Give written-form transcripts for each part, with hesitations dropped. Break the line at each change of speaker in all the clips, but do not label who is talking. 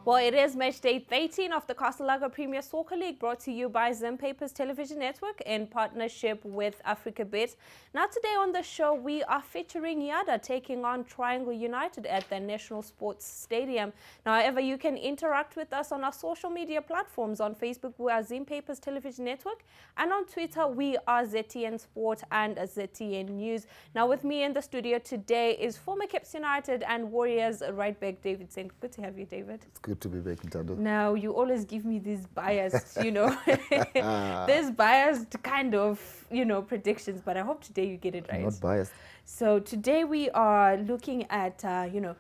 Well, it is match day 13 of the LAGER Premier Soccer League, brought to you by Zim Papers Television Network in partnership with Africa Bet. Now today on the show, we are featuring YADAH taking on Triangle United at the National Sports Stadium. Now, however, you can interact with us on our social media platforms. On Facebook, we are Zim Papers Television Network, and on Twitter, we are ZTN Sport and ZTN News. Now, with me in the studio today is former Caps United and Warriors right back David Singh. Good to have you, David.
It's good to be back in Tando.
Now, you always give me these biased, there's biased kind of, predictions, but I hope today you get it right.
I'm not biased.
So today we are looking at,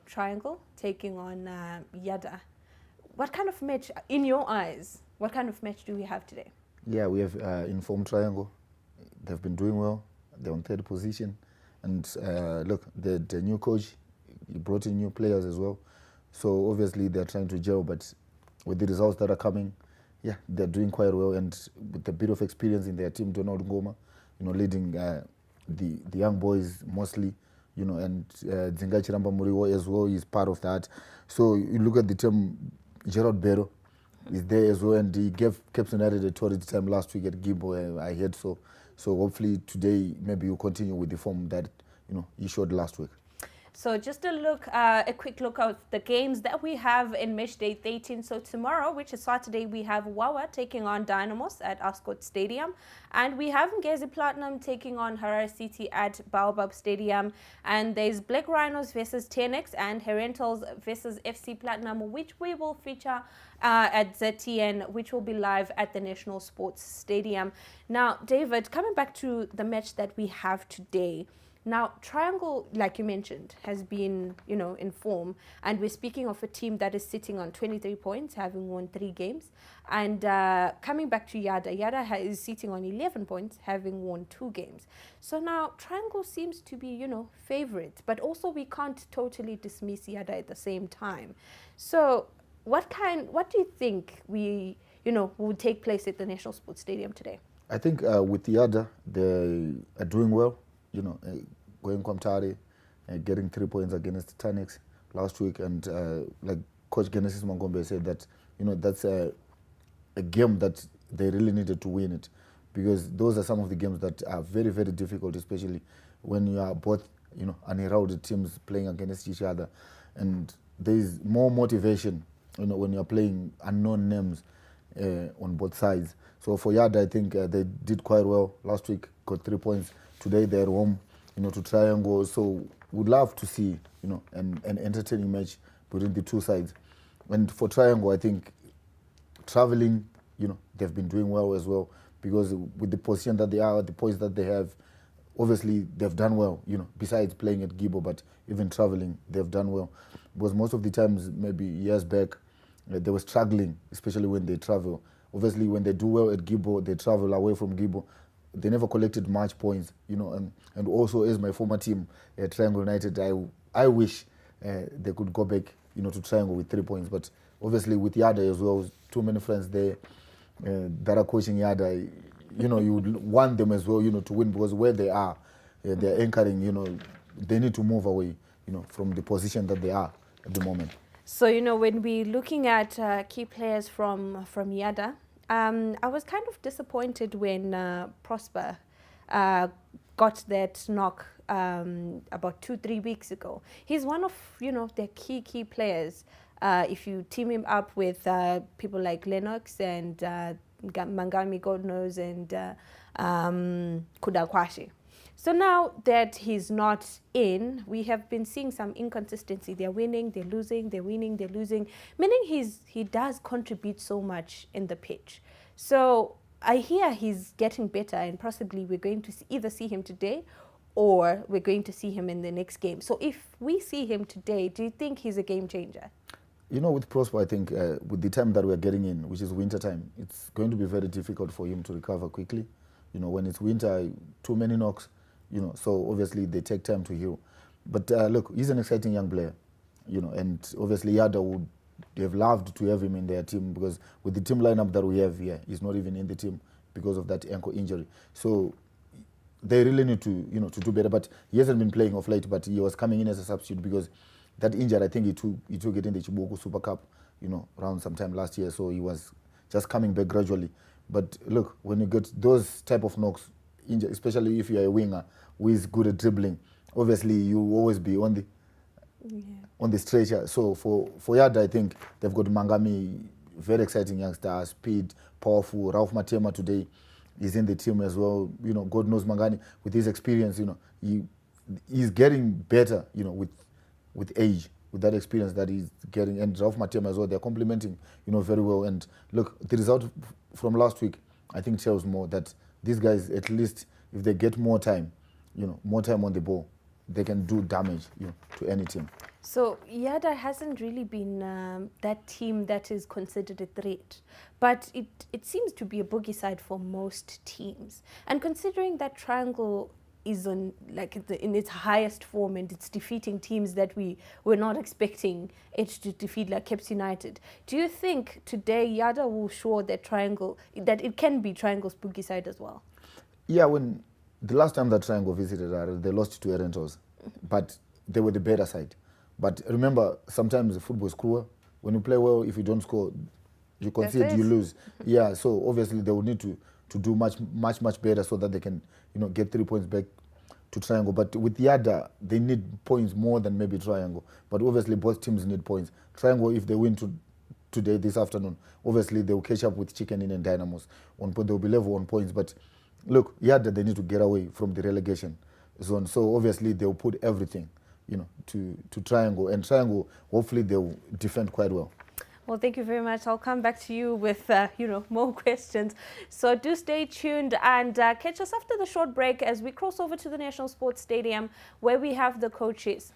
Triangle taking on YADAH. What kind of match, in your eyes, what kind of match do we have today?
Yeah, we have informed Triangle. They've been doing well. They're on third position. And look, the new coach, he brought in new players as well. So obviously they're trying to gel, but with the results that are coming, yeah, they're doing quite well. And with a bit of experience in their team, Donald Ngoma, leading the young boys mostly, and Zinga Chiramba Muriwo as well is part of that. So you look at the team, Gerard Bero is there as well, and he gave Caps United a torrid time last week at Gimbo, I heard so. So hopefully today maybe you continue with the form that he showed last week.
So just a quick look at the games that we have in match day 13. So tomorrow, which is Saturday, we have Wawa taking on Dynamos at Ascot Stadium. And we have Ngezi Platinum taking on Harare City at Baobab Stadium. And there's Black Rhinos versus Tenex and Herentals versus FC Platinum, which we will feature at ZTN, which will be live at the National Sports Stadium. Now, David, coming back to the match that we have today. Now, Triangle, like you mentioned, has been, in form. And we're speaking of a team that is sitting on 23 points, having won 3 games. And coming back to YADAH, YADAH is sitting on 11 points, having won 2 games. So now, Triangle seems to be, favorite. But also, we can't totally dismiss YADAH at the same time. So what do you think will take place at the National Sports Stadium today?
I think with YADAH, they are doing well. Going Kwamtare, getting 3 points against Tanex last week, and like Coach Genesis Mangombe said that that's a game that they really needed to win it, because those are some of the games that are very, very difficult, especially when you are both unheralded teams playing against each other, and there is more motivation when you are playing unknown names on both sides. So for YADAH, I think they did quite well last week, got 3 points. Today they're home, to Triangle. So we'd love to see, an entertaining match between the two sides. And for Triangle, I think traveling, they've been doing well as well, because with the position that they are, the points that they have, obviously they've done well, besides playing at Gibo, but even traveling, they've done well. Because most of the times, maybe years back, they were struggling, especially when they travel. Obviously, when they do well at Gibo, they travel away from Gibo. They never collected much points, and also as my former team, Triangle United, I wish they could go back, to Triangle with 3 points. But obviously with YADAH as well, too many friends there that are coaching YADAH, you would want them as well, to win, because where they are, they're anchoring, they need to move away, from the position that they are at the moment.
So, when we're looking at key players from YADAH, I was kind of disappointed when Prosper got that knock about 2-3 weeks ago. He's one of their key players. If you team him up with people like Lennox and Mangami, God knows, and Kudakwashi. So now that he's not in, we have been seeing some inconsistency. They're winning, they're losing, they're winning, they're losing, meaning he does contribute so much in the pitch. So I hear he's getting better, and possibly we're going to either see him today or we're going to see him in the next game. So if we see him today, do you think he's a game changer?
With Prosper, I think with the time that we're getting in, which is winter time, it's going to be very difficult for him to recover quickly. When it's winter, too many knocks. So obviously they take time to heal. But look, he's an exciting young player, and obviously YADAH would have loved to have him in their team, because with the team lineup that we have here, he's not even in the team because of that ankle injury. So they really need to, to do better. But he hasn't been playing of late, but he was coming in as a substitute because that injured. I think he took it in the Chibuku Super Cup, around sometime last year. So he was just coming back gradually. But look, when you get those type of knocks, especially if you're a winger who is good at dribbling, obviously you always be on the stretcher. So for YADAH, I think they've got Mangami, very exciting youngster, speed, powerful. Ralph Matema today is in the team as well. God knows Mangani with his experience. He's getting better. With age, with that experience that he's getting, and Ralph Matema as well. They're complementing, very well. And look, the result from last week, I think tells more that these guys, at least if they get more time, more time on the ball, they can do damage, to any team.
So YADAH hasn't really been that team that is considered a threat, but it seems to be a boogie side for most teams. And considering that Triangle is on in its highest form and it's defeating teams that we were not expecting it to defeat, like Cape United, do you think today YADAH will show that it can be Triangle's boogie side as well?
Yeah, when the last time that Triangle visited, they lost to Erentos, but they were the better side. But remember, sometimes football is cruel. When you play well, if you don't score, you concede, you lose. Yeah, so obviously they will need to do much better so that they can, get 3 points back to Triangle. But with YADAH, they need points more than maybe Triangle. But obviously both teams need points. Triangle, if they win today, this afternoon, obviously they will catch up with Chicken Inn and Dynamos. They will be level on points. But look, YADAH, they need to get away from the relegation zone. So obviously they will put everything, to Triangle. And Triangle, hopefully they will defend quite well.
Well, thank you very much. I'll come back to you with, more questions. So do stay tuned and catch us after the short break as we cross over to the National Sports Stadium where we have the coaches.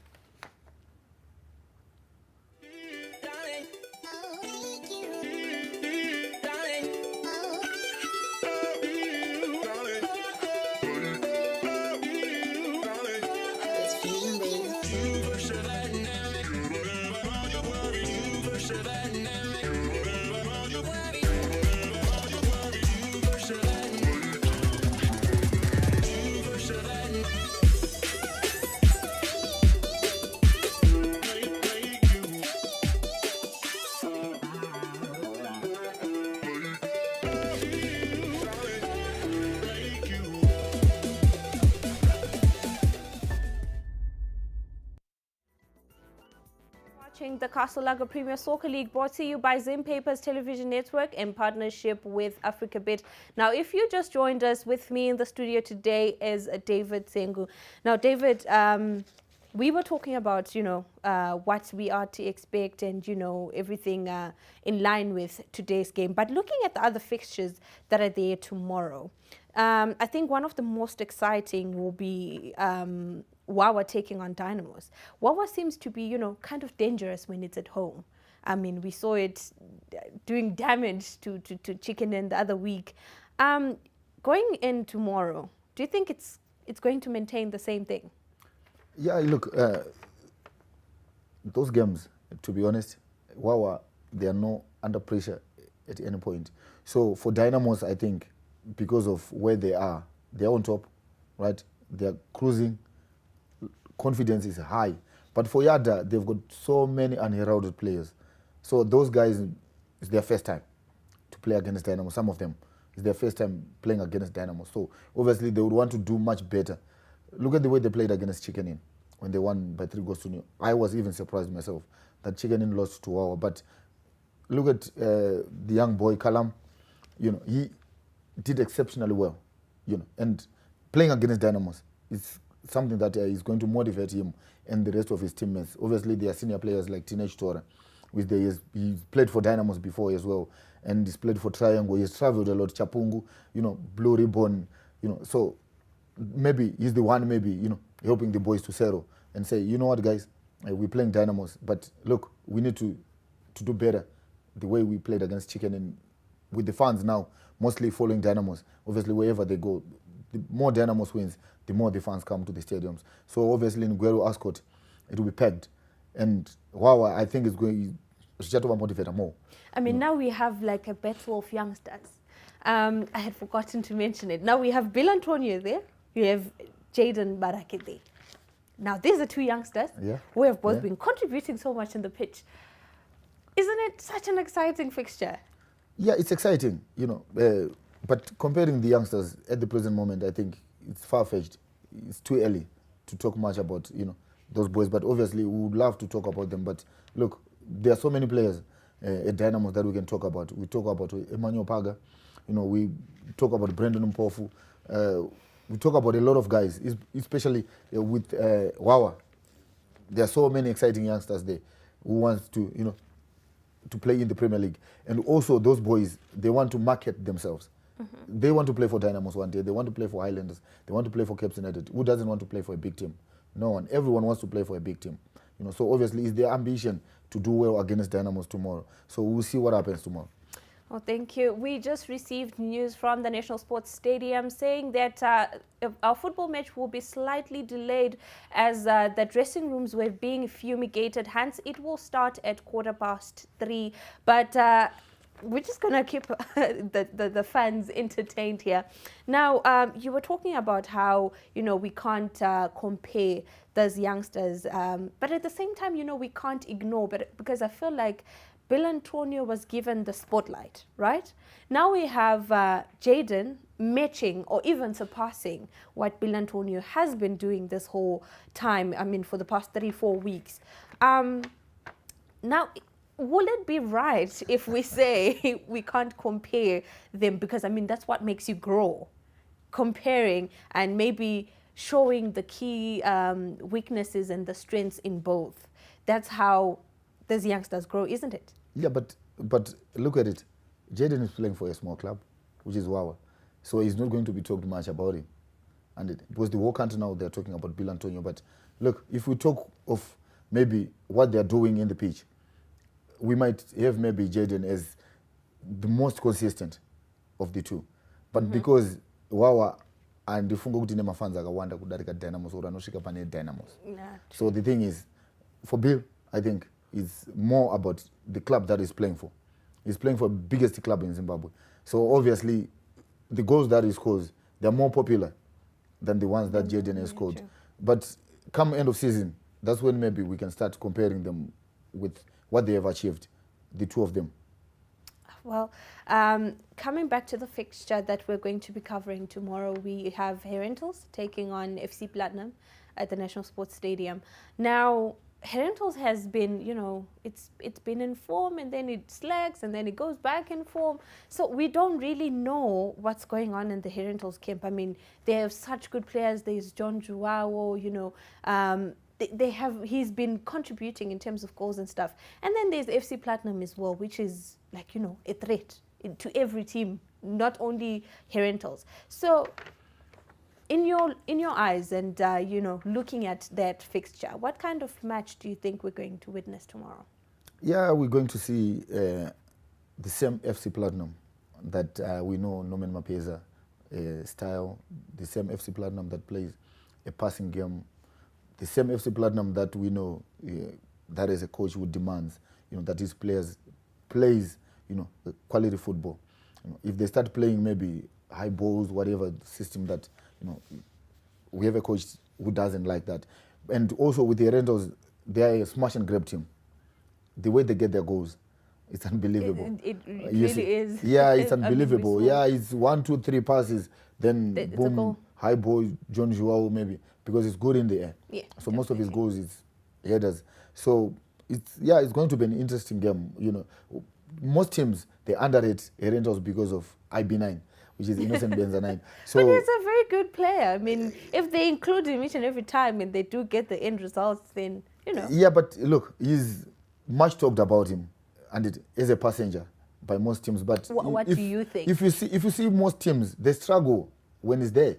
The Castle Lager Premier Soccer League, brought to you by Zim Papers Television Network in partnership with AfricaBit. Now, if you just joined us, with me in the studio today is David Sengu. Now, David, we were talking about, what we are to expect and, everything in line with today's game. But looking at the other fixtures that are there tomorrow, I think one of the most exciting will be YADAH taking on Dynamos. YADAH seems to be, kind of dangerous when it's at home. I mean, we saw it doing damage to Chicken Inn the other week. Going in tomorrow, do you think it's going to maintain the same thing?
Yeah, look, those games, to be honest, YADAH, they are not under pressure at any point. So for Dynamos, I think, because of where they're on top, right? They're cruising. Confidence is high. But for YADAH, they've got so many unheralded players. So those guys, it's their first time to play against Dynamo. Some of them, it's their first time playing against Dynamo. So obviously they would want to do much better. Look at the way they played against Chicken Inn when they won by 3-0. I was even surprised myself that Chicken Inn lost to YADAH. But look at the young boy, Kalam. He did exceptionally well. And playing against Dynamos is something that is going to motivate him and the rest of his teammates. Obviously, there are senior players like Teenage Tora, which he's played for Dynamos before as well, and he's played for Triangle. He's traveled a lot. Chapungu, Blue Ribbon, So maybe he's the one, helping the boys to settle and say, you know what, guys, we're playing Dynamos, but look, we need to do better the way we played against Chicken, and with the fans now mostly following Dynamos. Obviously, wherever they go, the more Dynamos wins, the more the fans come to the stadiums. So obviously in Guero Ascot, it will be pegged. And YADAH, I think, is going to motivate more.
I mean, now we have like a battle of youngsters. I had forgotten to mention it. Now we have Bill Antonio there. We have Jaden Barake there. Now, these are two youngsters who have both been contributing so much in the pitch. Isn't it such an exciting fixture?
Yeah, it's exciting, but comparing the youngsters at the present moment, I think it's far-fetched. It's too early to talk much about, those boys. But obviously, we would love to talk about them. But look, there are so many players at Dynamos that we can talk about. We talk about Emmanuel Paga. We talk about Brendan Mpofu. We talk about a lot of guys, especially with Wawa. There are so many exciting youngsters there who want to, to play in the Premier League. And also those boys, they want to market themselves. They want to play for Dynamos one day. They want to play for Highlanders. They want to play for Cape United. Who doesn't want to play for a big team? No one. Everyone wants to play for a big team. So obviously it's their ambition to do well against Dynamos tomorrow. So we'll see what happens tomorrow.
Well, thank you. We just received news from the National Sports Stadium saying that our football match will be slightly delayed as the dressing rooms were being fumigated. Hence, it will start at 3:15. But we're just going to keep the fans entertained here. Now, you were talking about how, we can't compare those youngsters. But at the same time, we can't ignore. But because I feel like Bill Antonio was given the spotlight, right? Now we have Jaden matching or even surpassing what Bill Antonio has been doing this whole time, for the past 3-4 weeks. Now, will it be right if we say we can't compare them? Because, that's what makes you grow. Comparing and maybe showing the key weaknesses and the strengths in both. That's how these youngsters grow, isn't it?
Yeah, but look at it. Jaden is playing for a small club, which is Wawa. So he's not going to be talked much about him. And because the whole country now, they're talking about Bill Antonio. But look, if we talk of maybe what they're doing in the pitch, we might have maybe Jaden as the most consistent of the two. But because Wawa and the Fungo Kutine Mafans akawanda kudarika Dynamos or anoshika pane Dynamos. So the thing is, for Bill, I think it's more about the club that he's playing for. He's playing for the biggest club in Zimbabwe. So obviously, the goals that he scores, they're more popular than the ones that Jaden has scored. True. But come end of season, that's when maybe we can start comparing them with what they have achieved, the two of them.
Well, coming back to the fixture that we're going to be covering tomorrow, we have Herentals taking on FC Platinum at the National Sports Stadium. Now, Herentals has been, it's been in form and then it slacks and then it goes back in form. So we don't really know what's going on in the Herentals camp. They have such good players. There's John Juwao, he's been contributing in terms of goals and stuff. And then there's FC Platinum as well, which is like, a threat to every team, not only Herentals. So in your eyes and, looking at that fixture, what kind of match do you think we're going to witness tomorrow?
Yeah, we're going to see the same FC Platinum that we know Norman Mapeza style, the same FC Platinum that plays a passing game, the same FC Platinum that we know that as a coach who demands, that his players plays, quality football. If they start playing maybe high balls, whatever system that, we have a coach who doesn't like that. And also with the Herentals, they are a smash and grab team. The way they get their goals, it's unbelievable.
It really is.
Yeah, it's unbelievable. Yeah, it's 1, 2, 3 passes, then boom, high ball, John Joao maybe, because it's good in the air.
Yeah,
so definitely. Most of his goals is headers. So it's going to be an interesting game. Most teams, they underrate Herentals because of IB9. Which is Innocent Benza9.
So, but he's a very good player. If they include him each and every time and they do get the end results, then,
Yeah, but look, he's much talked about him and it is a passenger by most teams. But
what do you think?
If you see most teams, they struggle when he's there.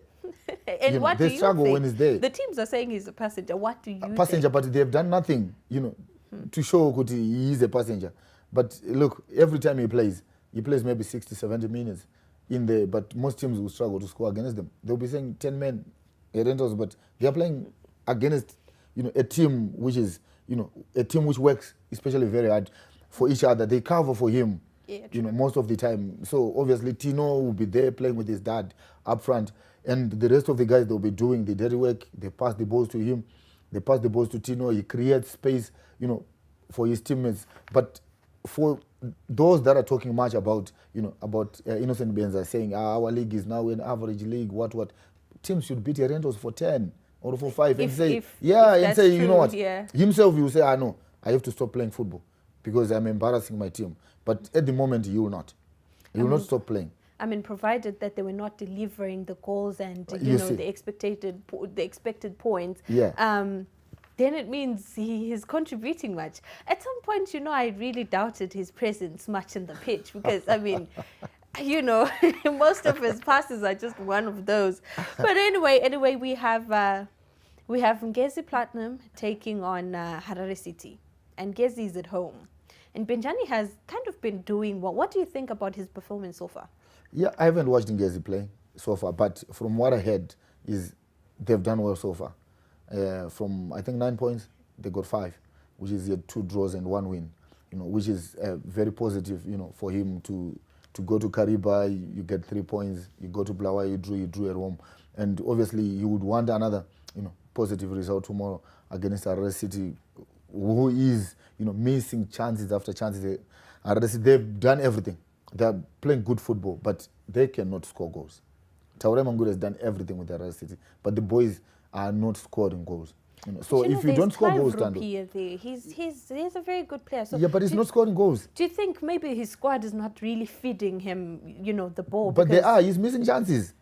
And what do you think?
They struggle when he's there.
The teams are saying he's a passenger. What do you think?
Passenger, but they have done nothing, to show Kuti he is a passenger. But look, every time he plays maybe 60, 70 minutes. But most teams will struggle to score against them. They'll be saying 10 men, Herentals, but they are playing against, a team which is, a team which works especially very hard for each other. They cover for him, most of the time. So obviously Tino will be there playing with his dad up front, and the rest of the guys, they'll be doing the dirty work. They pass the balls to him. They pass the balls to Tino. He creates space, for his teammates. But for those that are talking much about, Innocent Benza saying our league is now an average league, what, teams should beat Rentos for 10 or for 5 and say,
if that's
say,
true,
you know what,
yeah.
himself he will say, I know, I have to stop playing football because I'm embarrassing my team. But at the moment, he will not. He will not stop playing.
I mean, provided that they were not delivering the goals and the expected points.
Yeah.
Then it means he is contributing much. At some point, I really doubted his presence much in the pitch because, I mean, most of his passes are just one of those. But anyway, we have Ngezi Platinum taking on Harare City, and Ngezi is at home. And Benjani has kind of been doing well. What do you think about his performance so far?
Yeah, I haven't watched Ngezi play so far, but from what I heard is they've done well so far. From I think 9 points, they got 5, which is 2 draws and 1 win. Which is very positive. For him to go to Kariba, you get 3 points. You go to Blawa, you drew at home, and obviously you would want another, positive result tomorrow against Harare City, who is missing chances after chances. Harare City, they've done everything. They're playing good football, but they cannot score goals. Taure Mangur has done everything with Harare City, but the boys are not scoring goals. So if you don't score goals,
he's a very good player. So
yeah, but he's not scoring goals.
Do you think maybe his squad is not really feeding him, the ball?
But they are. He's missing chances.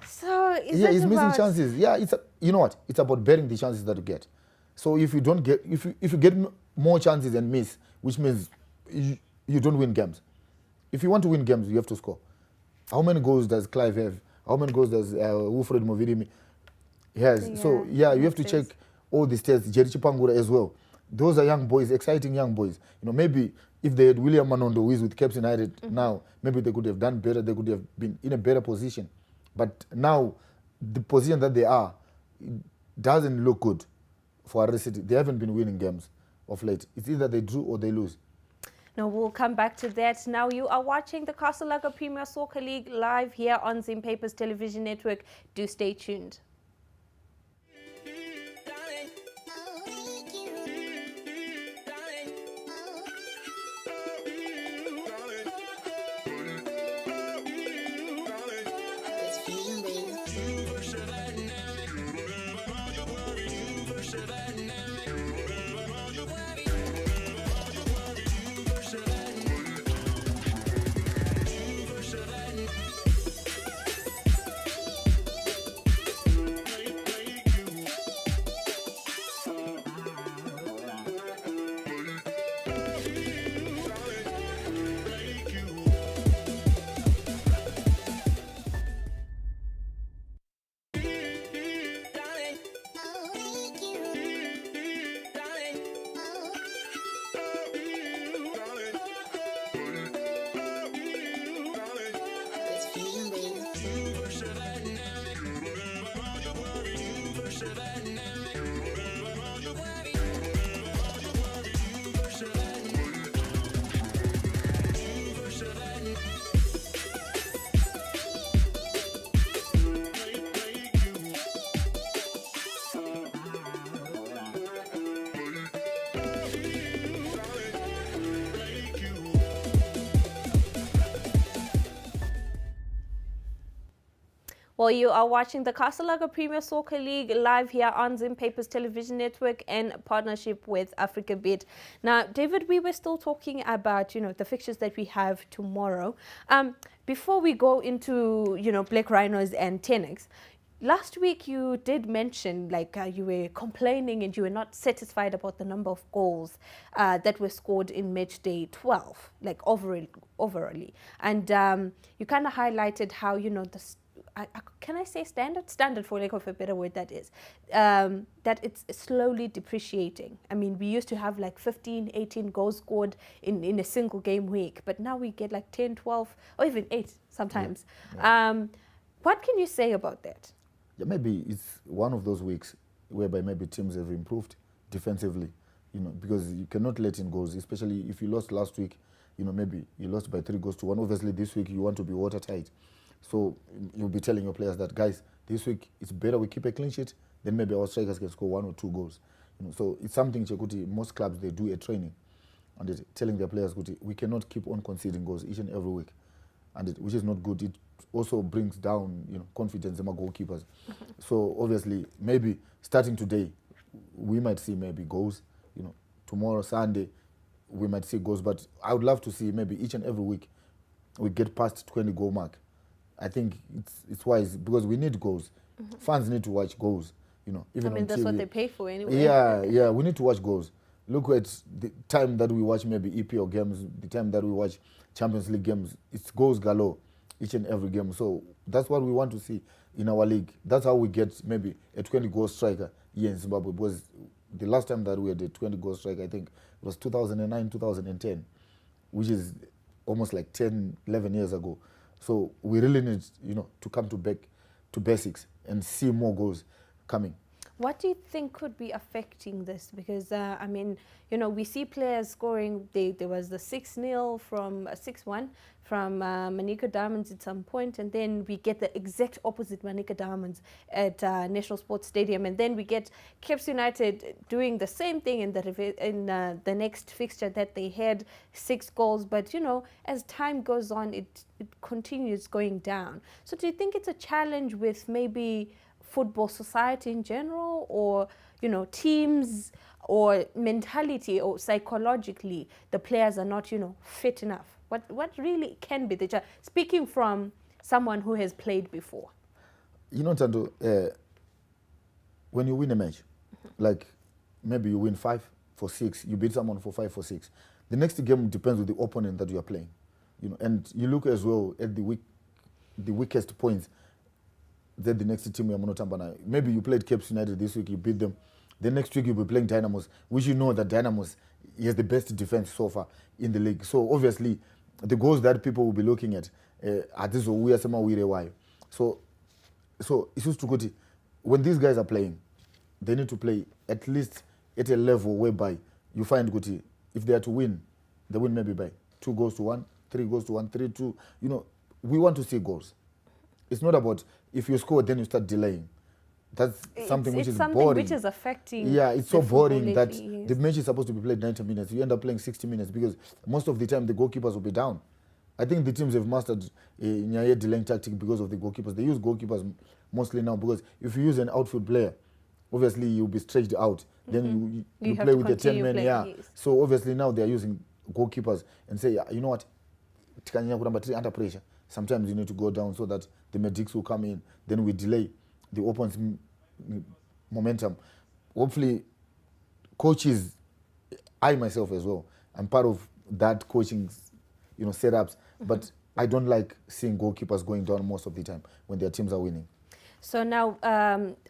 So
he's missing chances. Yeah, you know what? It's about bearing the chances that you get. So if you don't get, if you get more chances and miss, which means you don't win games. If you want to win games, you have to score. How many goals does Clive have? How many goals does Wilfred Movidimi? Yes. Yeah, so you have to check all the stats. Jerry Chipangura as well. Those are young boys, exciting young boys. Maybe if they had William Manondo, who is with Caps United now, maybe they could have done better. They could have been in a better position. But now, the position that they are, it doesn't look good for Harare City. They haven't been winning games of late. It's either they drew or they lose.
Now, we'll come back to that. Now, you are watching the Castle Lager Premier Soccer League live here on Zim Papers Television Network. Do stay tuned. Well, you are watching the Castle Lager Premier Soccer League live here on Zim Papers Television Network in partnership with Africa Bid. Now, David, we were still talking about, the fixtures that we have tomorrow. Before we go into, Black Rhinos and Tenex, last week you did mention, you were complaining and you were not satisfied about the number of goals that were scored in match day 12, overall. And you kind of highlighted how, can I say standard? Standard, for lack of a better word, that is. That it's slowly depreciating. I mean, we used to have 15, 18 goals scored in a single game week, but now we get 10, 12, or even 8 sometimes. Yeah. What can you say about that?
Yeah, maybe it's one of those weeks whereby maybe teams have improved defensively, because you cannot let in goals, especially if you lost last week, maybe you lost by 3-1. Obviously, this week you want to be watertight. So you'll be telling your players that, guys, this week it's better we keep a clean sheet then maybe our strikers can score 1 or 2 goals. You know, so it's something chekuti most clubs they do a training and it, telling their players kuti we cannot keep on conceding goals each and every week, and which is not good. It also brings down, you know, confidence in my goalkeepers. So obviously maybe starting today we might see maybe goals, you know, tomorrow Sunday we might see goals, but I would love to see maybe each and every week we get past 20 goal mark. I think it's wise because we need goals. Fans need to watch goals, you know, even on
that's
TV.
what they pay for anyway.
Yeah, we need to watch goals. Look at the time that we watch maybe EPL games, the time that we watch Champions League games, it's goals galore each and every game. So that's what we want to see in our league. That's how we get maybe a 20-goal striker here in Zimbabwe, because the last time that we had a 20-goal striker, I think it was 2009, 2010, which is almost like 10, 11 years ago. So we really need, you know, to come to back to basics and see more goals coming.
What do you think could be affecting this? Because, I mean, you know, we see players scoring. There was the 6-0 from 6-1 from Manica Diamonds at some point, and then we get the exact opposite Manica Diamonds at National Sports Stadium, and then we get Caps United doing the same thing in the next fixture that they had 6 goals. But, you know, as time goes on, it continues going down. So do you think it's a challenge with maybe football society in general, or, you know, teams, or mentality, or psychologically the players are not, you know, fit enough? What really can be the challenge, speaking from someone who has played before?
You know, Tando, when you win a match, like maybe you win 5 for 6, you beat someone for 5 for 6, the next game depends on the opponent that you are playing, you know, and you look as well at the weakest points that the next team you are monotambana. Maybe you played Cape United this week, you beat them. The next week you'll be playing Dynamos, which you know that Dynamos has the best defense so far in the league. So obviously the goals that people will be looking at are this we are somehow why. So it's just to go to when these guys are playing, they need to play at least at a level whereby you find Guti, if they are to win, they win maybe by 2 goals to 1, 3 goals to 1, 3-2. You know, we want to see goals. It's not about if you score then you start delaying. That's something which is
something
boring.
Which is affecting.
Yeah, it's so boring that
yes.
the match is supposed to be played 90 minutes. You end up playing 60 minutes because most of the time the goalkeepers will be down. I think the teams have mastered a delaying tactic because of the goalkeepers. They use goalkeepers mostly now because if you use an outfield player, obviously you'll be stretched out. Then you play with the 10 men. Yeah.
Yes.
So obviously now they're using goalkeepers and say, you know what, under pressure. Sometimes you need to go down so that the medics will come in. Then we delay the opponent's momentum. Hopefully, coaches, I myself as well, I'm part of that coaching, you know, setups. But I don't like seeing goalkeepers going down most of the time when their teams are winning.
So now,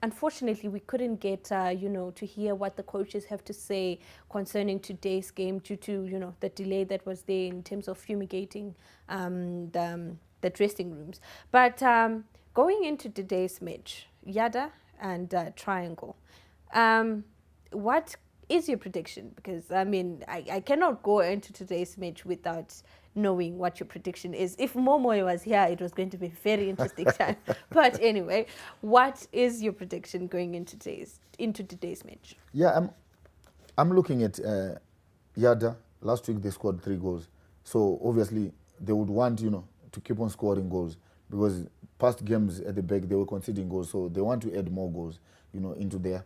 unfortunately, we couldn't get, you know, to hear what the coaches have to say concerning today's game due to, you know, the delay that was there in terms of fumigating the dressing rooms. But going into today's match, YADAH and Triangle, what is your prediction? Because, I mean, I cannot go into today's match without knowing what your prediction is. If Momoy was here, it was going to be a very interesting time. But anyway, what is your prediction going into today's match?
Yeah, I'm looking at YADAH. Last week they scored 3 goals. So obviously they would want, you know, to keep on scoring goals because past games at the back they were conceding goals. So they want to add more goals, you know, into their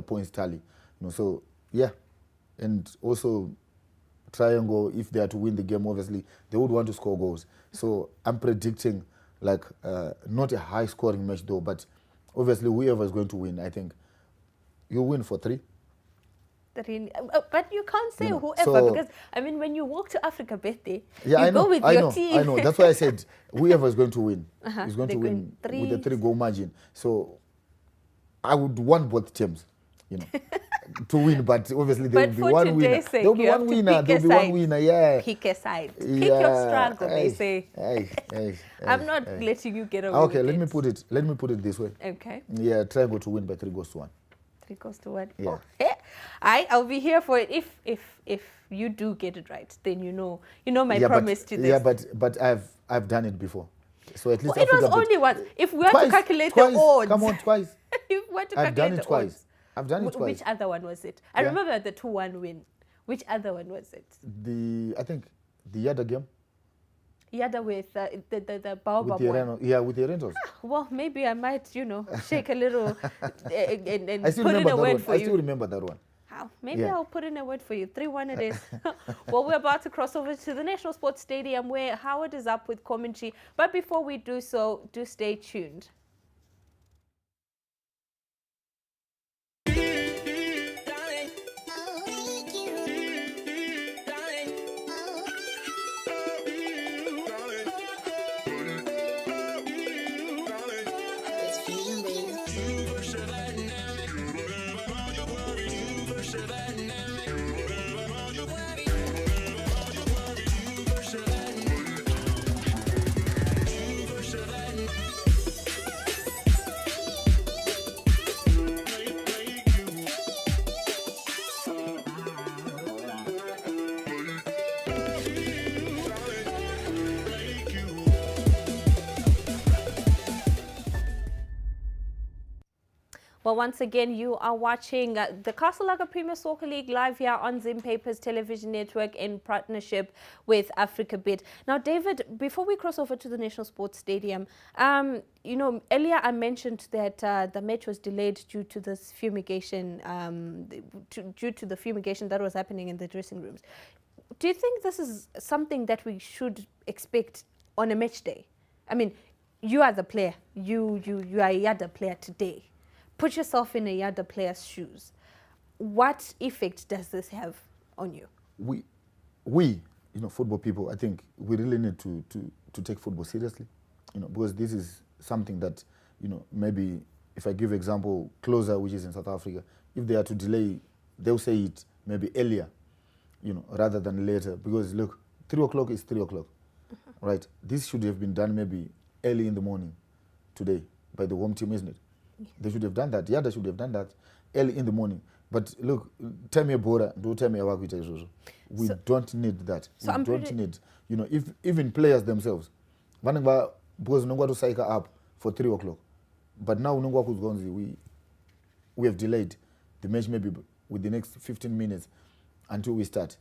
points tally. You know, so yeah. And also Triangle, if they are to win the game, obviously they would want to score goals. So I'm predicting like not a high scoring match though, but obviously whoever is going to win, I think you'll win for 3.
But you can't say whoever,
so,
because I mean when you walk to Africa birthday,
yeah,
you go with your team.
I know. That's why I said whoever is going to win is going to win
with
a 3-goal margin. So I would want both teams, you know, to win, but obviously there will be one winner. There will be one winner. There will be one winner. Yeah.
Pick a side. Pick your struggle. They say. I'm not letting you get away.
Okay,
with
let me put it this way.
Okay.
Yeah, Triangle to win by 3 goals to 1.
3 goals to 1.
Yeah.
Oh, hey. I'll be here for it. If you do get it right, then you know my promise to this.
Yeah, but I've done it before. So at least
it was only once. If we were to calculate the odds.
Come on, twice.
You went to
I've done
calculate
it
the
twice.
odds.
I've done it twice.
Which other one was it? I
Yeah.
remember the 2-1 win. Which other one was it?
I think the YADAH game
Yada with the
with
Baobab
the
one.
with the rentals.
Well, maybe I might, shake a little and
I still
put in
remember
a
that
word
one.
for
I
you.
still remember that one.
How? Maybe
Yeah.
I'll put in a word for you. 3-1 it is. Well, we're about to cross over to the National Sports Stadium where Howard is up with commentary. But before we do so, do stay tuned. Well, once again, you are watching the Castle Lager Premier Soccer League live here on Zim Papers Television Network in partnership with AfricaBit. Now, David, before we cross over to the National Sports Stadium, earlier I mentioned that the match was delayed due to this fumigation, due to the fumigation that was happening in the dressing rooms. Do you think this is something that we should expect on a match day? I mean, you are the player. You are a YADAH player today. Put yourself in a YADAH player's shoes. What effect does this have on you?
We, football people, I think we really need to take football seriously, because this is something that, maybe if I give example, Closer, which is in South Africa, if they are to delay, they'll say it maybe earlier, rather than later, because look, 3 o'clock is 3 o'clock, right? This should have been done maybe early in the morning today by the home team, isn't it? They should have done that. Yeah, they should have done that early in the morning. But look, tell me Bora, don't tell me Awakwita. We don't need that.
So
we don't need, if even players themselves, because no to cycle up for 3 o'clock. But now we have delayed the match maybe with the next 15 minutes until we start.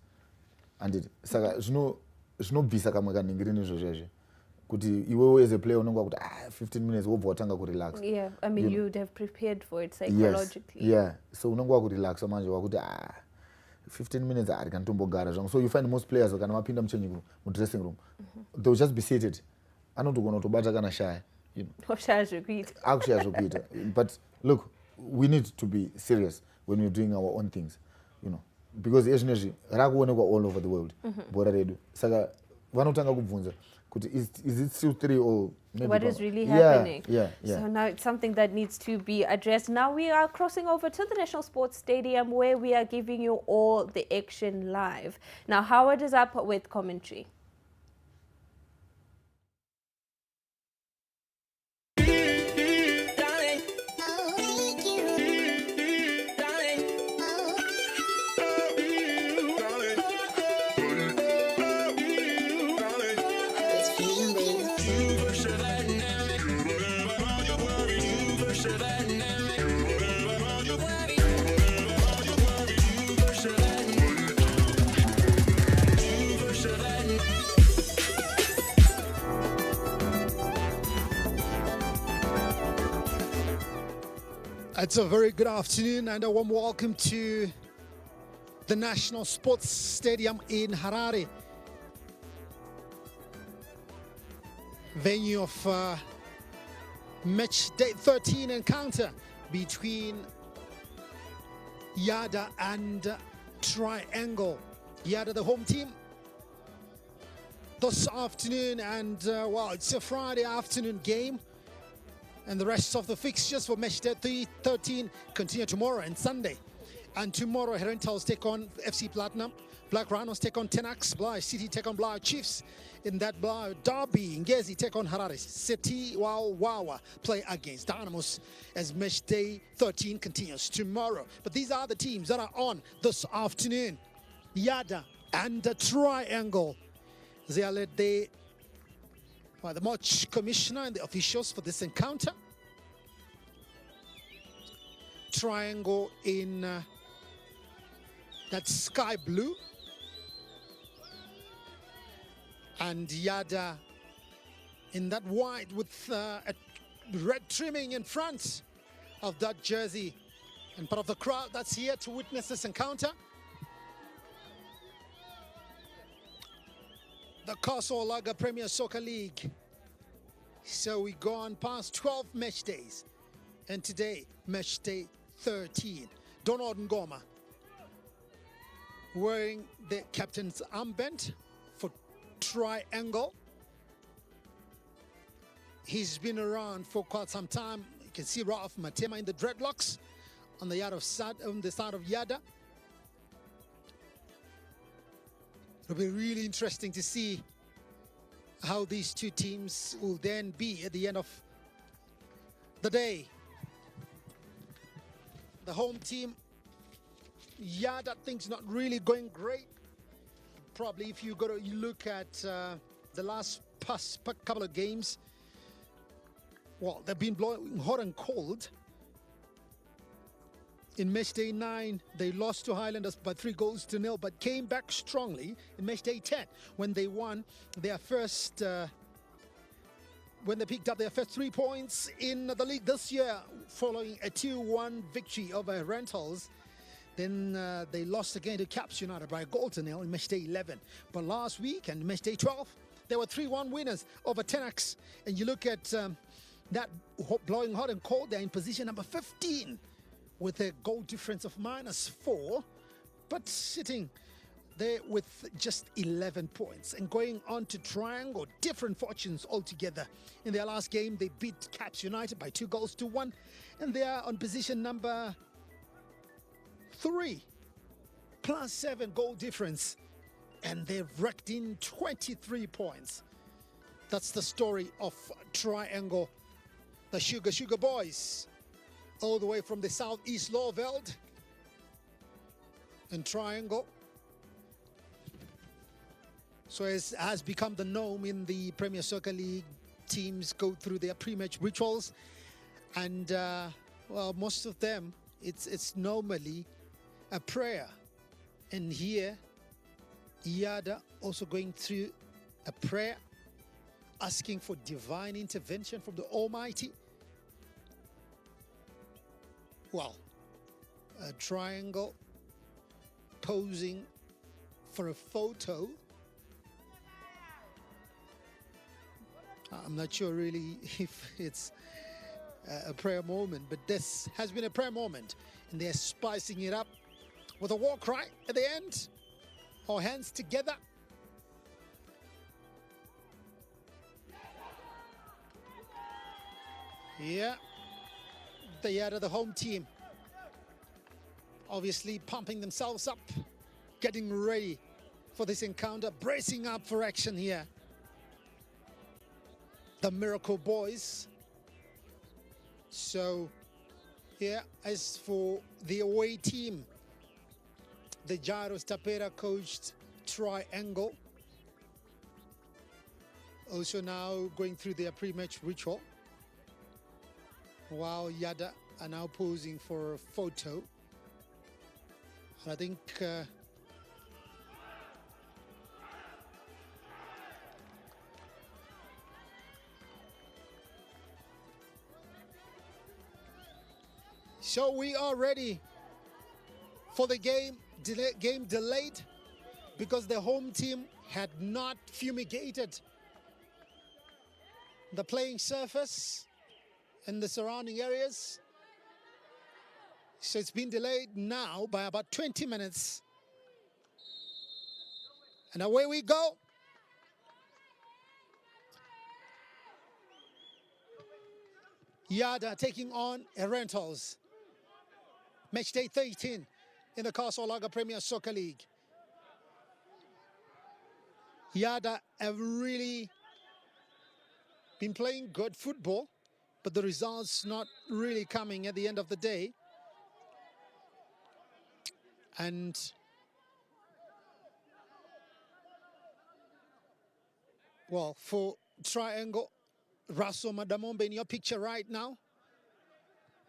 And it's no bisa kama kaningirini zvezvezve. Kuti iwewe as a player unonga kuti 15 minutes wobva watanga kurelax.
Yeah, I mean you'd have prepared for it psychologically.
Yes, yeah. So unonga wakurelaxa manje wakuti 15 minutes arikantombogara zvangu. So you find most players kana vapinda muchanging room, dressing room, they'll just be seated. Anotogona kutobata kana shaya,
Oshaya zvekuita.
Akushaya zvekuita. But look, we need to be serious when we're doing our own things, because ezvinezvi rakuonekwa all over the world. Bora redu. Saka vanotanga kubvunza. Is it still 3 or maybe
what is really happening?
Yeah.
So now it's something that needs to be addressed. Now we are crossing over to the National Sports Stadium where we are giving you all the action live. Now Howard is up with commentary.
It's a very good afternoon and a warm welcome to the National Sports Stadium in Harare. Venue of match day 13 encounter between YADAH and Triangle. YADAH, the home team, this afternoon, and it's a Friday afternoon game. And the rest of the fixtures for match day 13 continue tomorrow and Sunday. And tomorrow, Herentals take on FC Platinum. Black Rhinos take on Tenax. Blau City take on Blau Chiefs. In that Blau derby, Ngezi take on Harare. Seti Wawa play against Dynamos as match day 13 continues tomorrow. But these are the teams that are on this afternoon. YADAH and the Triangle. They are led there by the match commissioner and the officials for this encounter. Triangle in that sky blue, and YADAH in that white with a red trimming in front of that jersey, and part of the crowd that's here to witness this encounter. The Castle Lager Premier Soccer League. So we go on past 12 match days, and today match day 13. Donald Ngoma wearing the captain's armband for Triangle. He's been around for quite some time. You can see Ralph Matema in the dreadlocks on the side of YADAH. It'll be really interesting to see how these two teams will then be at the end of the day. The home team, YADAH, things not really going great. Probably if you look at the last couple of games, well, they've been blowing hot and cold. In match day 9, they lost to Highlanders by 3-0, but came back strongly in match day 10 when they won their first, when they picked up their first 3 points in the league this year, following a 2-1 victory over Rentals. Then they lost again to Caps United by 1-0 in match day 11. But last week and match day 12, they were 3-1 winners over Tenax. And you look at that blowing hot and cold, they're in position number 15. With a goal difference of -4, but sitting there with just 11 points. And going on to Triangle, different fortunes altogether. In their last game, they beat Caps United by 2-1, and they are on position number 3, +7 goal difference, and they've racked in 23 points. That's the story of Triangle, the Sugar Boys, all the way from the southeast Lorveld. And Triangle, so as has become the norm in the Premier Soccer League, teams go through their pre-match rituals, and well, most of them it's normally a prayer. And here YADAH also going through a prayer, asking for divine intervention from the Almighty. Well, a Triangle posing for a photo. I'm not sure really if it's a prayer moment, but this has been a prayer moment, and they're spicing it up with a war cry at the end. All hands together. Yeah. They are the home team, obviously pumping themselves up, getting ready for this encounter, bracing up for action here. The Miracle Boys. So here, as for the away team, the Jairus Tapera coached Triangle, also now going through their pre-match ritual, while YADAH are now posing for a photo. And I think so we are ready for the game. Game delayed because the home team had not fumigated the playing surface and the surrounding areas. So it's been delayed now by about 20 minutes. And away we go. YADAH taking on Rentals. Match day 13 in the Castle Lager Premier Soccer League. YADAH have really been playing good football, but the results not really coming at the end of the day. And well, for Triangle, Raso Madamombe in your picture right now.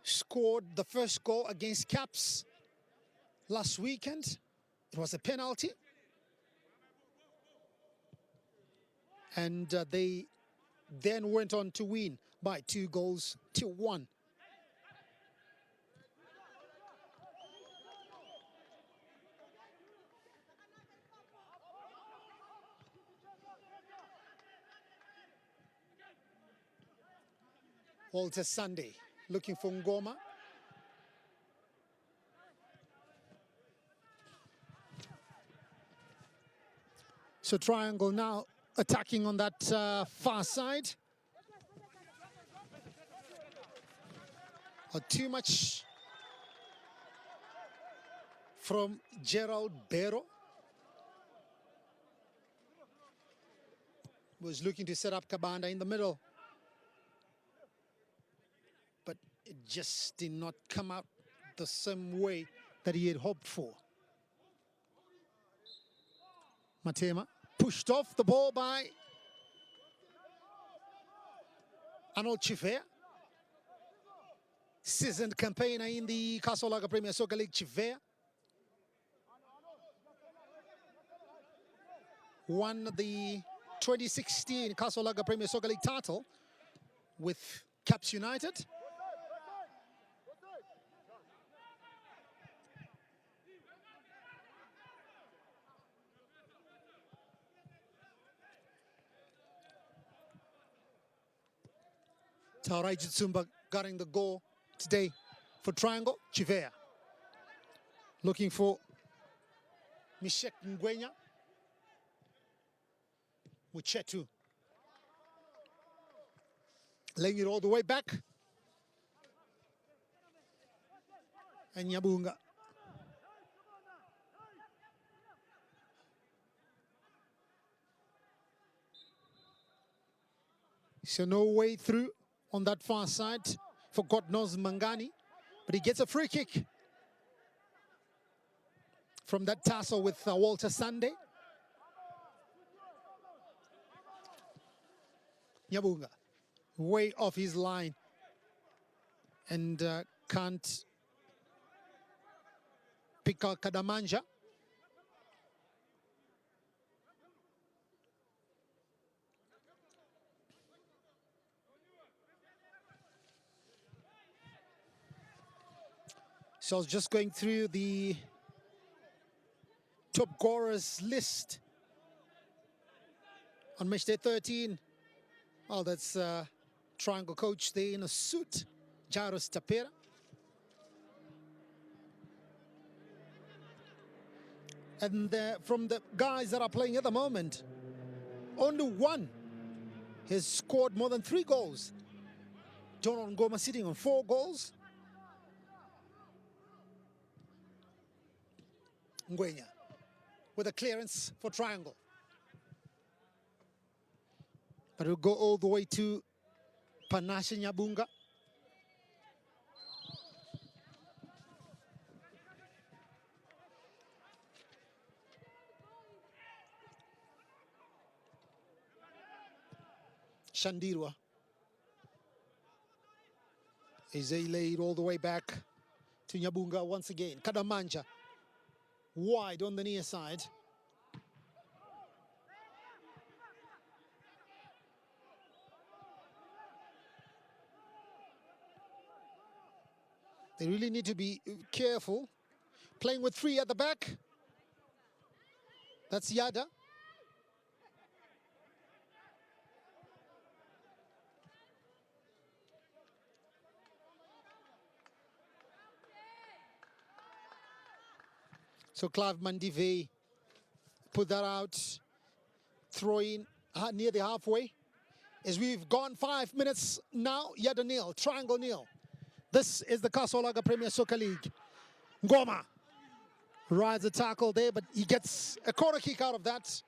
scored the first goal against Caps last weekend. It was a penalty. And they then went on to win by 2-1. Walter Sunday looking for Ngoma. So Triangle now attacking on that far side. Too much from Gerald Bero. Was looking to set up Kabanda in the middle, but it just did not come out the same way that he had hoped for. Matema pushed off the ball by Arnold Chivea. Seasoned campaigner in the Kasolaga Premier Soccer League, Chivea. Won the 2016 Kasolaga Premier Soccer League title with Caps United. Taurai Jitsumba getting the goal today for Triangle. Chivea looking for Mishek Ngwenya. Muchetu laying it all the way back. And Nyabunga. So no way through on that far side for God knows Mangani, but he gets a free kick from that tussle with Walter Sunday. Nyabunga way off his line and can't pick out Kadamanja. So I was just going through the top scorers list on matchday 13. Oh, that's Triangle coach there in a suit, Jairus Tapera. And from the guys that are playing at the moment, only one has scored more than 3 goals. John Ngoma sitting on 4 goals. Ngwenya with a clearance for Triangle. But we'll go all the way to Panashe Nyabunga. Shandirwa. Izay laid all the way back to Nyabunga once again. Kadamanja wide on the near side. They really need to be careful. Playing with 3 at the back. That's YADAH. So Clive Mandive put that out, throw in near the halfway. As we've gone 5 minutes now, YADAH nil, Triangle nil. This is the Kasolaga Premier Soccer League. Ngoma rides a tackle there, but he gets a corner kick out of that.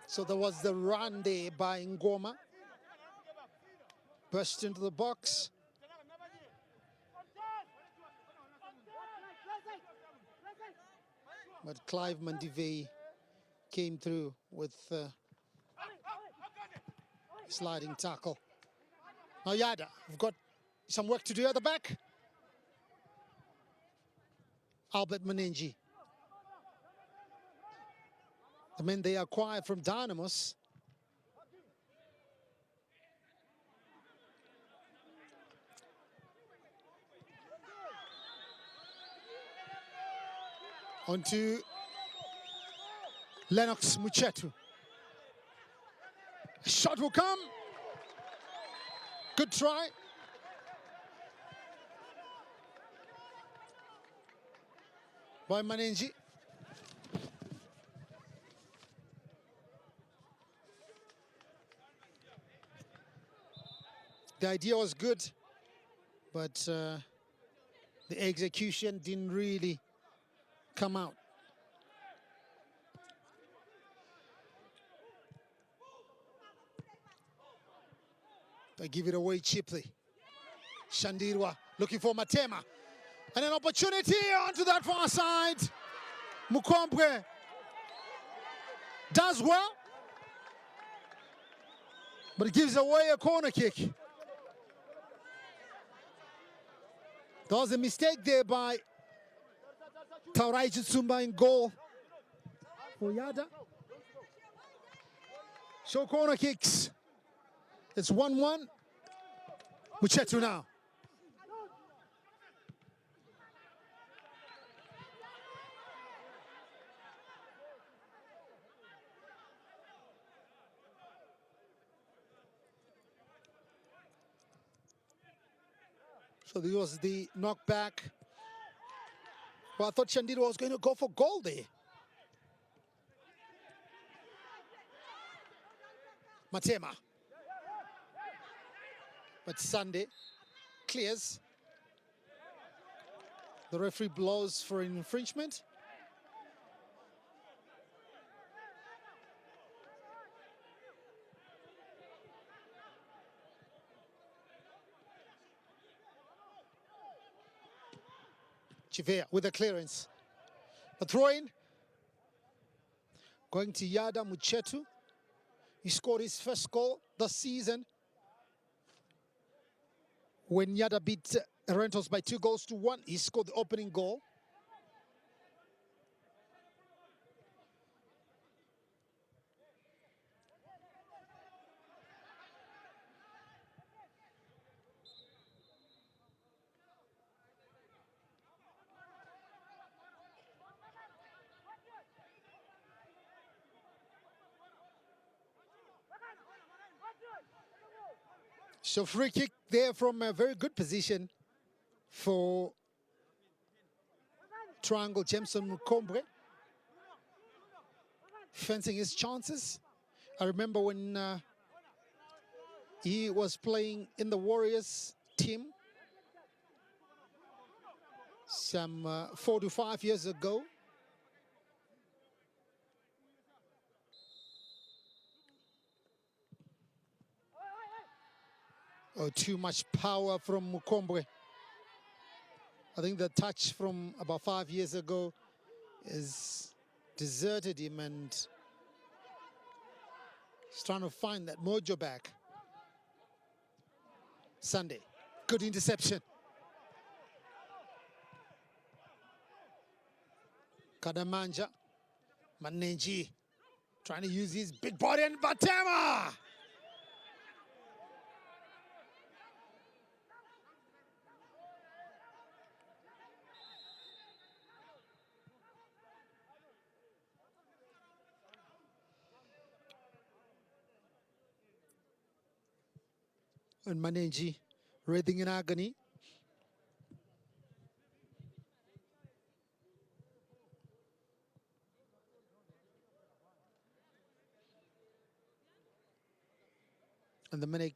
So there was the run there by Ngoma. Burst into the box. But Clive Mandivey came through with sliding tackle. Now YADAH, we've got some work to do at the back. Albert Manenji. The men they acquired from Dynamos. On to Lennox Muchetu. A shot will come. Good try. By Manenji. The idea was good, but the execution didn't really come out. They give it away cheaply. Shandirwa looking for Matema. And an opportunity onto that far side. Mukombwe does well, but it gives away a corner kick. There was a mistake there by Taurai Chitsumba in goal for YADAH. So corner kicks. It's 1-1. Muchetu now. So this was the knockback. Well, I thought Shandiro was going to go for goal there. Matema. But Sunday clears. The referee blows for an infringement. Chivea with a clearance. A throw-in. Going to YADAH Muchetu. He scored his first goal this season when YADAH beat Rentos by 2-1. He scored the opening goal. So free kick there from a very good position for Triangle Jameson Mukombre. Fencing his chances. I remember when he was playing in the Warriors team some 4 to 5 years ago. Oh, too much power from Mukombe. I think the touch from about 5 years ago has deserted him and he's trying to find that mojo back. Sunday, good interception. Kadamanja, Manenji, trying to use his big body and Batema! And Manenji, writhing in agony. And the Mane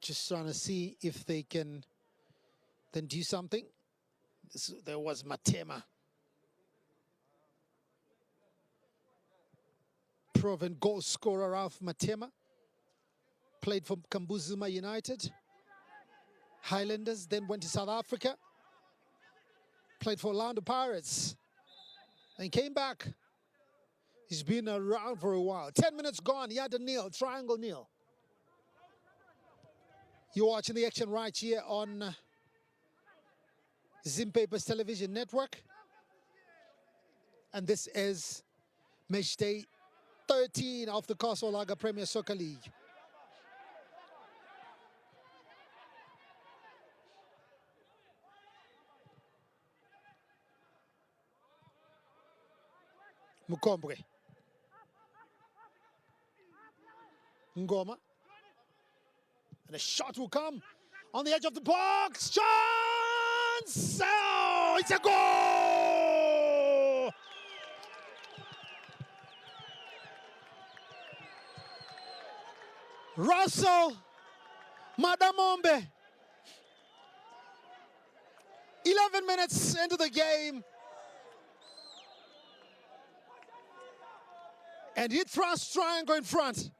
just trying to see if they can then do something. There was Matema. Proven goal scorer of Matema. Played for Kambuzuma United. Highlanders, then went to South Africa. Played for Orlando Pirates. And came back. He's been around for a while. 10 minutes gone. YADAH nil, Triangle nil. You're watching the action right here on Zim Papers Television Network. And this is match day 13 of the Castle Lager Premier Soccer League. Mukombwe. Ngoma. And a shot will come on the edge of the box. Chance! Oh, it's a goal! Russell Madamombe. 11 minutes into the game. And he thrusts Triangle in front.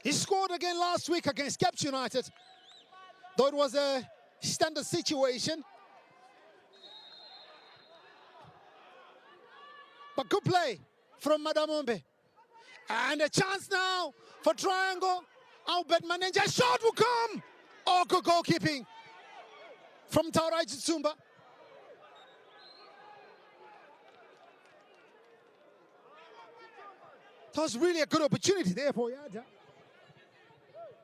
He scored again last week against Caps United, though it was a standard situation. But good play from Madamombe. And a chance now for Triangle. Albert Manenja, shot will come. Oh, good goalkeeping from Taurai Chitsumba. That was really a good opportunity there for YADAH.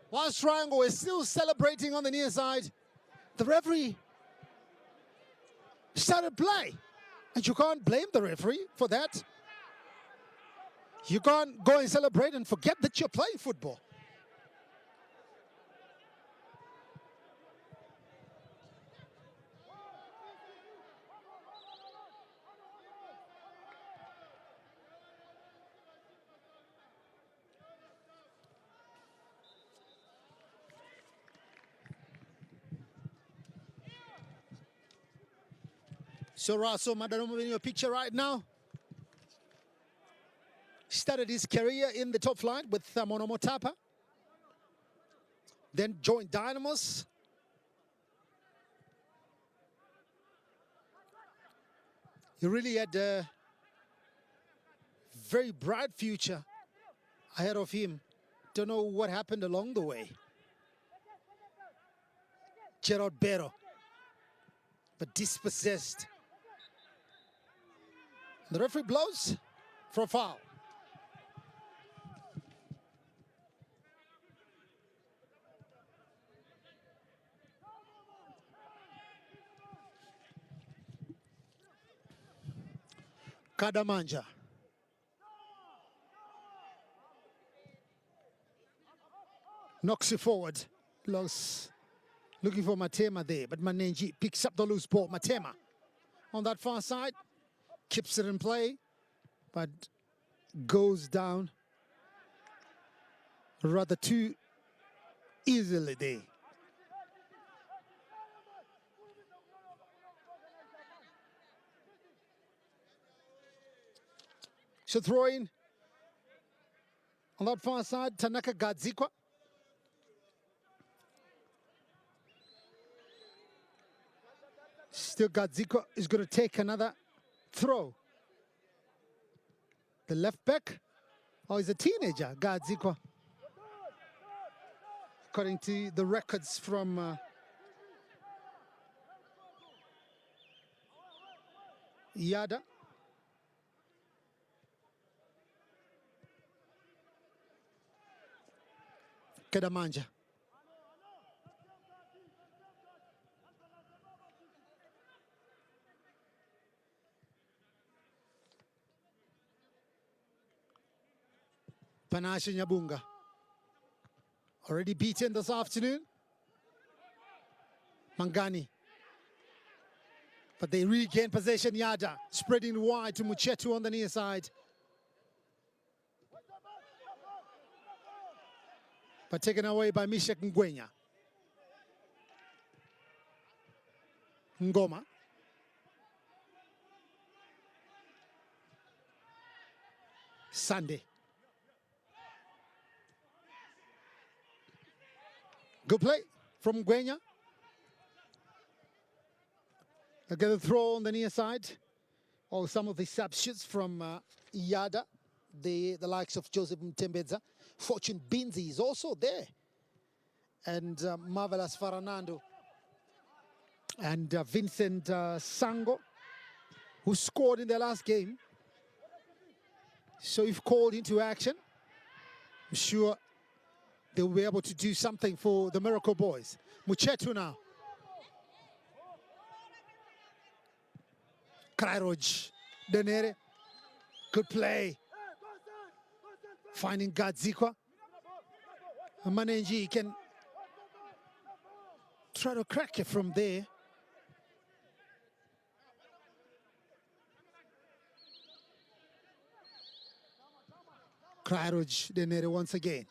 Whilst Triangle is still celebrating on the near side, the referee started play. And you can't blame the referee for that. You can't go and celebrate and forget that you're playing football. So Raso Madamombe in your picture right now. Started his career in the top flight with Monomotapa. Then joined Dynamos. He really had a very bright future ahead of him. Don't know what happened along the way. Gerard Bero, but dispossessed. The referee blows for a foul. Kadamanja. Knocks it forward. Looking for Matema there, but Manenji picks up the loose ball. Matema on that far side. Keeps it in play, but goes down rather too easily there. So throw in on that far side, Tanaka Gadzikwa. Still Gadzikwa is going to take another throw. The left back, oh, he's a teenager, Gadzikwa. According to the records from YADAH. Kedamanja. Panashe Nyabunga, already beaten this afternoon. Mangani. But they regain possession, YADAH, spreading wide to Muchetu on the near side. But taken away by Mishek Ngwenya. Ngoma. Sunday. Good play from Gwenya. They get a throw on the near side. Oh, some of the substitutes from YADAH, the likes of Joseph Mtembedza. Fortune Binzi is also there. And Marvelous Faranando. And Vincent Sango, who scored in the last game. So if called into action, I'm sure they'll be able to do something for the Miracle Boys. Muchetu now. Krairoj, Denere, good play. Finding Gadzikwa. Manenji can try to crack it from there. Krairoj, Denere once again.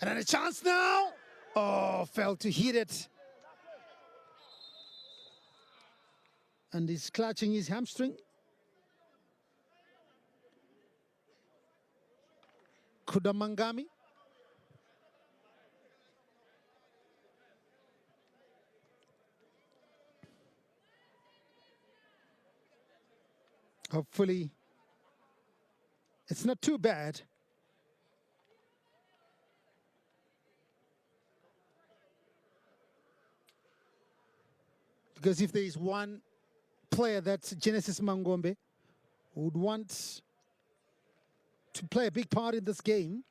And then a chance now. Oh, failed to hit it. And he's clutching his hamstring. Kudamangami. Hopefully, it's not too bad. Because if there is one player that Genesis Mangombe would want to play a big part in this game,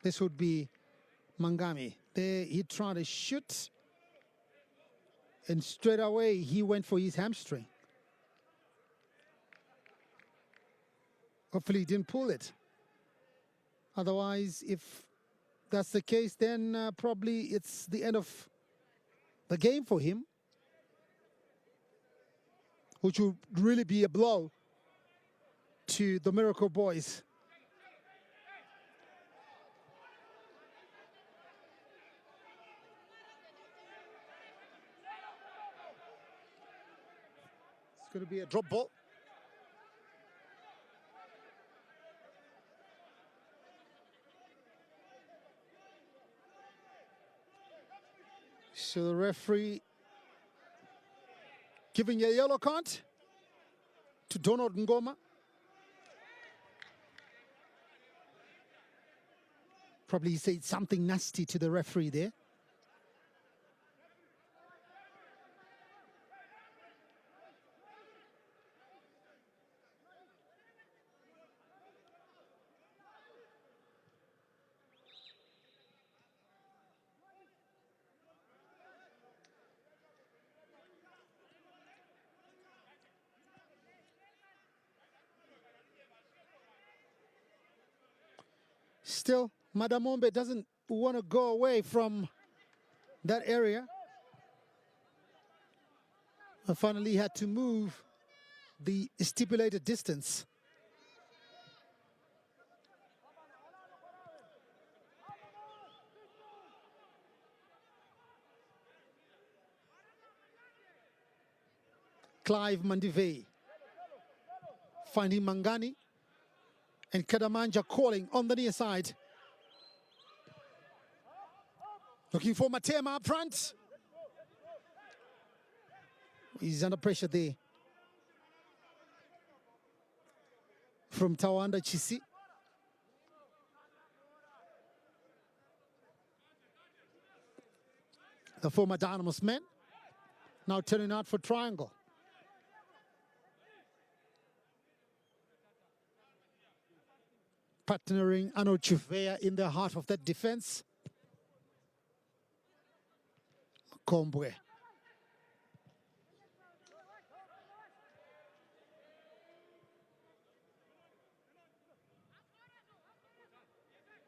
this would be Mangami. There he tried to shoot, and straight away he went for his hamstring. Hopefully he didn't pull it. Otherwise, if that's the case, then probably it's the end of the game for him, which would really be a blow to the Miracle Boys. It's going to be a drop ball. So the referee giving a yellow card to Donald Ngoma. Probably he said something nasty to the referee there. Still, Madamombe doesn't want to go away from that area. And finally had to move the stipulated distance. Clive Mandivei finding Mangani. And Kadamanja calling on the near side. Looking for Matema up front. He's under pressure there from Tawanda Chisi. The former Dynamos man now turning out for triangle. Partnering Arnold Chuvea in the heart of that defense. Kombwe.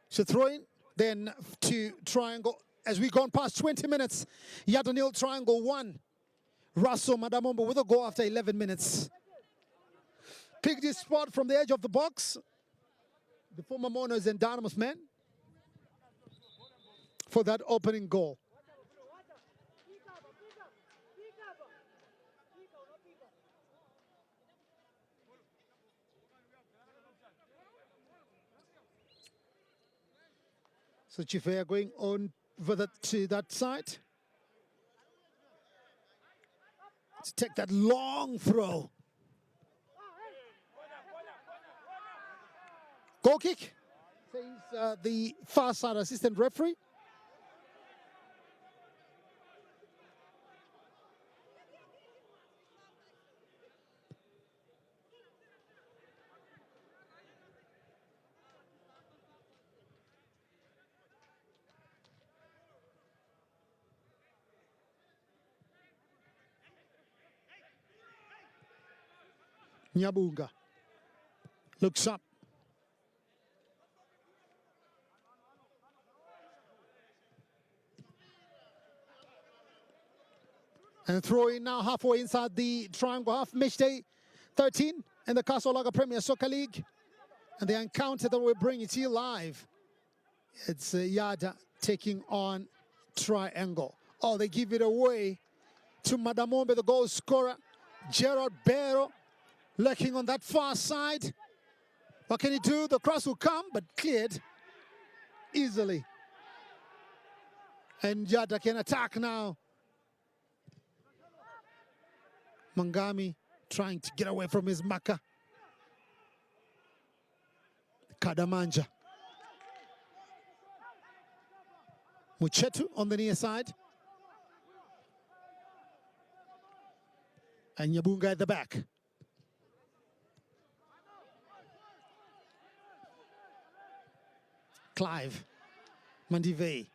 So throwing then to triangle as we gone past 20 minutes. YADAH nil, triangle 1. Russell Madamombe with a goal after 11 minutes. Picked his spot from the edge of the box. The former Monos and Dynamos man for that opening goal. So Chifea going on to that side. To take that long throw. Goal kick, says the far side assistant referee. Nyabunga looks up. And throwing now halfway inside the triangle half. Matchday 13 in the Castle Lager Premier Soccer League. And the encounter that we're bringing to you live. It's YADAH taking on Triangle. Oh, they give it away to Madamombe, the goal scorer. Gerard Barrow lurking on that far side. What can he do? The cross will come, but cleared easily. And YADAH can attack now. Mangami trying to get away from his marker. Kadamanja. Muchetu on the near side. And Nyabunga at the back. Clive Mandivei.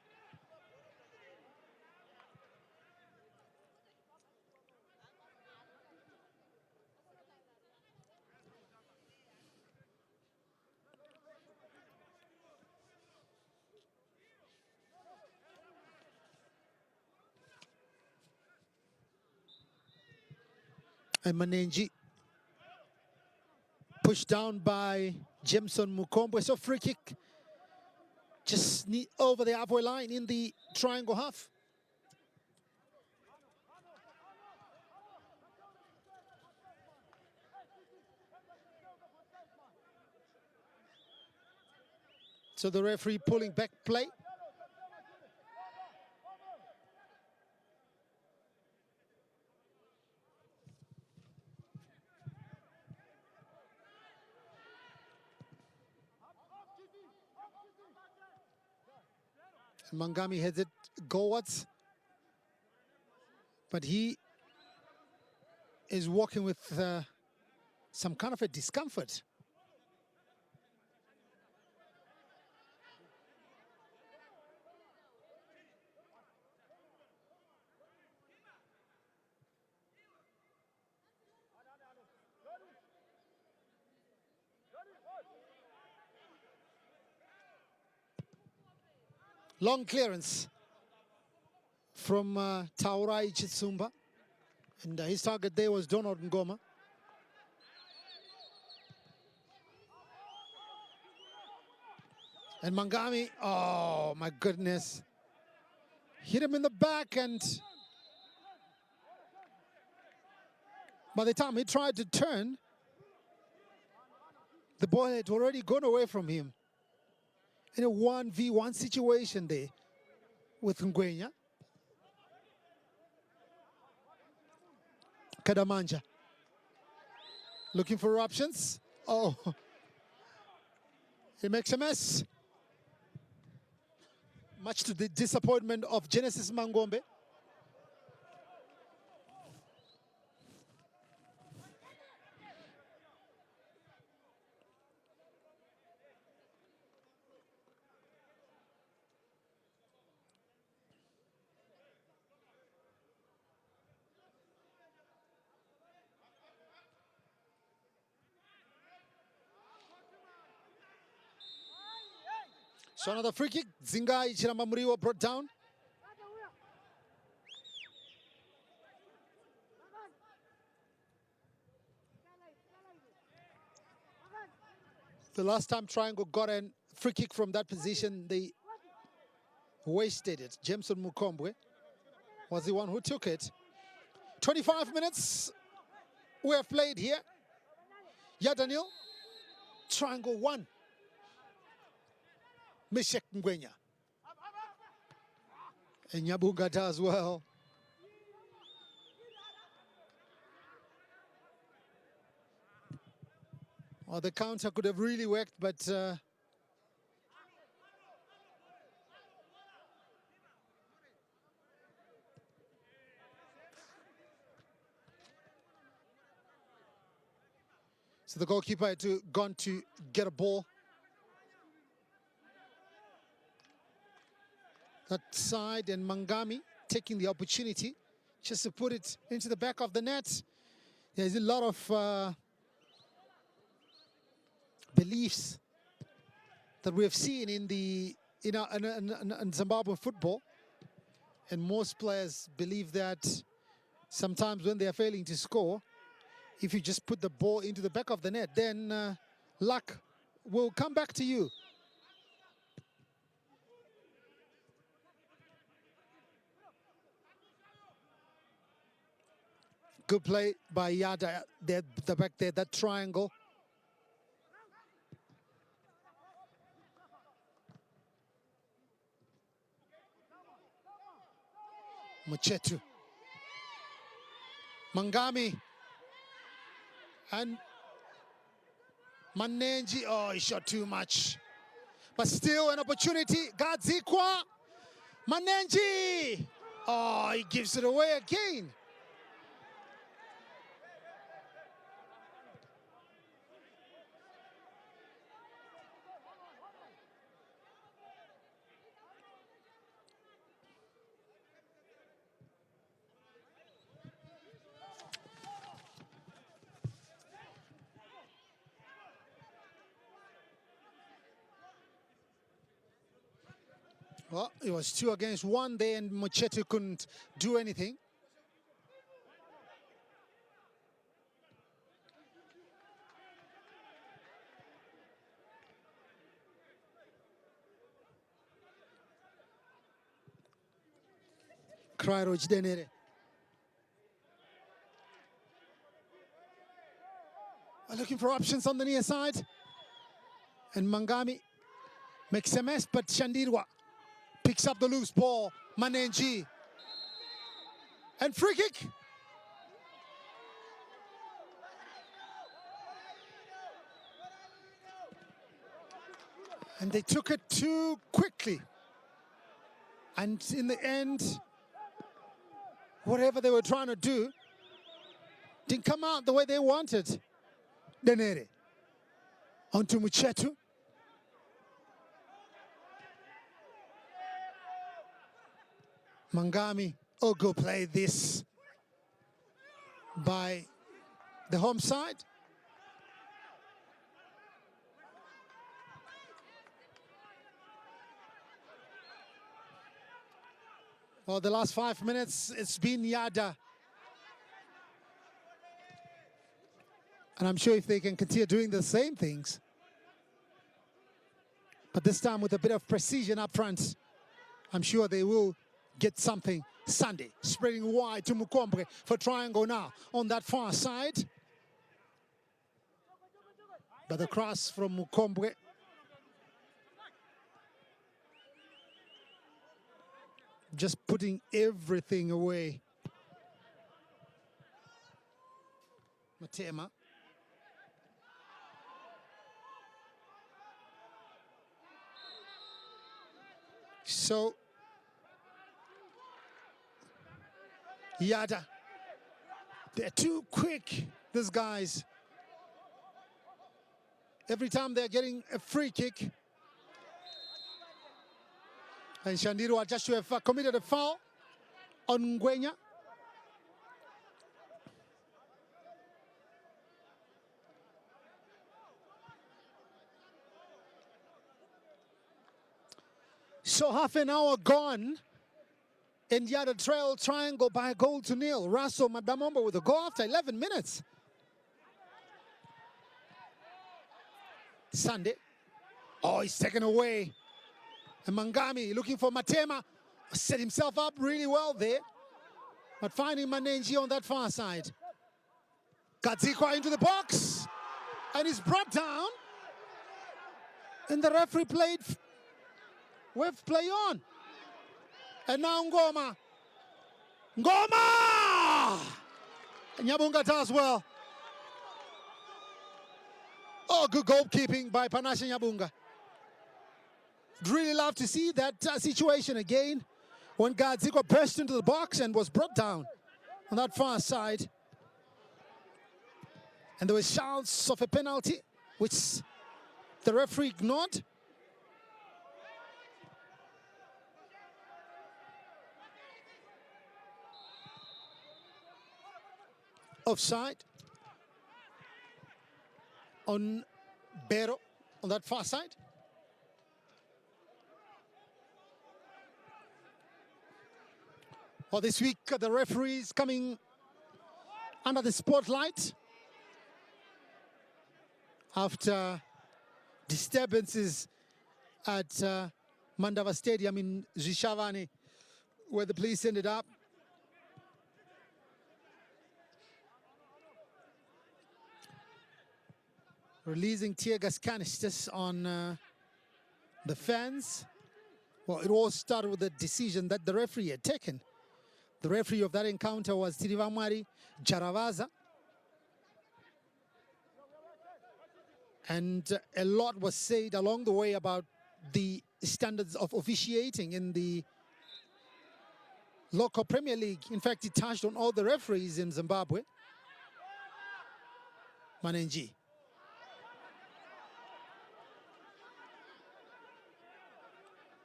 And Manenji pushed down by Jameson Mukombwe. So free kick just over the halfway line in the triangle half. So the referee pulling back play. Mangami heads it goalwards, but he is walking with some kind of a discomfort. Long clearance from Taurai Chitsumba. And his target there was Donald Ngoma. And Mangami, oh my goodness. Hit him in the back, and by the time he tried to turn, the ball had already gone away from him. In a 1v1 situation there with Ngwenya. Kadamanja looking for options. Oh, he makes a mess. Much to the disappointment of Genesis Mangombe. So another free kick. Zingai Chiramamuriwa brought down. The last time Triangle got a free kick from that position, they wasted it. Jameson Mukombwe was the one who took it. 25 minutes we have played here. YADAH 0, Triangle 1. Meshek Ngwenya And Nyabugata as well. Well, the counter could have really worked, but so the goalkeeper had gone to get a ball. That side, and Mangami taking the opportunity just to put it into the back of the net. There's a lot of beliefs that we have seen in Zimbabwean football, and most players believe that sometimes when they are failing to score, if you just put the ball into the back of the net, then luck will come back to you. Good play by YADAH, the back there, that triangle. Muchetu. Mangami. And Manenji, oh, he shot too much. But still an opportunity. Gadzikwa. Manenji. Oh, he gives it away again. Well, it was 2 against 1 there, and Muchetu couldn't do anything. Krairoj Denere. Looking for options on the near side. And Mangami makes a mess, but Shandirwa picks up the loose ball. Manenji. And free kick. And they took it too quickly. And in the end, whatever they were trying to do didn't come out the way they wanted. Denere. Onto Muchetu. Mangami, oh, go play this by the home side. Well, the last 5 minutes, it's been YADAH. And I'm sure if they can continue doing the same things, but this time with a bit of precision up front, I'm sure they will get something. Sunday spreading wide to Mukombre for triangle now on that far side. But the cross from Mukombre. Just putting everything away. Matema. So YADAH, they're too quick, these guys. Every time they're getting a free kick. And Shandirwa just to have committed a foul on Ngwenya. So half an hour gone. And YADAH trail triangle by a goal to nil. Russell Madamombo with a goal after 11 minutes. Sunday. Oh, he's taken away. And Mangami looking for Matema. Set himself up really well there. But finding Manenji on that far side. Gadzikwa into the box. And he's brought down. And the referee played. We've play on. And now Ngoma. Ngoma! Nyabunga does well. Oh, good goalkeeping by Panashe Nyabunga. Really love to see that situation again when Gadzikwa burst into the box and was brought down on that far side. And there were shouts of a penalty, which the referee ignored. Offside on Bero on that far side. Well, this week the referees coming under the spotlight after disturbances at Mandava Stadium in Zhishavane, where the police ended up. Releasing tear gas canisters on the fans. Well, it all started with the decision that the referee had taken. The referee of that encounter was Tirivamari Jaravaza. And a lot was said along the way about the standards of officiating in the local Premier League. In fact, it touched on all the referees in Zimbabwe. Manenji.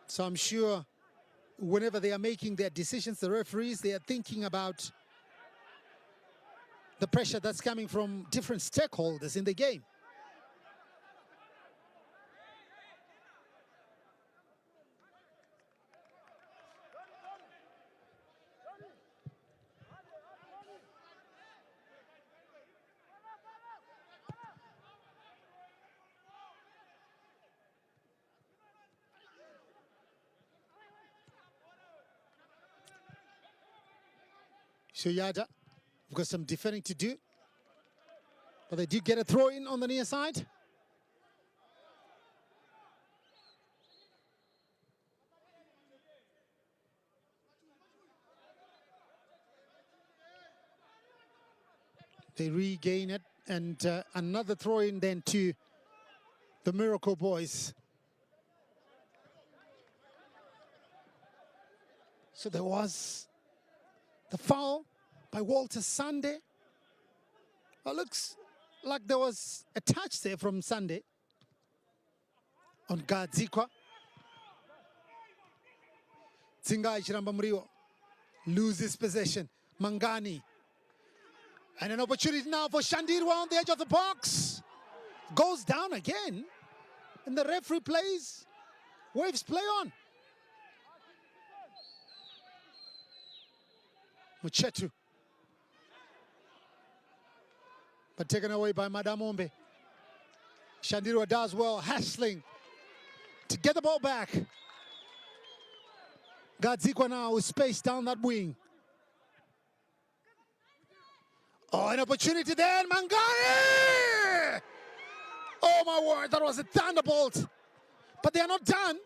So I'm sure whenever they are making their decisions, the referees, they are thinking about the pressure that's coming from different stakeholders in the game. So YADAH, we've got some defending to do. But they do get a throw in on the near side. They regain it, and another throw in then to the Miracle Boys. So there was the foul by Walter Sunday. Well, looks like there was a touch there from Sunday on Gadzikwa. Tsingai Chiramba Mrio loses possession. Mangani. And an opportunity now for Shandirwa on the edge of the box. Goes down again. And the referee plays. Waves play on. Muchetu. But taken away by Madamombe. Shandirwa does well, hassling to get the ball back. Gadzikwa now with space down that wing. Oh, an opportunity there, Mangani! Oh my word, that was a thunderbolt. But they are not done.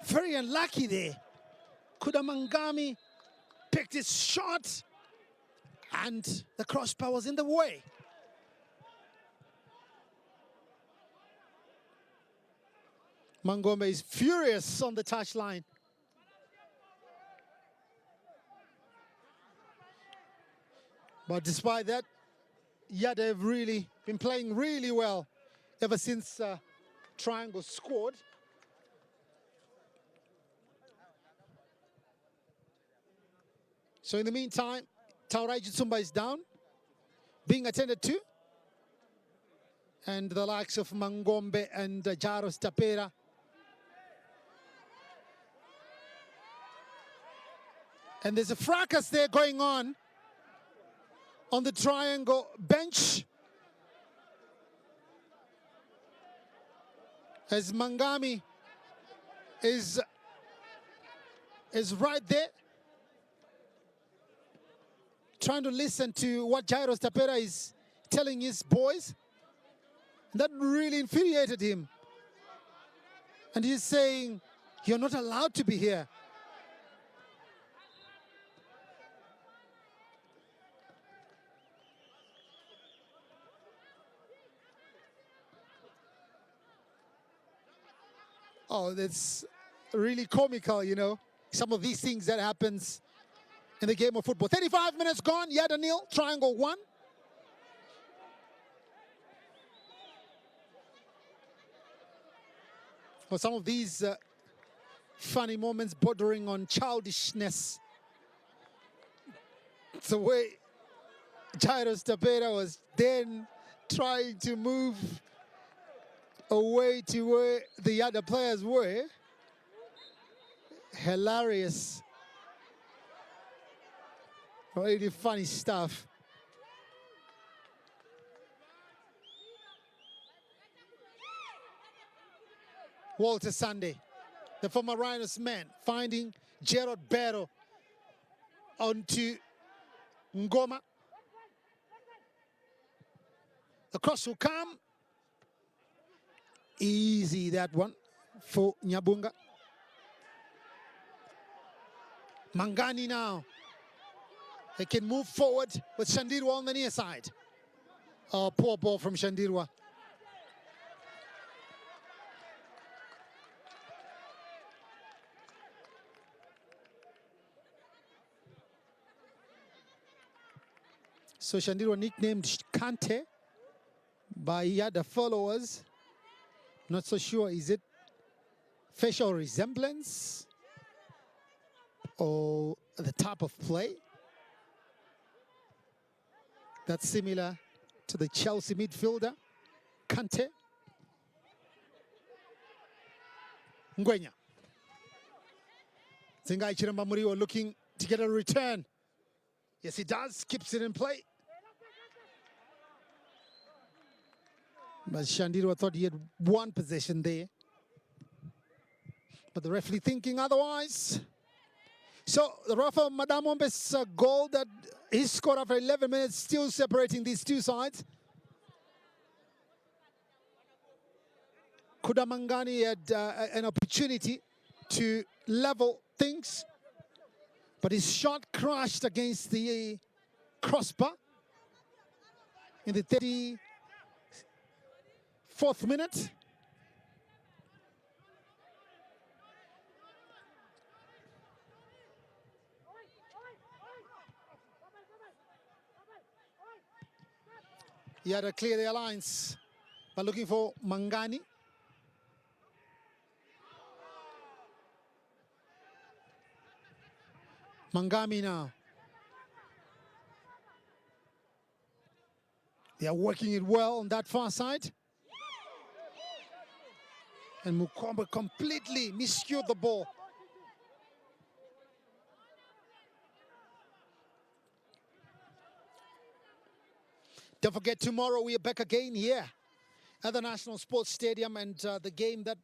Very unlucky there. Kuda Mangami picked his shot and the crossbar was in the way. Mangombe is furious on the touchline. But despite that, YADAH have really been playing really well ever since Triangle scored. So in the meantime, Taurai Jitsumba is down, being attended to. And the likes of Mangombe and Jaros Tapera. And there's a fracas there going on the Triangle bench. As Mangami is right there, trying to listen to what Jairus Tapera is telling his boys. That really infuriated him. And he's saying, you're not allowed to be here. Oh, that's really comical, you know, some of these things that happens in the game of football. 35 minutes gone, YADAH nil, triangle 1. Well, some of these funny moments bordering on childishness. It's the way Jairus Tapera was then trying to move away to where the other players were. Hilarious. Really funny stuff. Walter Sunday, the former Rhinos man, finding Gerard Barrow onto Ngoma. The cross will come. Easy, that one for Nyabunga. Mangani now. They can move forward with Shandirwa on the near side. Oh, poor ball from Shandirwa. So Shandirwa nicknamed Kante by YADAH followers. Not so sure, is it facial resemblance or the type of play that's similar to the Chelsea midfielder, Kante. Ngwenya. Zingai Chiramba Muriwo looking to get a return. Yes, he does, keeps it in play. But Shandirwa thought he had one possession there. But the referee thinking otherwise. So the Rafa Madamombe's goal that he scored after 11 minutes, still separating these two sides. Kudamangani had an opportunity to level things, but his shot crashed against the crossbar in the 34th minute. He had to clear the alliance by looking for Mangani. Mangami now. They are working it well on that far side. And Mukombe completely miscued the ball. Don't forget, tomorrow we are back again here at the National Sports Stadium, and the game that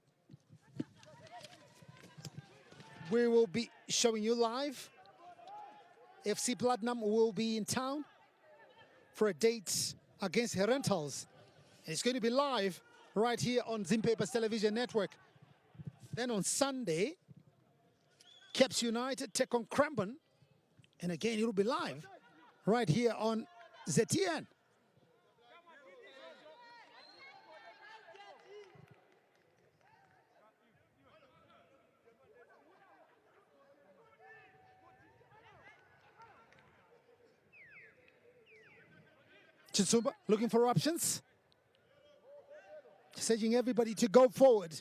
we will be showing you live. FC Platinum will be in town for a date against Herentals. And it's going to be live right here on Zimpapers Television Network. Then on Sunday, Caps United take on Cranbourne. And again, it will be live right here on ZTN. Chitsumba looking for options. Urging everybody to go forward.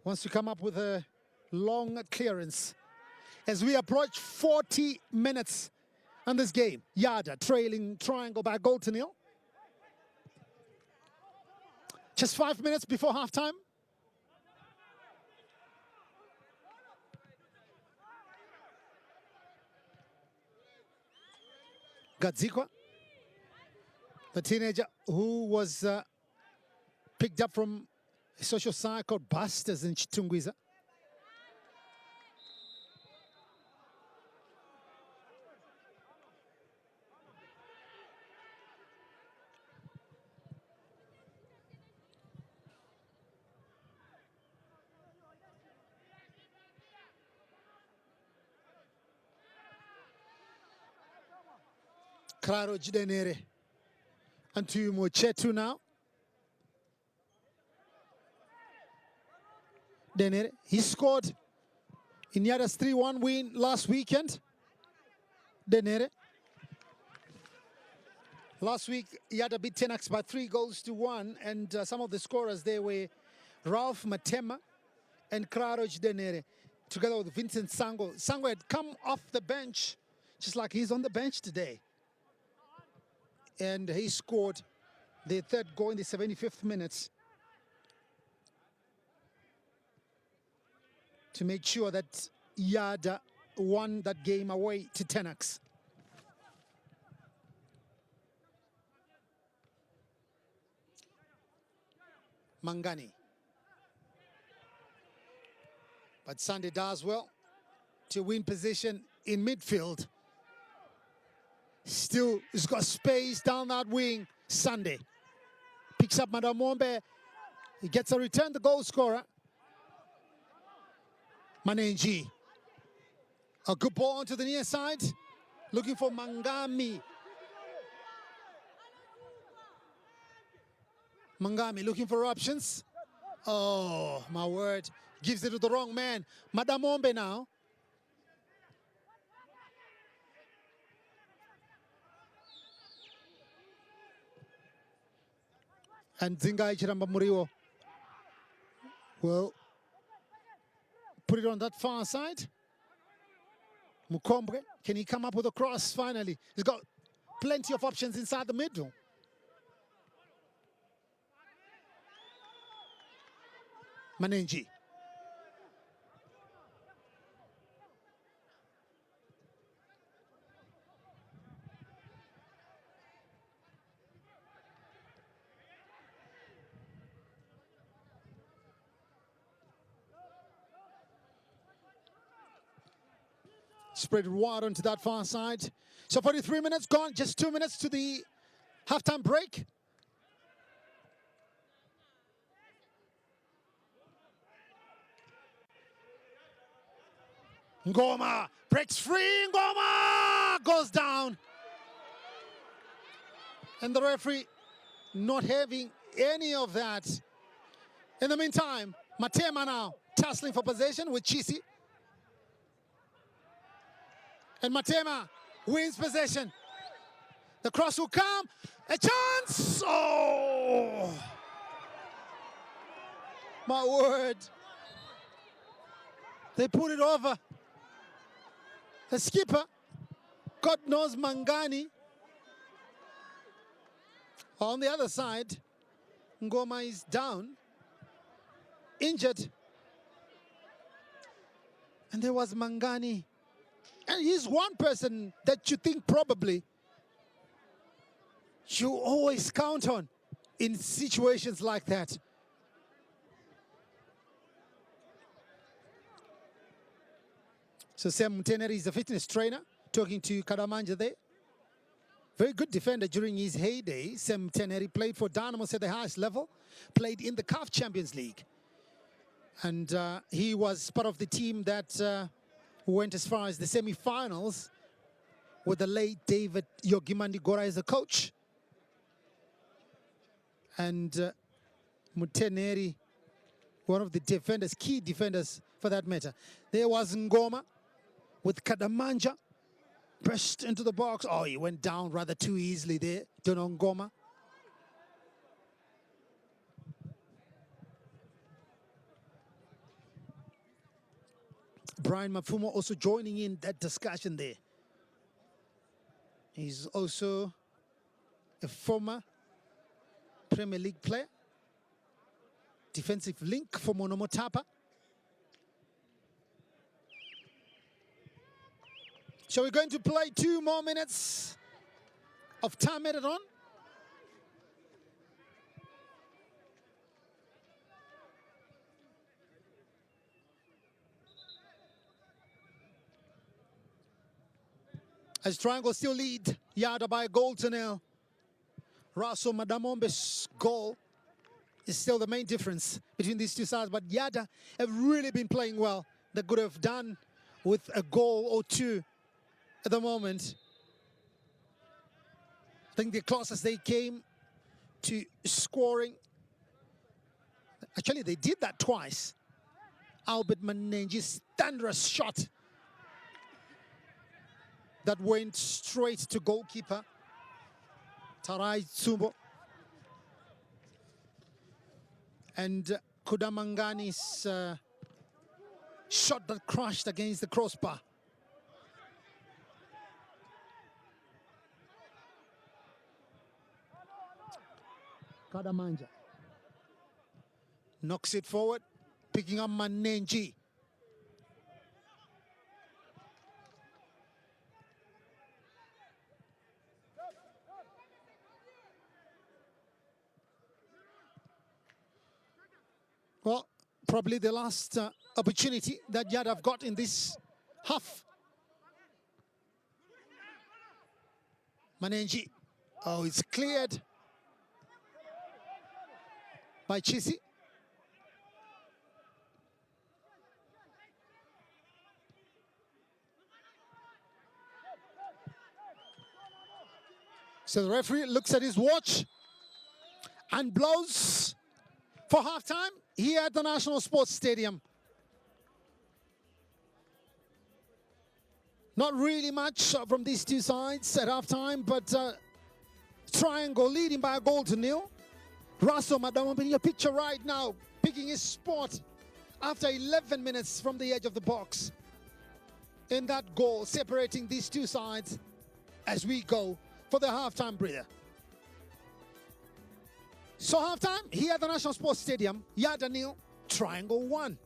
Wants to come up with a long clearance. As we approach 40 minutes on this game, YADAH trailing triangle by goal to nil. Just 5 minutes before halftime. Gadzikwa, the teenager who was picked up from a social site called Busters in Chitungwiza. Claro Gidenere. And to Mochetu now. Denere, he scored in YADAH's 3-1 win last weekend. Denere. Last week, YADAH beat Tenax by 3-1, and some of the scorers there were Ralph Matema and Klaroj Denere, together with Vincent Sango. Sango had come off the bench, just like he's on the bench today. And he scored the third goal in the 75th minute to make sure that YADAH won that game away to Tenax. Mangani. But Sunday does well to win position in midfield. Still, he's got space down that wing. Sunday picks up Madamombe. He gets a return, the goal scorer. Manenji. A good ball onto the near side. Looking for Mangami. Mangami looking for options. Oh, my word. Gives it to the wrong man. Madamombe now. And Zingai Chiramba Muriwo will put it on that far side. Mukombre, can he come up with a cross finally? He's got plenty of options inside the middle. Manenji. Spread it wide onto that far side. So 43 minutes gone, just 2 minutes to the halftime break. Ngoma breaks free. Ngoma goes down. And the referee not having any of that. In the meantime, Matema now tussling for possession with Chisi. And Matema wins possession. The cross will come. A chance! Oh! My word. They put it over. The skipper, God knows Mangani. On the other side, Ngoma is down, injured. And there was Mangani. And he's one person that you think probably you always count on in situations like that. So Sam Mteneri is a fitness trainer, talking to Kadamanja there. Very good defender during his heyday. Sam Mteneri played for Dynamos at the highest level, played in the CAF Champions League. And he was part of the team that went as far as the semi-finals with the late David Yogimandi Gora as a coach. And Mteneri, one of the defenders, key defenders for that matter. There was Ngoma with Kadamanja, pressed into the box. Oh, he went down rather too easily there, Dono Ngoma. Brian Mafumo also joining in that discussion there. He's also a former Premier League player, defensive link for Monomotapa. So we're going to play 2 more minutes of time added on. As Triangle still lead YADAH by a goal to nil. Raso Madamombe's goal is still the main difference between these two sides, but YADAH have really been playing well. They could have done with a goal or two at the moment. think the closest they came to scoring, actually they did that twice. Albert Manenji's thunderous shot that went straight to goalkeeper Tarai Tsumbo. And Kudamangani's shot that crashed against the crossbar. Kadamanja knocks it forward, picking up Manenji. Well, probably the last opportunity that YADAH have got in this half. Manenji. Oh, it's cleared by Chisi. So the referee looks at his watch and blows for halftime here at the National Sports Stadium. Not really much from these two sides at halftime, but Triangle leading by a goal to nil. Russell Madam in your picture right now, picking his spot after 11 minutes from the edge of the box. In that goal, separating these two sides as we go for the halftime breather. So halftime here at the National Sports Stadium, YADAH nil, Triangle 1.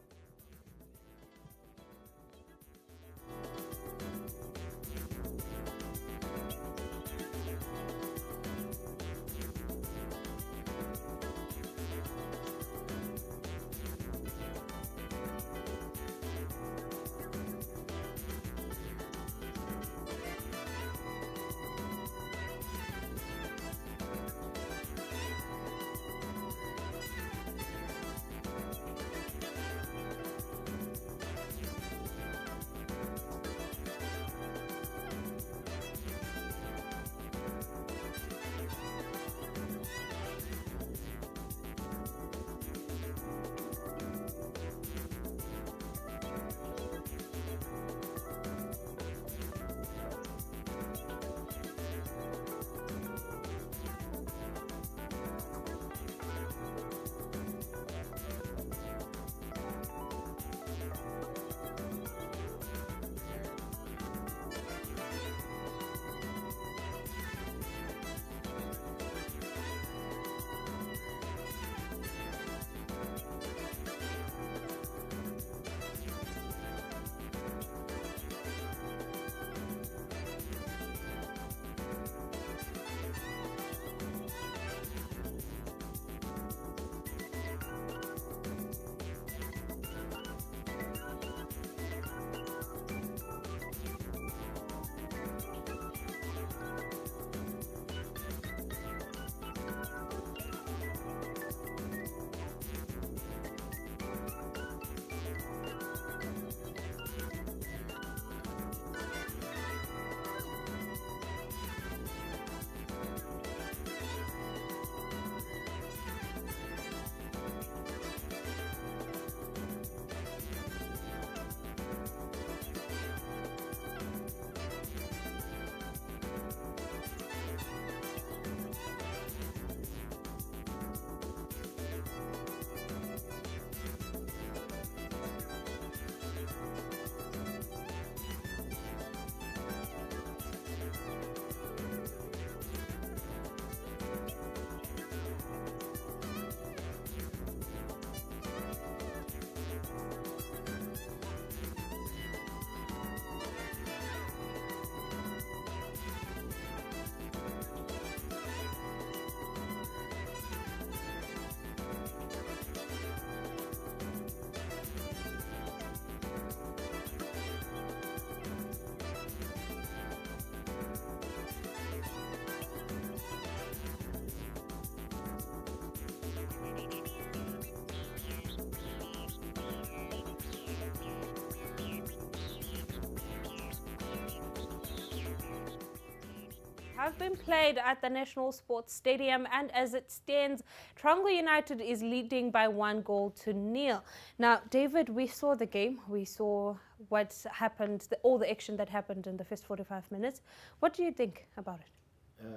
have been played at the National Sports Stadium, and as it stands, Triangle United is leading by 1-0. Now, David, we saw the game. We saw what happened, all the action that happened in the first 45 minutes. What do you think about it?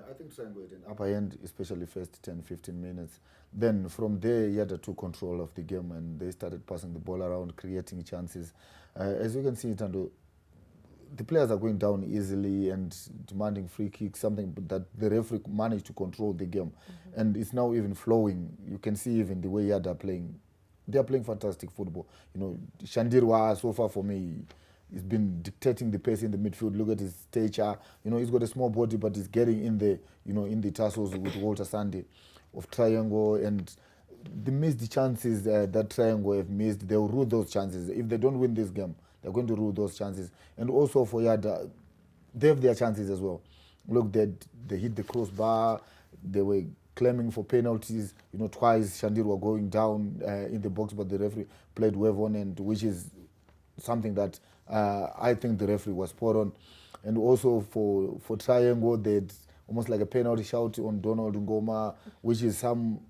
I think Triangle had an upper end, especially first 10-15 minutes. Then from there, YADAH took control of the game and they started passing the ball around, creating chances. As you can see, Tando, the players are going down easily and demanding free kicks, something that the referee managed to control the game. And it's now even flowing. You can see even the way YADAH are playing. They are playing fantastic football. You know, Shandirwa, so far for me, he's been dictating the pace in the midfield. Look at his stature. You know, he's got a small body, but he's getting in the, you know, in the tussles with Walter Sunday of Triangle. And the missed chances that Triangle have missed, they'll rule those chances. If they don't win this game, they're going to rule those chances. And also for YADAH, they have their chances as well. Look, they hit the crossbar. They were claiming for penalties. You know, twice Shandir were going down in the box, but the referee played wave on, and which is something that I think the referee was spot on. And also for Triangle, they had almost like a penalty shout on Donald Ngoma, which is on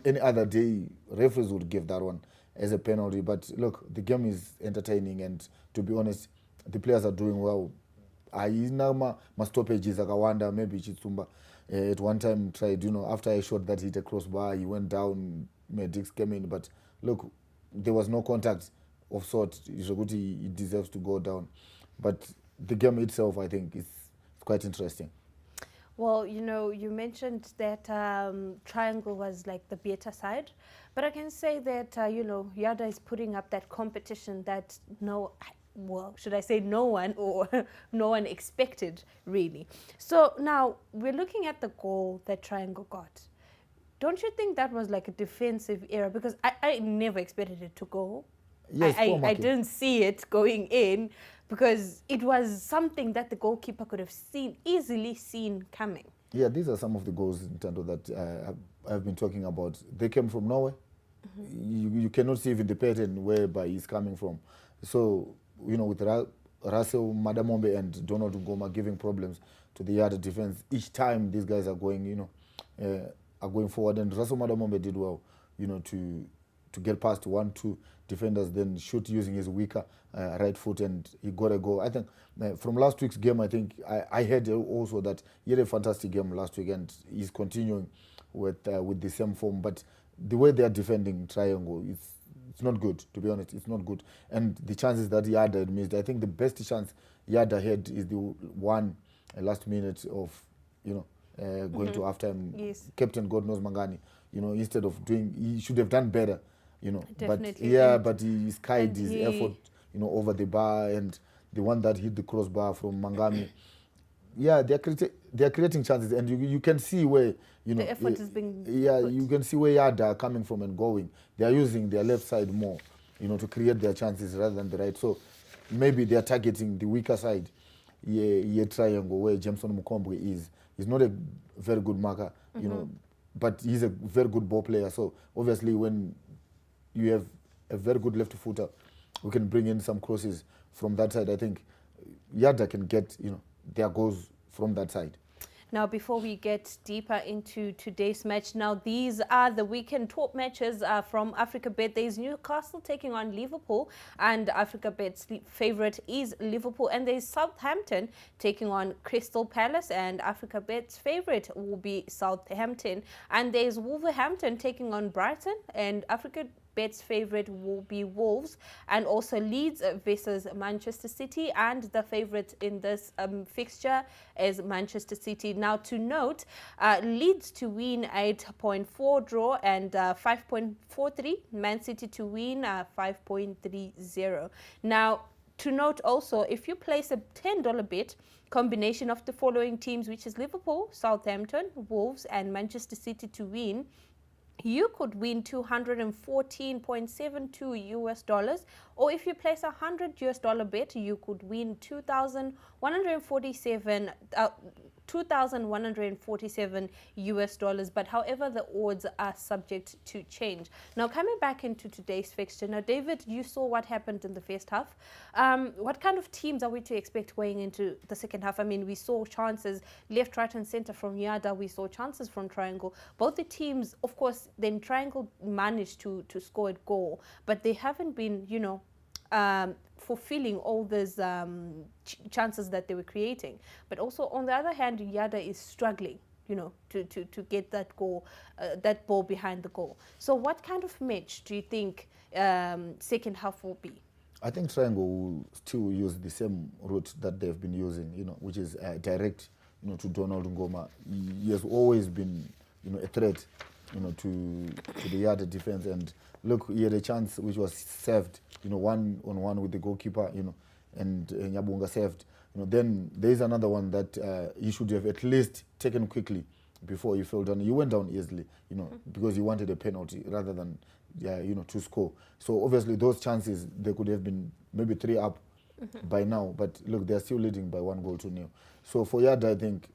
any other day, referees would give that one as a penalty. But look, the game is entertaining, and to be honest, the players are doing well. Aina stoppages akawanda, maybe Chitsumba at one time tried, you know, after a shot that hit a crossbar, he went down, medics came in, but look, there was no contact of sort. He deserves to go down. But the game itself, I think, is quite interesting.
Well, you know, you mentioned that Triangle was like the better side, but I can say that, you know, YADAH is putting up that competition that should I say no one or no one expected, really. So now we're looking at the goal that Triangle got. Don't you think that was like a defensive error? Because I never expected it to go.
Yes,
I didn't see it going in because it was something that the goalkeeper could have easily seen coming.
Yeah, these are some of the goals in Tando that I've been talking about. They came from Norway. You cannot see even the pattern whereby he's coming from. So, you know, with Russell Madamombe and Donald Ngoma giving problems to the YADAH defense, each time these guys are going, you know, are going forward. And Russell Madamombe did well, you know, to get past 1-2 defenders, then shoot using his weaker right foot, and he got a goal. I think from last week's game, I think I heard also that he had a fantastic game last week, and he's continuing with the same form. But the way they are defending Triangle, it's not good, to be honest. It's not good. And the chances that YADAH had missed, I think the best chance YADAH had is the one last minute of, you know, going to halftime.
Yes.
Captain God knows Mangani, you know, instead of he should have done better. You know,
definitely.
but he skied his effort, you know, over the bar, and the one that hit the crossbar from Mangami. Yeah, they're creating chances, and you can see where, you know,
the effort is being put.
You can see where YADAH are coming from and going. They are using their left side more, you know, to create their chances rather than the right. So maybe they are targeting the weaker side. Triangle where Jameson Mukombwe is. He's not a very good marker, you know, but he's a very good ball player. So obviously when you have a very good left footer who can bring in some crosses from that side, I think YADAH can get, you know, their goals from that side.
Now, before we get deeper into today's match, now these are the weekend top matches from Africa Bet. There's Newcastle taking on Liverpool, and Africa Bet's favorite is Liverpool. And there's Southampton taking on Crystal Palace, and Africa Bet's favorite will be Southampton. And there's Wolverhampton taking on Brighton, and Africa Bet's favorite will be Wolves, and also Leeds versus Manchester City, and the favorite in this fixture is Manchester City. Now, to note, Leeds to win 8.4 draw and 5.43, Man City to win 5.30. Now, to note also, if you place a $10 bet, combination of the following teams, which is Liverpool, Southampton, Wolves, and Manchester City to win, you could win $214.72 US, or if you place $100 US bet, you could win $2,147 US. But however, the odds are subject to change. Now, coming back into today's fixture. Now, David, you saw what happened in the first half. What kind of teams are we to expect going into the second half? I mean, we saw chances left, right, and center from YADAH. We saw chances from Triangle. Both the teams, of course, then Triangle managed to score a goal, but they haven't been, fulfilling all those chances that they were creating. But also, on the other hand, YADAH is struggling, to get that goal, that ball behind the goal. So what kind of match do you think second half will be?
I think Triangle will still use the same route that they've been using, which is direct, to Donald Ngoma. He has always been, a threat, to the YADAH defense. And look, he had a chance which was saved, one-on-one with the goalkeeper, and Nyabunga saved. Then there is another one that he should have at least taken quickly before he fell down. He went down easily, because he wanted a penalty rather than, to score. So obviously those chances, they could have been maybe 3 up by now. But look, they're still leading by 1-0. So for YADAH, I think,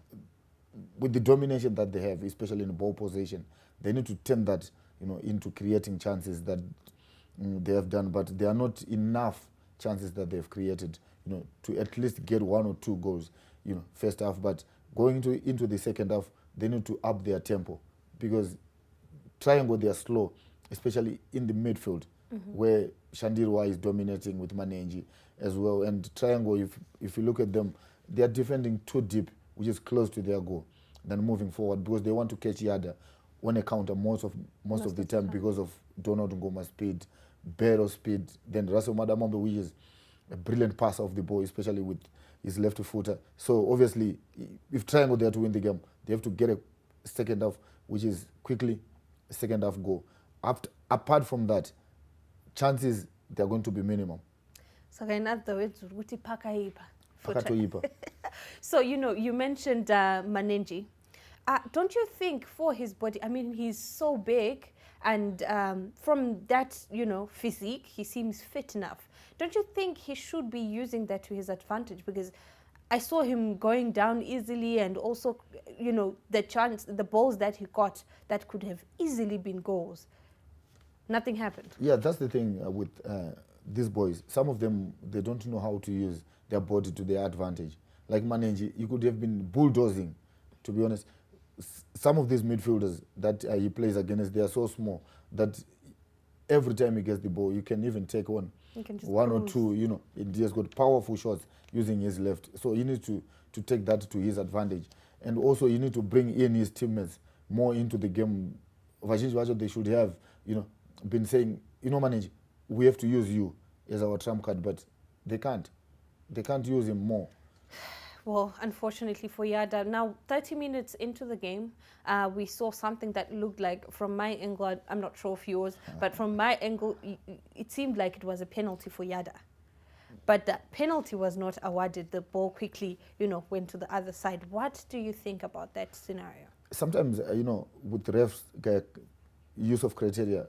with the domination that they have, especially in ball possession, they need to turn that, into creating chances that they have done. But there are not enough chances that they've created, to at least get 1 or 2 goals, first half. But going into the second half, they need to up their tempo, because Triangle, they are slow, especially in the midfield, where Shandirwa is dominating with Manenji as well. And Triangle, if you look at them, they are defending too deep, which is close to their goal, than moving forward, because they want to catch YADAH on a counter most of the time because of Donald Ngoma's speed, Bero's speed, then Russell Madamombe, which is a brilliant passer of the ball, especially with his left footer. So obviously, if Triangle they are to win the game, they have to get a second half, which is quickly a second half goal. Apart from that, chances they are going to be minimum.
So in other words, so you mentioned Manenji. Don't you think for his body, I mean, he's so big, and from that, physique, he seems fit enough. Don't you think he should be using that to his advantage? Because I saw him going down easily, and also, the balls that he got that could have easily been goals. Nothing happened.
Yeah, that's the thing with these boys. Some of them, they don't know how to use their body to their advantage. Like Manenji, he could have been bulldozing, to be honest. Some of these midfielders that he plays against, they are so small that every time he gets the ball, you can even take one or two, he has got powerful shots using his left. So he needs to take that to his advantage. And also you need to bring in his teammates more into the game. They should have, been saying, Manenji, we have to use you as our trump card, but they can't. They can't use him more.
Well, unfortunately for YADAH, now 30 minutes into the game, we saw something that looked like, from my angle, I'm not sure of yours, but from my angle, it seemed like it was a penalty for YADAH. But the penalty was not awarded. The ball quickly, went to the other side. What do you think about that scenario?
Sometimes, with refs, use of criteria,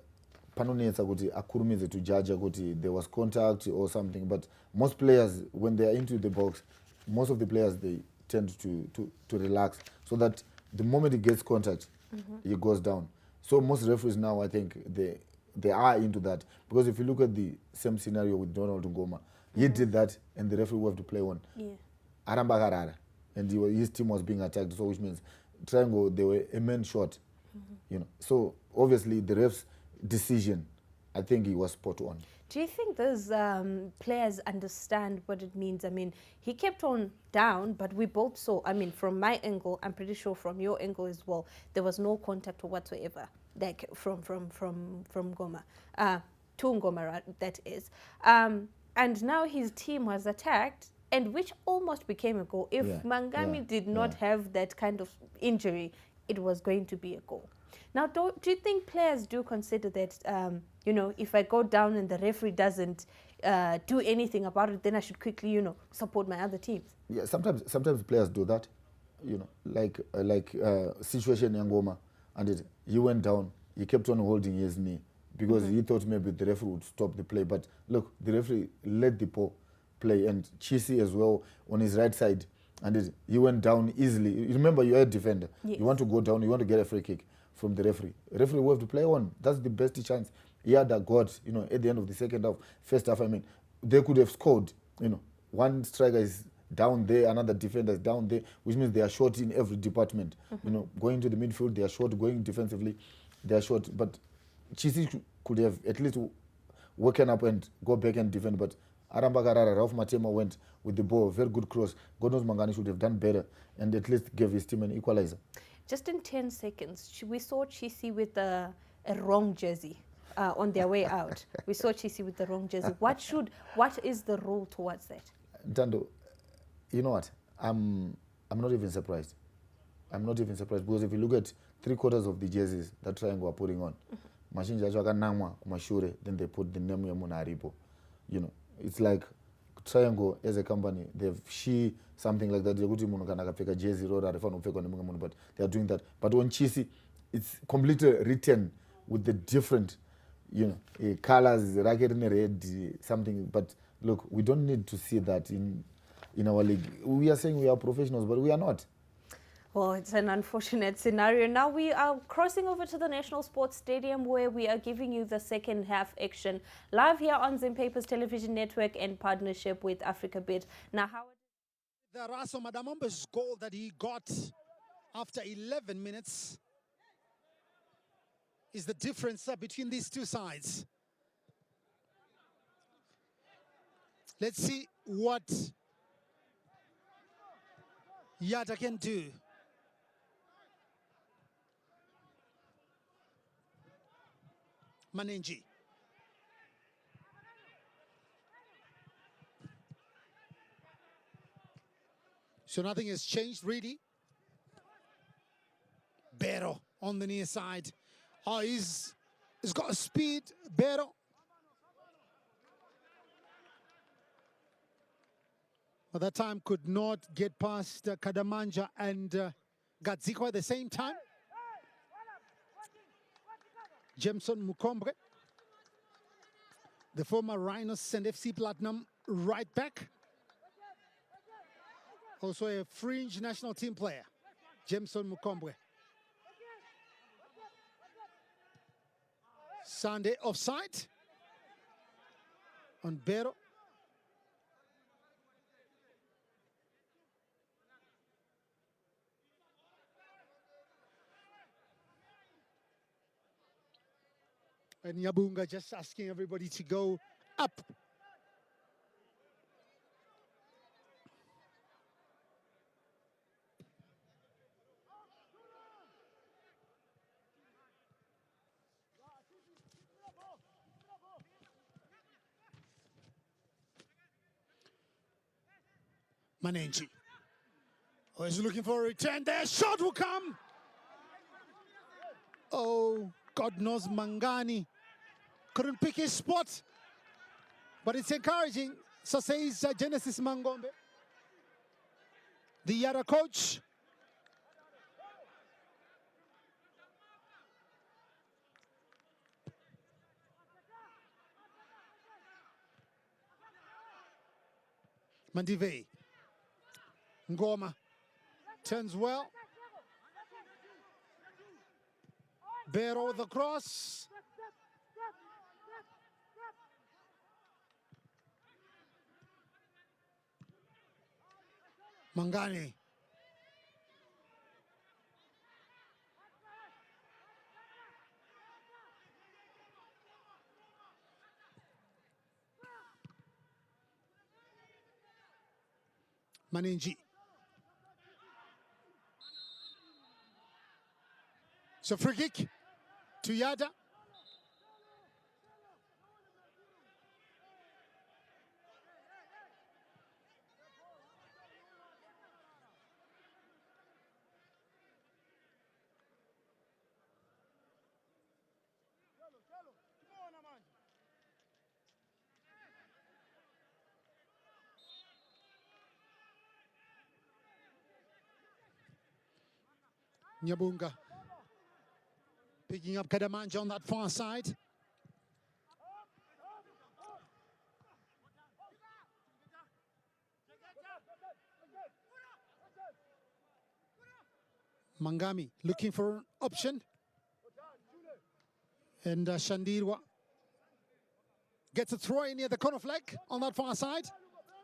panonetsa kuti akurumize to judge kuti there was contact or something. But most players, when they are into the box, most of the players, they tend to relax, so that the moment he gets contact, he goes down. So most referees now, I think, they are into that. Because if you look at the same scenario with Donald Ngoma, he did that, and the referee will have to play one. Yeah. And his team was being attacked, so which means Triangle, they were a man short. So obviously the ref's decision, I think he was spot on.
Do you think those players understand what it means? I mean, he kept on down, but we both saw, I mean, from my angle, I'm pretty sure from your angle as well, there was no contact whatsoever, like from Ngoma, to Ngoma, that is. And now his team was attacked, and which almost became a goal. If Mangami did not have that kind of injury, it was going to be a goal. Now, do you think players do consider that, if I go down and the referee doesn't do anything about it, then I should quickly, support my other teams?
Yeah, sometimes players do that, like situation in Ngoma, and he went down, he kept on holding his knee because he thought maybe the referee would stop the play. But look, the referee let the ball play, and Chisi as well on his right side, and he went down easily. You remember, you're a defender.
Yes.
You want to go down, you want to get a free kick from the referee. Referee will have to play on. That's the best chance YADAH got, at the end of the second half, first half, they could have scored. One striker is down there, another defender is down there, which means they are short in every department. Going to the midfield, they are short. Going defensively, they are short. But Chisi could have at least woken up and go back and defend. But Aramba Karara, Ralph Matema went with the ball, very good cross. God knows Mangani should have done better and at least give his team an equalizer.
Just in 10 seconds, we saw Chisi with a wrong jersey on their way out. We saw Chisi with the wrong jersey. What is the rule towards that?
Ntando, you know what? I'm not even surprised. I'm not even surprised because if you look at 3/4 of the jerseys that Triangle are putting on, machine kumashure, then they put the name Yamunaripo. It's like Triangle as a company, they've something like that. Jersey, but they are doing that. But on Chisi, it's completely written with the different, colors, racket and red, something. But look, we don't need to see that in our league. We are saying we are professionals, but we are not.
Well, it's an unfortunate scenario. Now we are crossing over to the National Sports Stadium where we are giving you the second half action live here on Zimpapers Television Network in partnership with AfricaBet. Now,
the Raso Madamombe's goal that he got after 11 minutes is the difference between these two sides. Let's see what YADAH can do. Manenji. So nothing has changed really. Bero on the near side. Oh, he's got a speed, Bero. But that time could not get past Kadamanja and Gadziko at the same time. Jameson Mukombre, the former Rhinos and FC Platinum right back. Also a fringe national team player, Jameson Mukombre. Sunday offside on Bero. And Yabunga just asking everybody to go up. Manenji. Oh, he's looking for a return there. Shot will come. Oh, God knows Mangani couldn't pick his spot. But it's encouraging. So says Genesis Mangombe, the YADAH coach. Mandive. Ngoma turns well. Bero the cross. Mangani. Manenji. So free kick to YADAH. Nyabunga picking up Kadamanja on that far side. Mangami looking for an option. And Shandirwa gets a throw in near the corner flag on that far side.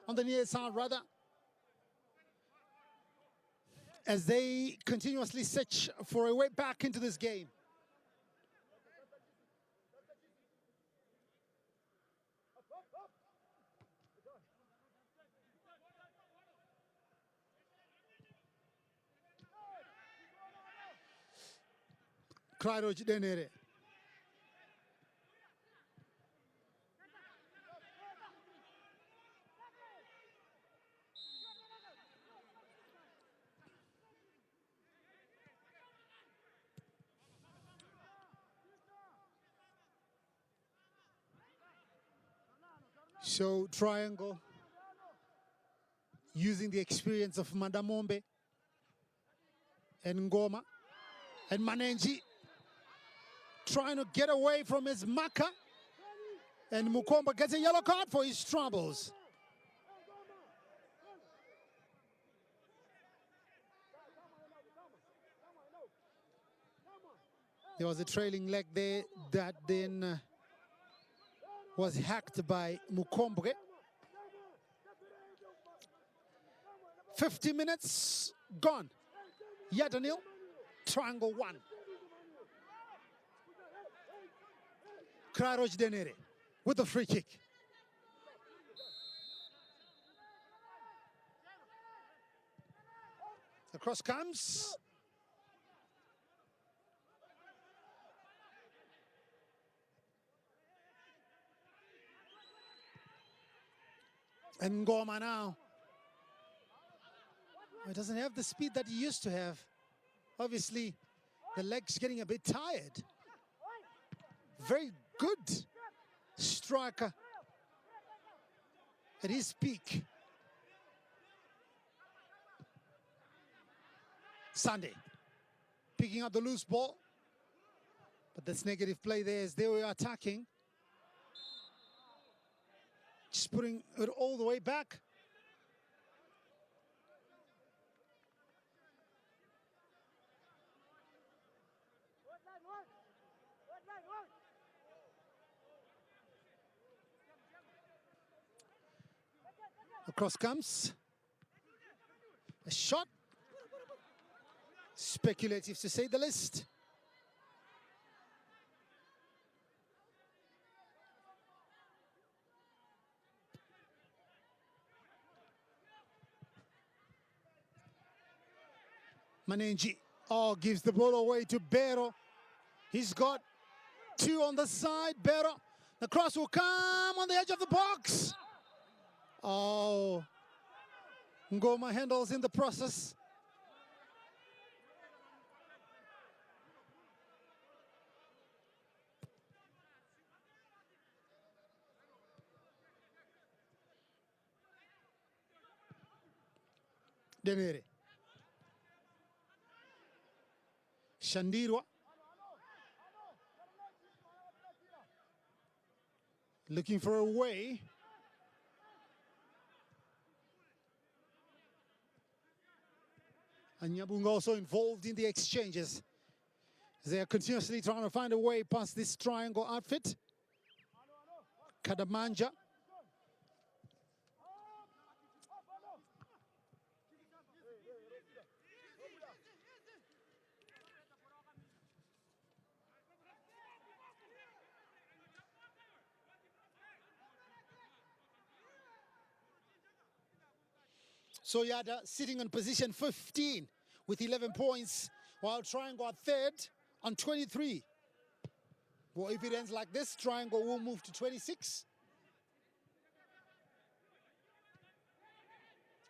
On the near side, rather. As they continuously search for a way back into this game. Krairoj Denere. So triangle, using the experience of Madamombe and Ngoma and Manenji, trying to get away from his marker, and Mukomba gets a yellow card for his troubles. There was a trailing leg there that then was hacked by Mukombe. 50 minutes gone. YADAH 0, triangle 1. Krairoj Denere with the free kick. The cross comes. And Ngoma now. He doesn't have the speed that he used to have. Obviously, the leg's getting a bit tired. Very good striker at his peak. Sunday picking up the loose ball. But that's negative play there as they were attacking. Just putting it all the way back. Across comes. A shot. Speculative to say the least. Manenji, gives the ball away to Bero. He's got two on the side. Bero, the cross will come on the edge of the box. Oh, Ngoma handles in the process. Denere. Shandirwa. Looking for a way. And Nyabunga also involved in the exchanges. They are continuously trying to find a way past this triangle outfit. Kadamanja. So YADAH sitting on position 15 with 11 points, while Triangle at third on 23. Well, if it ends like this, Triangle will move to 26.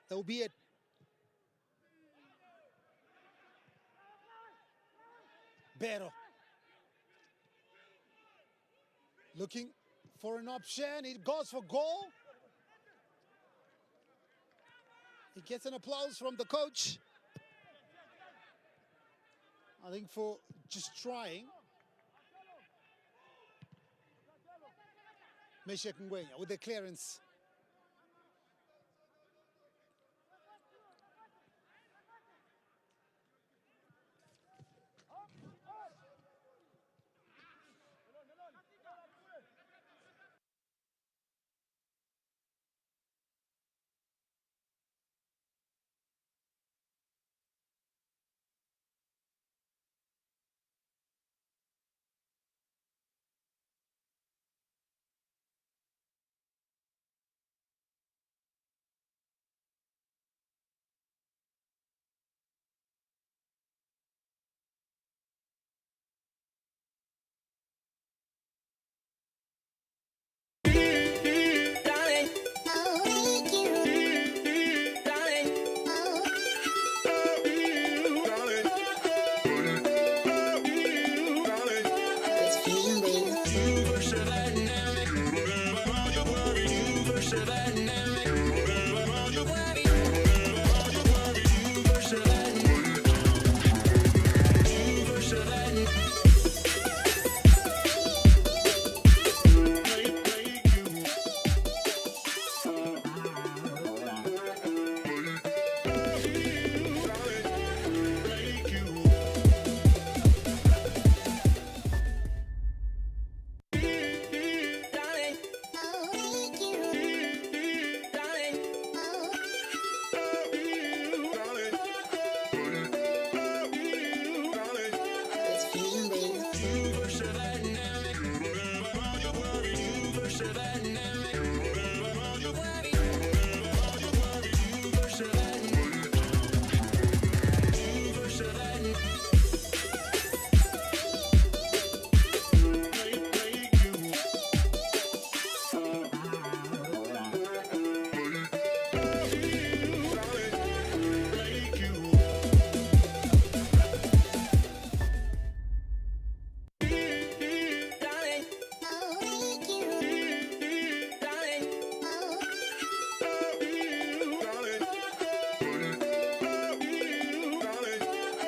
That will be it. Bero. Looking for an option. It goes for goal. He gets an applause from the coach. I think for just trying. Meshek Ngwenya with the clearance.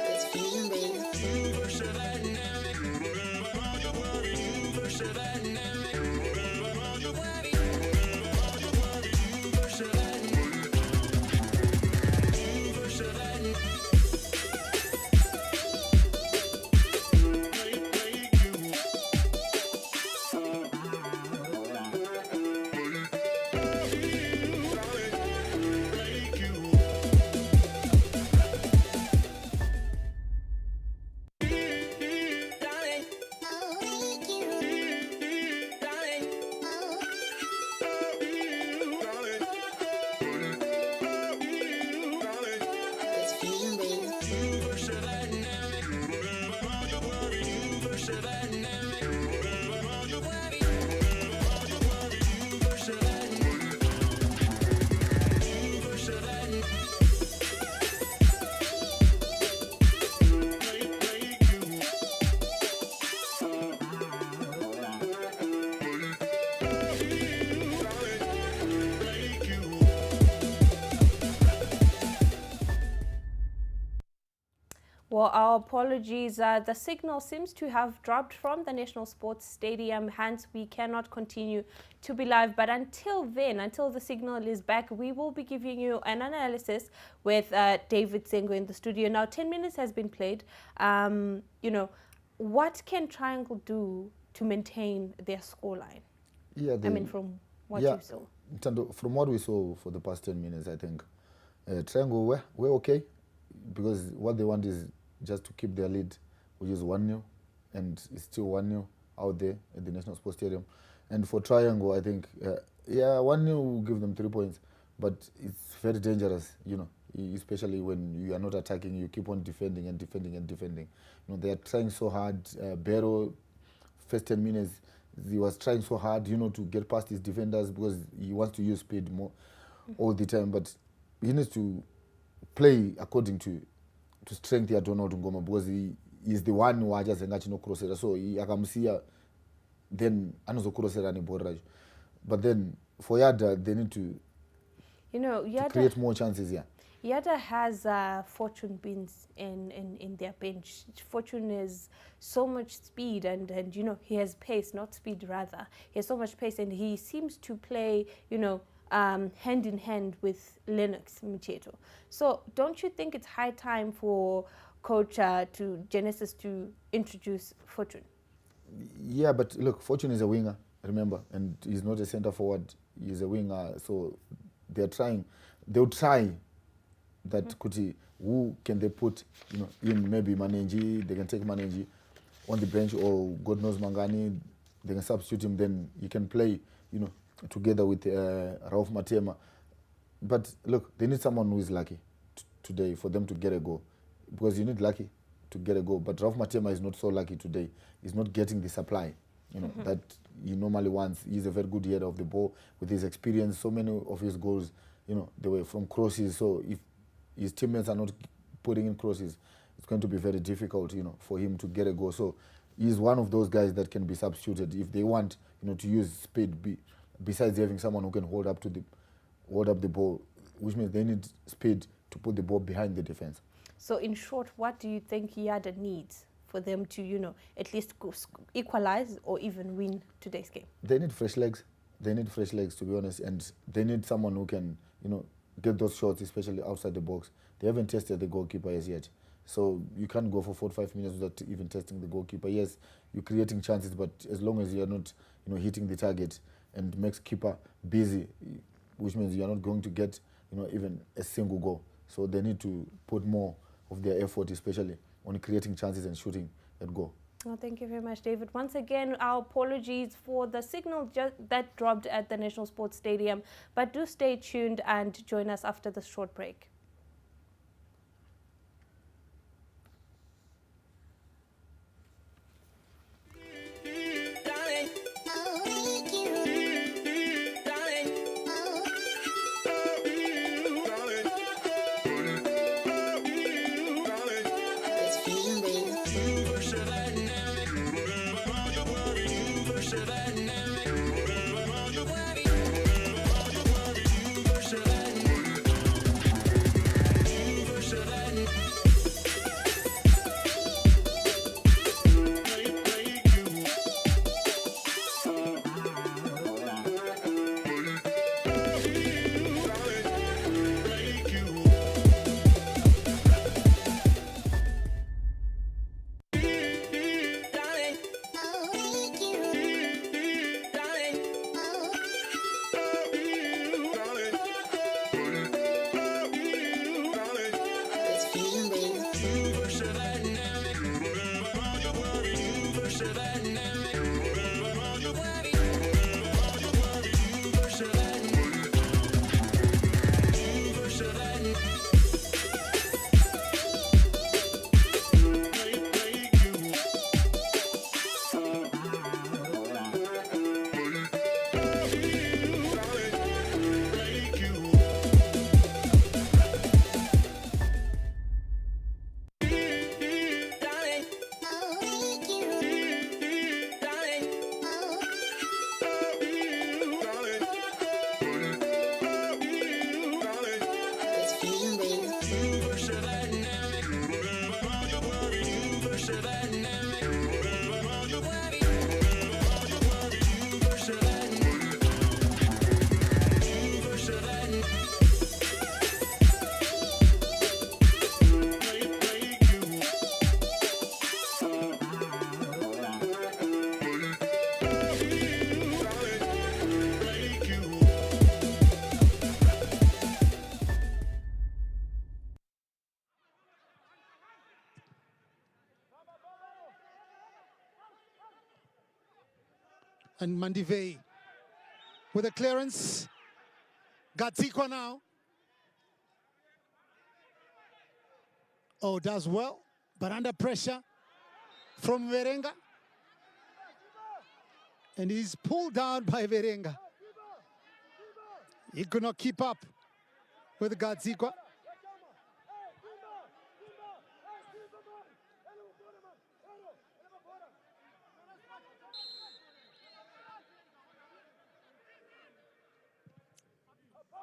It's fusion, baby. It's fusion, baby.
Well, our apologies. The signal seems to have dropped from the National Sports Stadium, hence we cannot continue to be live. But until then, until the signal is back, we will be giving you an analysis with David Sengo in the studio. Now, 10 minutes has been played. You know, what can Triangle do to maintain their scoreline?
Yeah,
I mean, from what you saw.
From what we saw for the past 10 minutes, I think Triangle we're okay, because what they want is just to keep their lead, which is 1-0, and it's still 1-0 out there at the National Sports Stadium. And for Triangle, I think, 1-0 will give them 3 points, but it's very dangerous, you know, especially when you are not attacking, you keep on defending and defending and defending. You know, they are trying so hard. Barrow, first 10 minutes, he was trying so hard, you know, to get past his defenders because he wants to use speed more all the time, but he needs to play according to strength ya Donald Ngoma, because he is the one who achazenga chinokurosera, so akamusiya then anozokurosera neball racho. But then for YADAH, they need to,
You know,
to create more chances here.
YADAH has Fortune Beans in their bench. Fortune is so much speed and, you know, he has pace, not speed rather. He has so much pace and he seems to play, you know, hand in hand with Lennox Mcheto. So don't you think it's high time for coach to Genesis to introduce Fortune?
Yeah, but look, Fortune is a winger, remember, and he's not a center forward. He's a winger, so they'll try that Kuti, who can they put, you know, in maybe Manenji, they can take Manenji on the bench, or God knows Mangani, they can substitute him, then he can play, you know, together with Rauf Matema. But look, they need someone who is lucky today for them to get a goal, because you need lucky to get a goal. But Rauf Matema is not so lucky today. He's not getting the supply, you know, that he normally wants. He's a very good header of the ball with his experience. So many of his goals, you know, they were from crosses. So if his teammates are not putting in crosses, it's going to be very difficult, you know, for him to get a goal. So he's one of those guys that can be substituted if they want, you know, to use speed. Besides having someone who can hold up the ball, which means they need speed to put the ball behind the defense.
So in short, what do you think YADAH needs for them to, you know, at least equalize or even win today's game?
They need fresh legs. They need fresh legs, to be honest, and they need someone who can, you know, get those shots, especially outside the box. They haven't tested the goalkeeper as yet. So you can't go for 45 minutes without even testing the goalkeeper. Yes, you're creating chances, but as long as you're not, you know, hitting the target and makes keeper busy, which means you're not going to get, you know, even a single goal. So they need to put more of their effort, especially on creating chances and shooting at goal.
Well, thank you very much, David. Once again, our apologies for the signal that dropped at the National Sports Stadium, but do stay tuned and join us after this short break.
It's fusion, baby.
And Mandivei with a clearance. Gatikwa now. Oh, does well, but under pressure from Verenga. And he's pulled down by Verenga. He could not keep up with Gatikwa.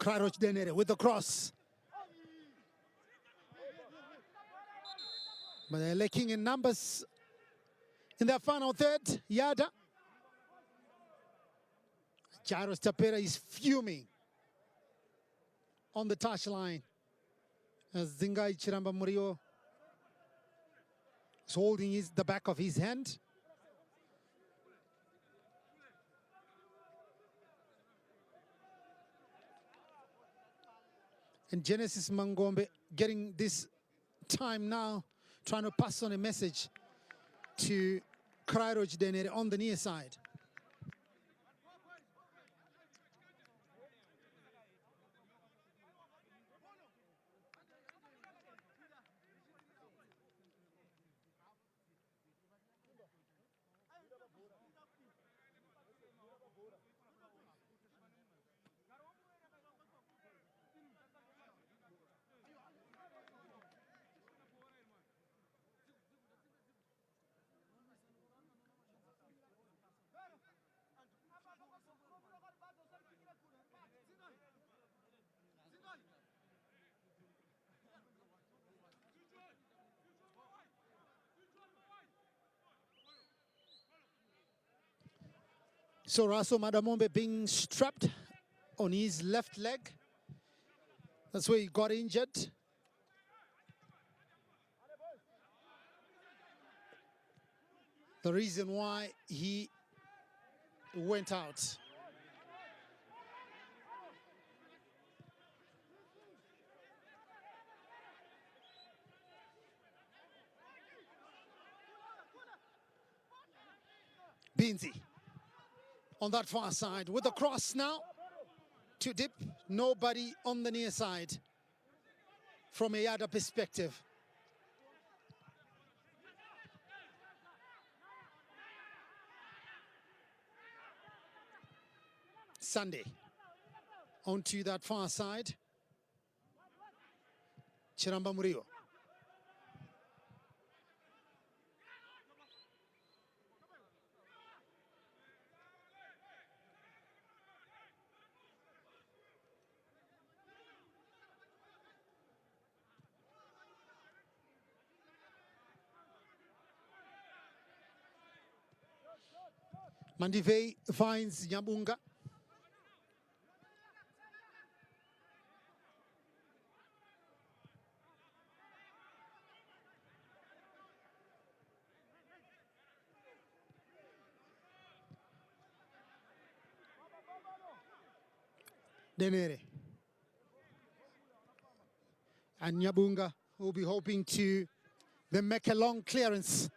Kraroch Denere with the cross. But they're lacking in numbers in their final third. YADAH. Jairus Tapera is fuming on the touchline as Zingai Chiramba Murio is holding the back of his hand. And Genesis Mangombe getting this time now, trying to pass on a message to Krairoj Denere on the near side. So Raso Madamombe being strapped on his left leg. That's where he got injured. The reason why he went out. Binzi on that far side with the cross now. Too deep, nobody on the near side from a YADAH perspective. Sunday onto that far side. Chiramba Murio. Mandivei finds Nyabunga. Denere. And Nyabunga will be hoping to then make a long clearance.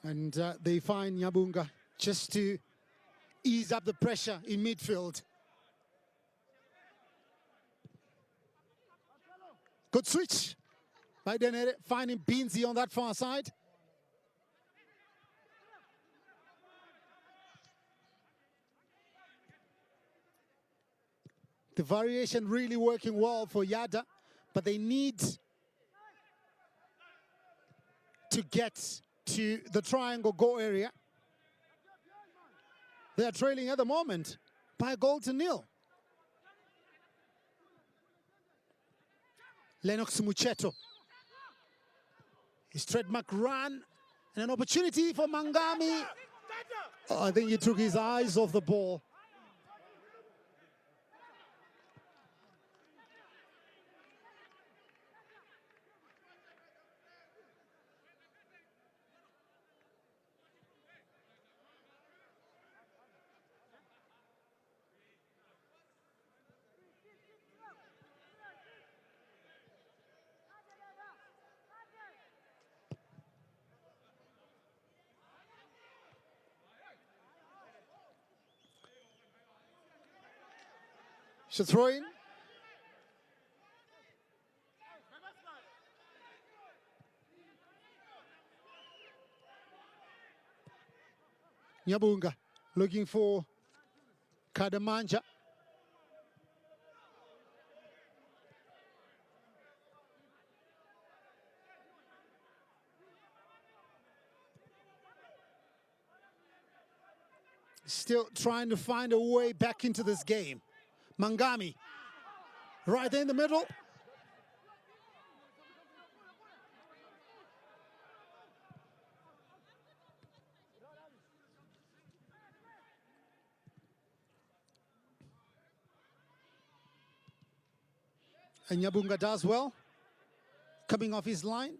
And they find Nyabunga just to ease up the pressure in midfield. Good switch by Denere, finding Binzi on that far side. The variation really working well for YADAH, but they need to get to the triangle goal area. They are trailing at the moment by a goal to nil. Lennox Mucheto. His trademark run and an opportunity for Mangami. Oh, I think he took his eyes off the ball. Should throw in. Nyabunga looking for Kadamanja. Still trying to find a way back into this game. Mangami, right there in the middle. And Nyabunga does well, coming off his line.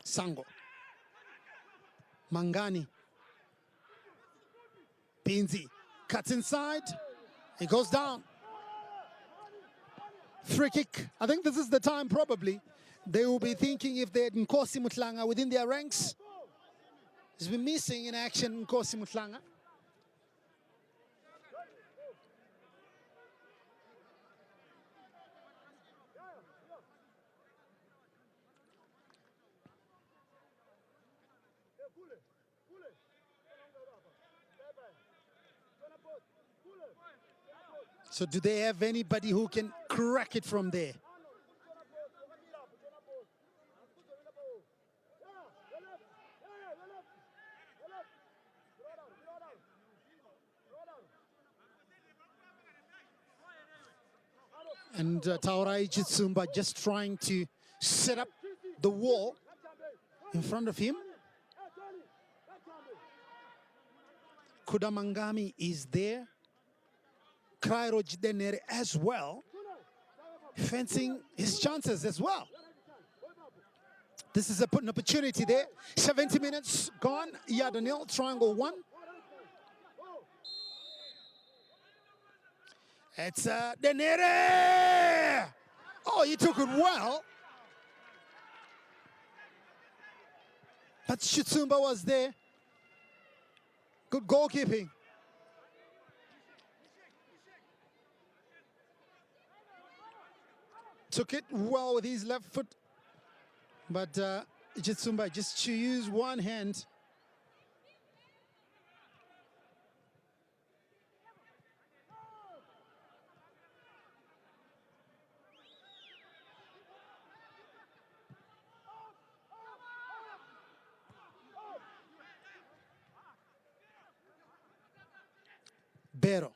Sango. Mangani. Pinzi cuts inside. He goes down. Free kick. I think this is the time probably they will be thinking if they had Nkosi Mutlanga within their ranks. He's been missing in action, Nkosi Mutlanga. So do they have anybody who can crack it from there? And Taurai Jitsumba just trying to set up the wall in front of him. Kudamangami is there. Krairo Jidenere as well, fencing his chances as well. This is an opportunity there. 70 minutes gone. YADAH nil, triangle 1. It's Denere. Oh, he took it well. But Shitsumba was there. Good goalkeeping. Took it well with his left foot. But Jitsumba just to use one hand. Bero.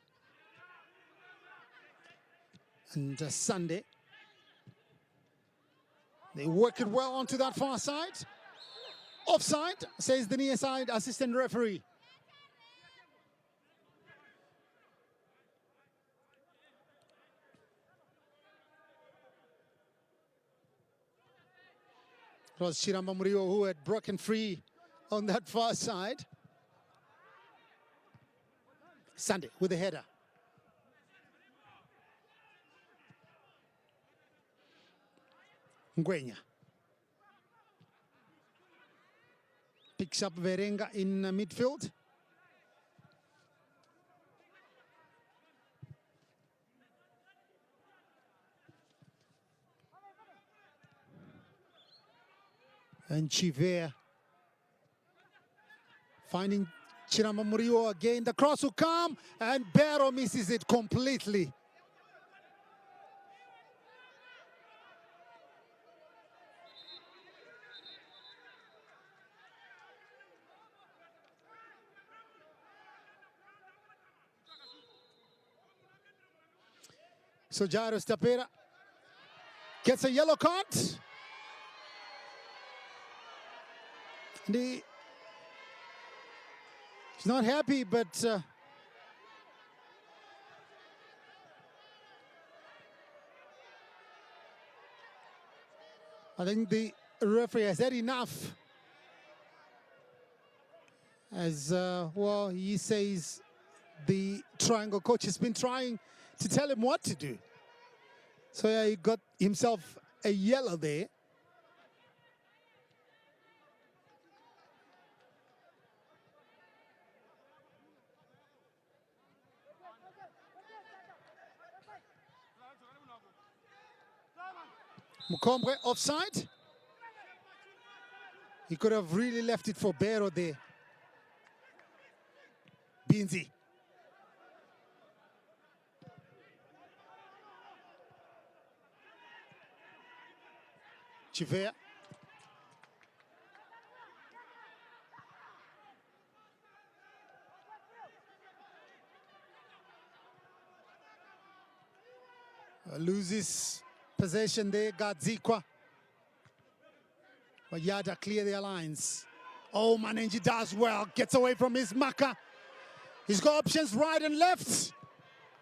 And Sunday. They work it well onto that far side. Offside, says the near side assistant referee. It was Chiramba Murio who had broken free on that far side. Sunday with the header. Ngwenya picks up Verenga in midfield. And Chivea finding Chiramba Murio again. The cross will come and Bero misses it completely. So Jairus Tapera gets a yellow card. And he's not happy, but I think the referee has had enough. As well, he says the triangle coach has been trying to tell him what to do. So yeah, he got himself a yellow there. Mukombwe offside. He could have really left it for Bero there. Binzi. Chivea. Loses possession there, Gadzikwa. But YADAH clear their lines. Oh, Manenji does well, gets away from his marker. He's got options right and left.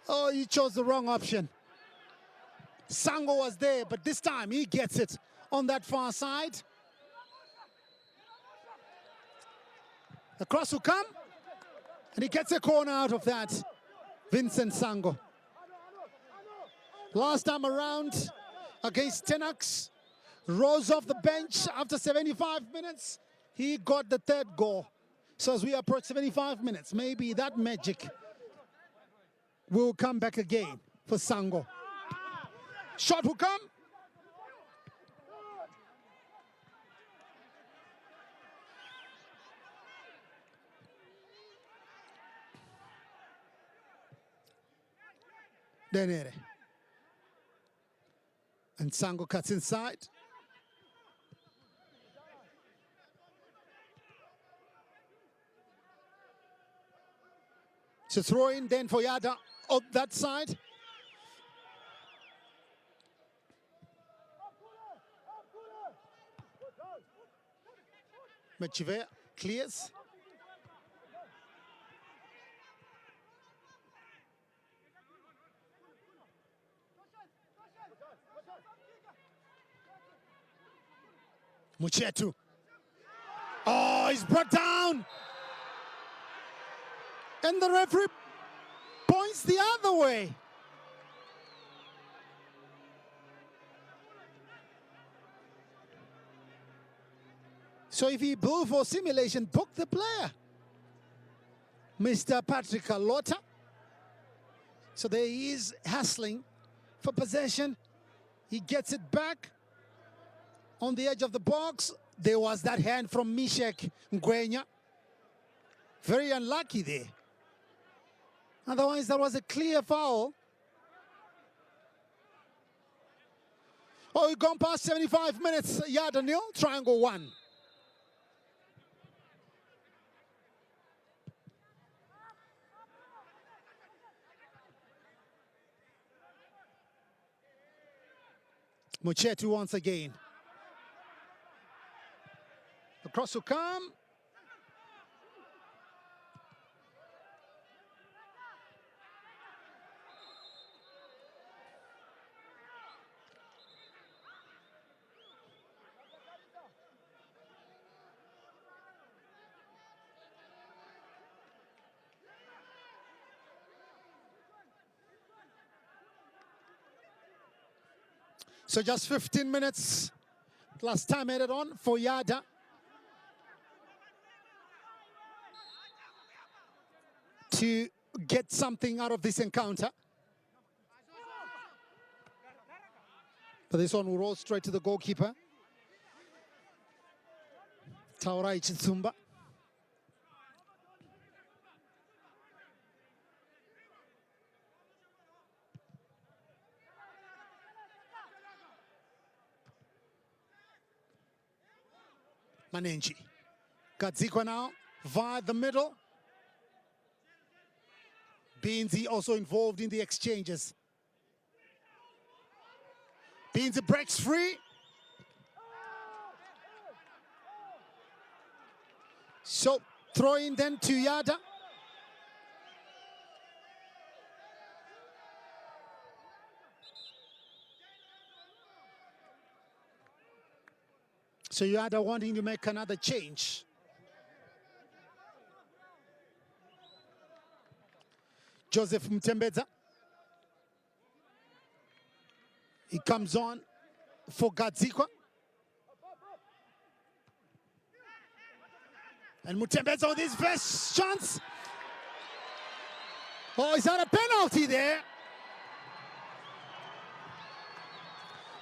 Oh, he chose the wrong option. Sango was there, but this time he gets it on that far side. The cross will come, and he gets a corner out of that. Vincent Sango. Last time around against Tenax, rose off the bench after 75 minutes. He got the third goal. So as we approach 75 minutes, maybe that magic will come back again for Sango. Shot will come. Denere. And Sango cuts inside. So throw in then for YADAH on that side. Machivea clears. Muchetu. Oh, he's brought down. And the referee points the other way. So if he blew for simulation, book the player. Mr. Patrick Alota. So there he is hassling for possession. He gets it back on the edge of the box. There was that hand from Mishek Ngwenya. Very unlucky there. Otherwise, that was a clear foul. Oh, we've gone past 75 minutes. YADAH nil, triangle 1. Muchetu once again. The cross will come. So just 15 minutes, last time added on for YADAH. To get something out of this encounter. But this one will roll straight to the goalkeeper. Taurai Chitsumba. Manenji. Gadzikwa now via the middle. Beansy also involved in the exchanges. Beansy breaks free. So throw in then to YADAH. So YADAH wanting to make another change. Joseph Mtembeza. He comes on for Gadzikwa. And Mutembeza with his first chance. Oh, is that a penalty there?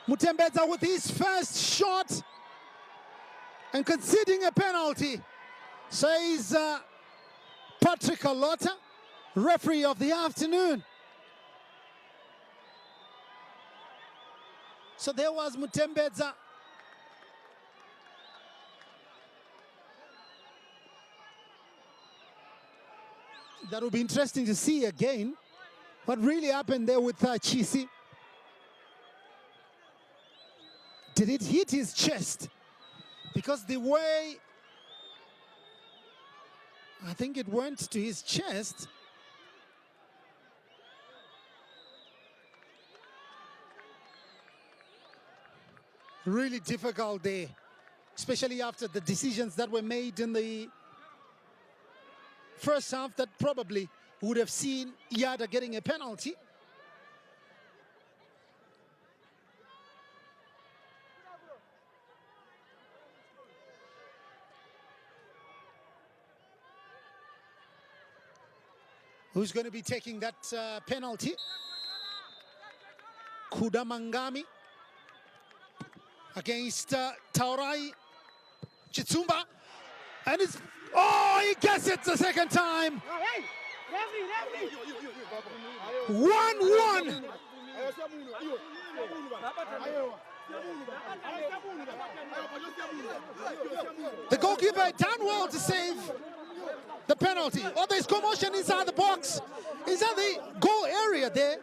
Mutembeza with his first shot and conceding a penalty, says Patrick Alota, referee of the afternoon. So there was Mutembeza. That will be interesting to see again what really happened there with Chisi. Did it hit his chest? Because the way I think it went to his chest. Really difficult there, especially after the decisions that were made in the first half that probably would have seen YADAH getting a penalty. Who's going to be taking that penalty? Kudamangami against Taurai Chitsumba. And it's, oh, he gets it the second time. 1-1. The goalkeeper had done well to save the penalty. Oh, there's commotion inside the box. Inside the goal area there.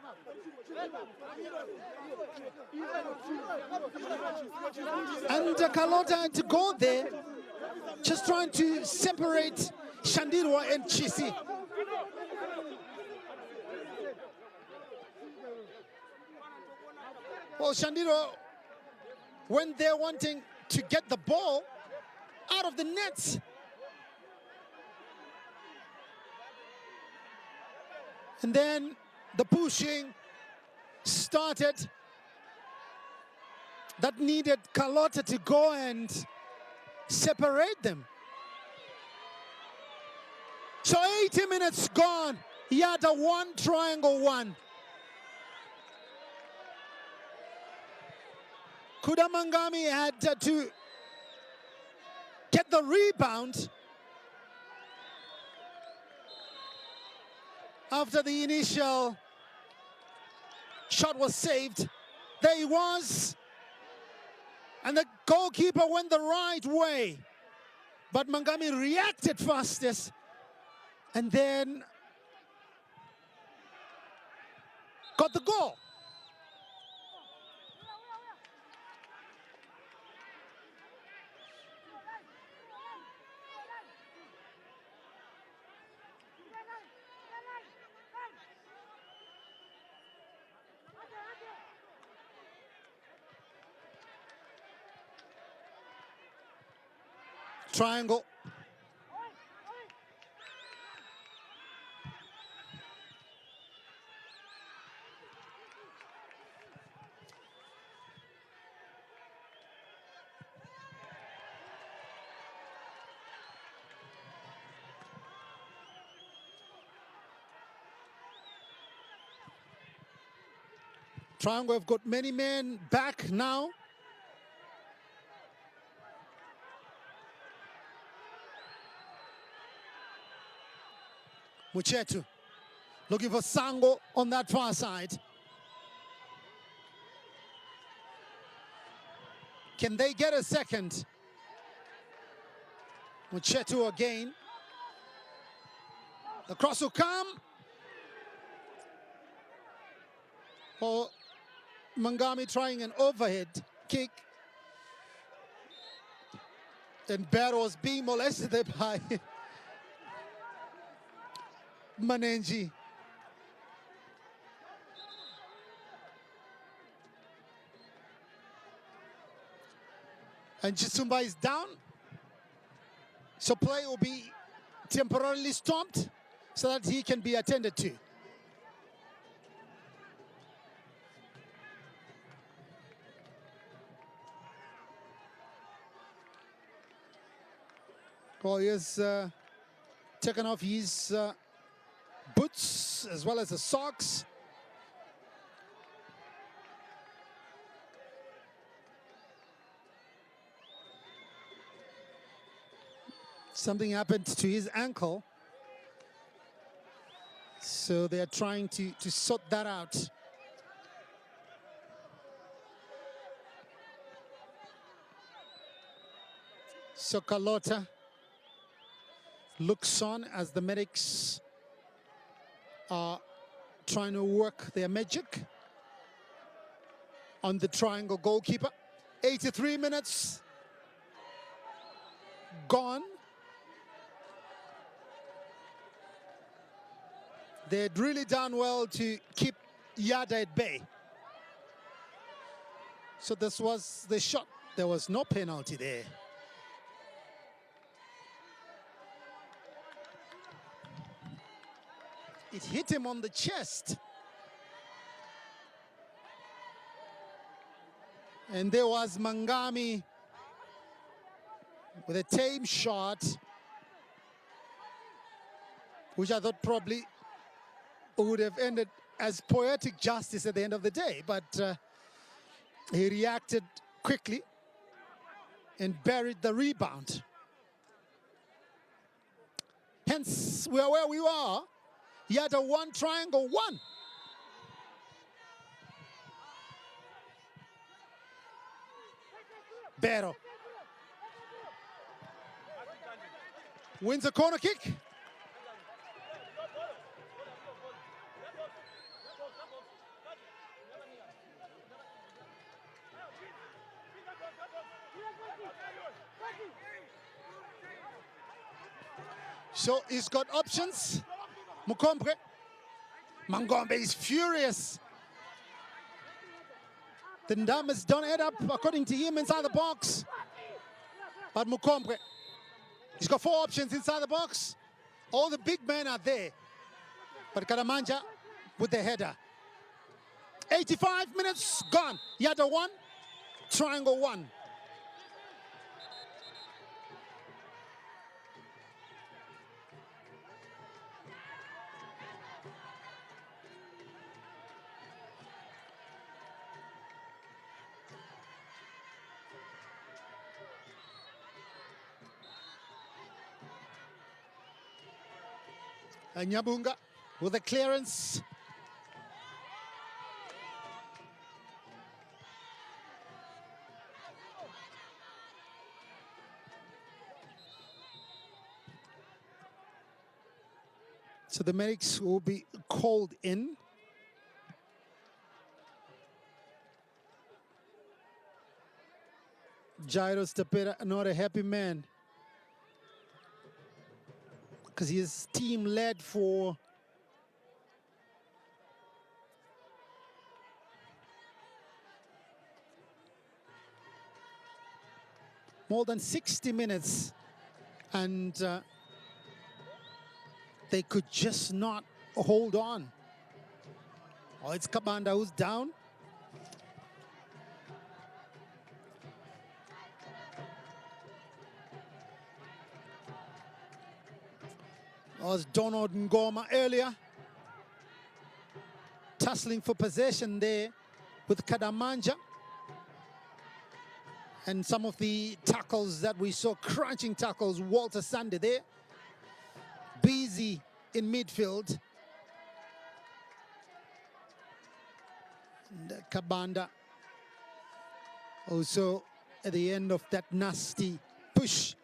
And Kalota had to go there, just trying to separate Shandirwa and Chisi. Well, Shandirwa went there wanting to get the ball out of the nets. And then the pushing started. That needed Kalota to go and separate them. So 80 minutes gone. YADAH 1, Triangle 1. Kudamangami had to get the rebound after the initial shot was saved. There he was. And the goalkeeper went the right way. But Mangami reacted fastest. And then got the goal. Triangle. Triangle have got many men back now. Muchetu looking for Sango on that far side. Can they get a second? Muchetu again. The cross will come. Oh, Mangami trying an overhead kick. And Barrow being molested there by Manenji. And Jisumba is down. So play will be temporarily stopped so that he can be attended to. Well, he has taken off his boots as well as the socks. Something happened to his ankle, so they are trying to sort that out. So Carlota looks on as the medics are trying to work their magic on the triangle goalkeeper. 83 minutes gone. They had really done well to keep YADAH at bay. So this was the shot. There was no penalty there. It hit him on the chest. And there was Mangami with a tame shot, which I thought probably would have ended as poetic justice at the end of the day, but he reacted quickly and buried the rebound. Hence, we are where we are. YADAH 1, triangle 1. Bero wins a corner kick. So he's got options. Mukombwe. Mangombe is furious. The numbers don't add up according to him inside the box. But Mukombwe, he's got 4 options inside the box. All the big men are there. But Karamanja with the header. 85 minutes gone. YADAH 1, triangle 1. And Nyabunga with a clearance. So the medics will be called in. Jairus Tapera, not a happy man, because his team led for more than 60 minutes, and they could just not hold on. Oh, it's Kabanda who's down. Was Donald Ngoma earlier, tussling for possession there with Kadamanja. And some of the tackles that we saw, crunching tackles, Walter Sunday there, busy in midfield. And Kabanda also at the end of that nasty push.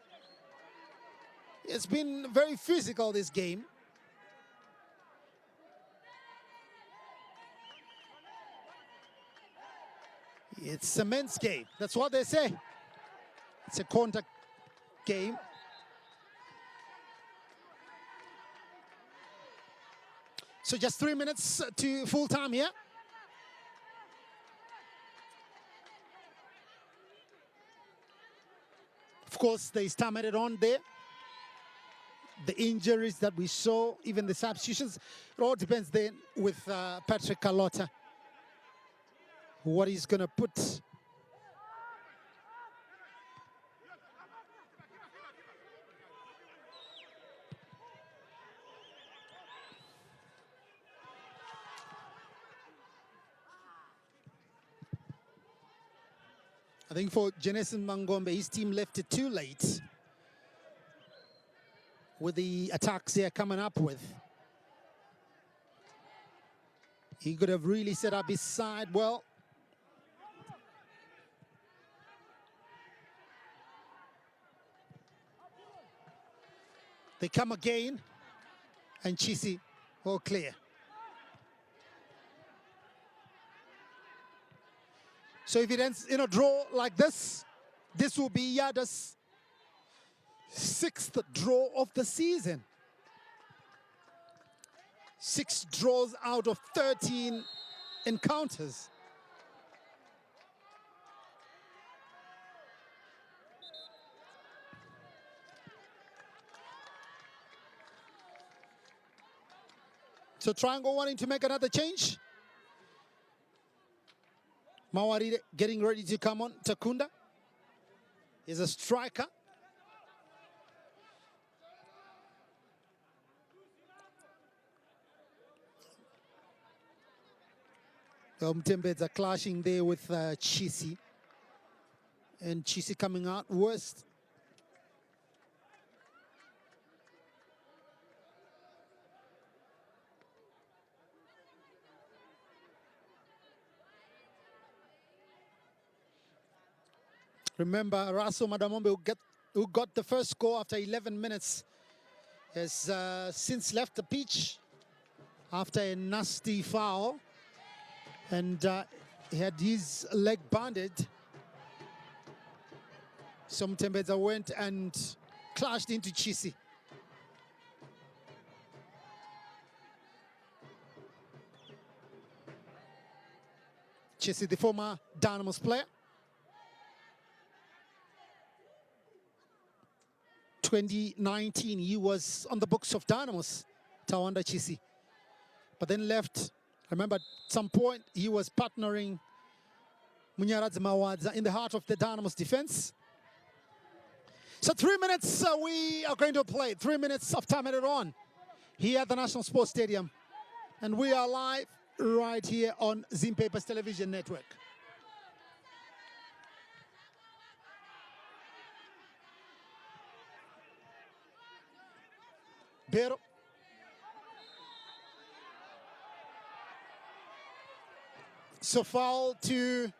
It's been very physical, this game. It's a men's game. That's what they say. It's a contact game. So just 3 minutes to full time here. Of course, they stammered it on there. The injuries that we saw, even the substitutions, it all depends then with Patrick Carlota, what he's going to put. think for Genesis Mangombe, his team left it too late with the attacks they're coming up with. He could have really set up his side well. They come again, and Chisi all clear. So if it ends in a draw like this, this will be YADAH's 6th draw of the season. 6 draws out of 13 encounters. So Triangle wanting to make another change. Mawarire getting ready to come on. Takunda is a striker. Mtembeds are clashing there with Chisi. And Chisi coming out worst. Remember, Raso Madamombe, who got the first goal after 11 minutes, has since left the pitch after a nasty foul. And he had his leg banded. So Mtembedza went and clashed into Chisi. Chisi, the former Dynamos player. 2019, he was on the books of Dynamos, Tawanda Chisi. But then left. Remember, at some point, he was partnering Munyaradzi Mawadza in the heart of the Dynamos defense. So 3 minutes we are going to play. 3 minutes of time added on here at the National Sports Stadium. And we are live right here on Zimpapers Television Network. Bero. So foul to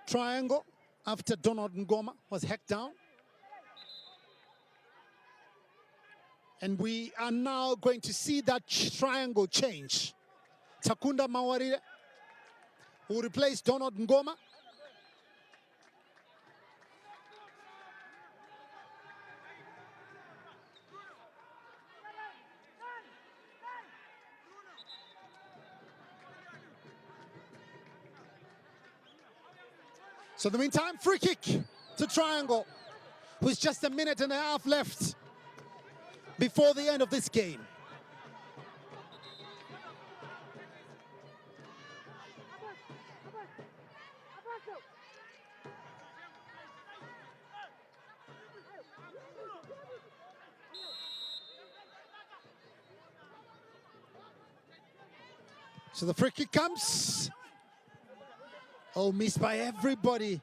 Triangle after Donald Ngoma was hacked down. And we are now going to see that triangle change. Takunda Mawarire, who replaced Donald Ngoma. So in the meantime, free kick to Triangle, with just a minute and a half left before the end of this game. So the free kick comes. Oh, missed by everybody.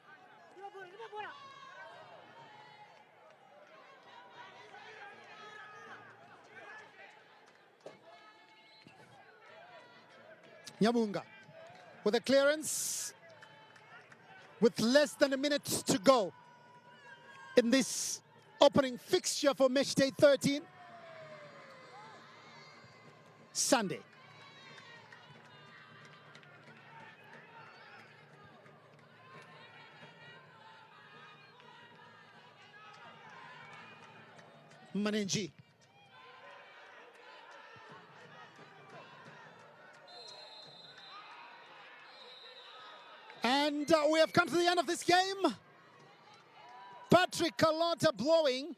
Nyabunga with a clearance with less than a minute to go in this opening fixture for Matchday 13 Sunday. Manenji. And we have come to the end of this game. Patrick Kalota blowing.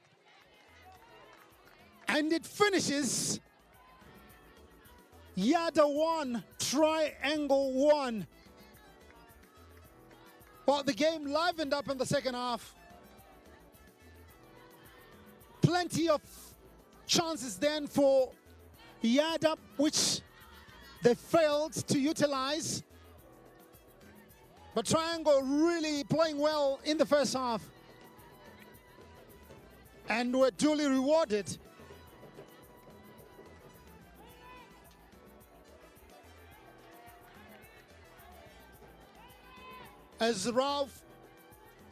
And it finishes YADAH 1, Triangle 1. Well, the game livened up in the second half. Plenty of chances then for YADAH, which they failed to utilize. But Triangle really playing well in the first half. And were duly rewarded. As Raso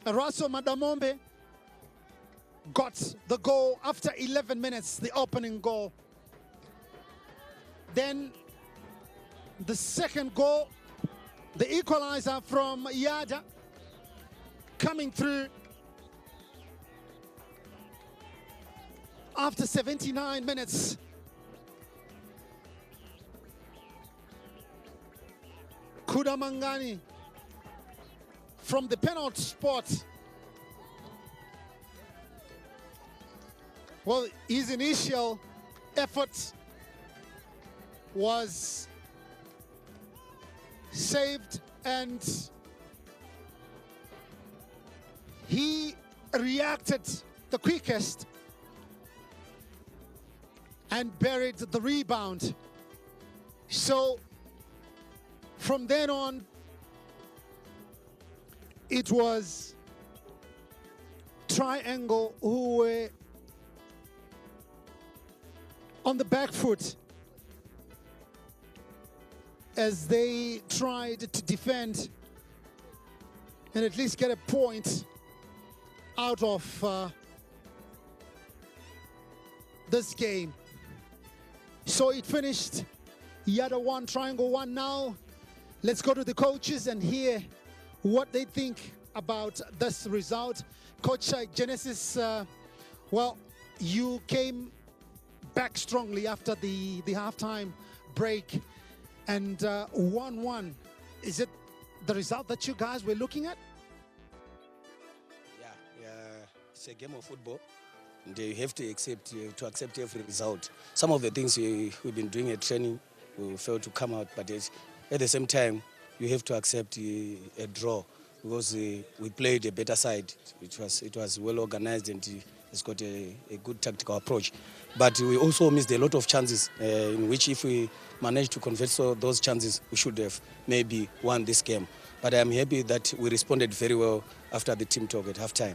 Madamombe got the goal after 11 minutes, the opening goal. Then the second goal, the equalizer from YADAH coming through after 79 minutes. Kudamangani from the penalty spot. Well, his initial effort was saved, and he reacted the quickest and buried the rebound. So from then on, it was Triangle who were on the back foot as they tried to defend and at least get a point out of this game. So it finished YADAH 1, Triangle 1 now. Let's go to the coaches and hear what they think about this result. Coach Genesis, well, you came back strongly after the halftime break, and 1-1. Is it the result that you guys were looking at?
Yeah, it's a game of football, and you have to accept every result. Some of the things we've been doing at training, we failed to come out, but at the same time, you have to accept a draw, because we played a better side. It was well organized, and it's got a good tactical approach. But we also missed a lot of chances in which, if we managed to convert those chances, we should have maybe won this game. But I'm happy that we responded very well after the team talk at halftime.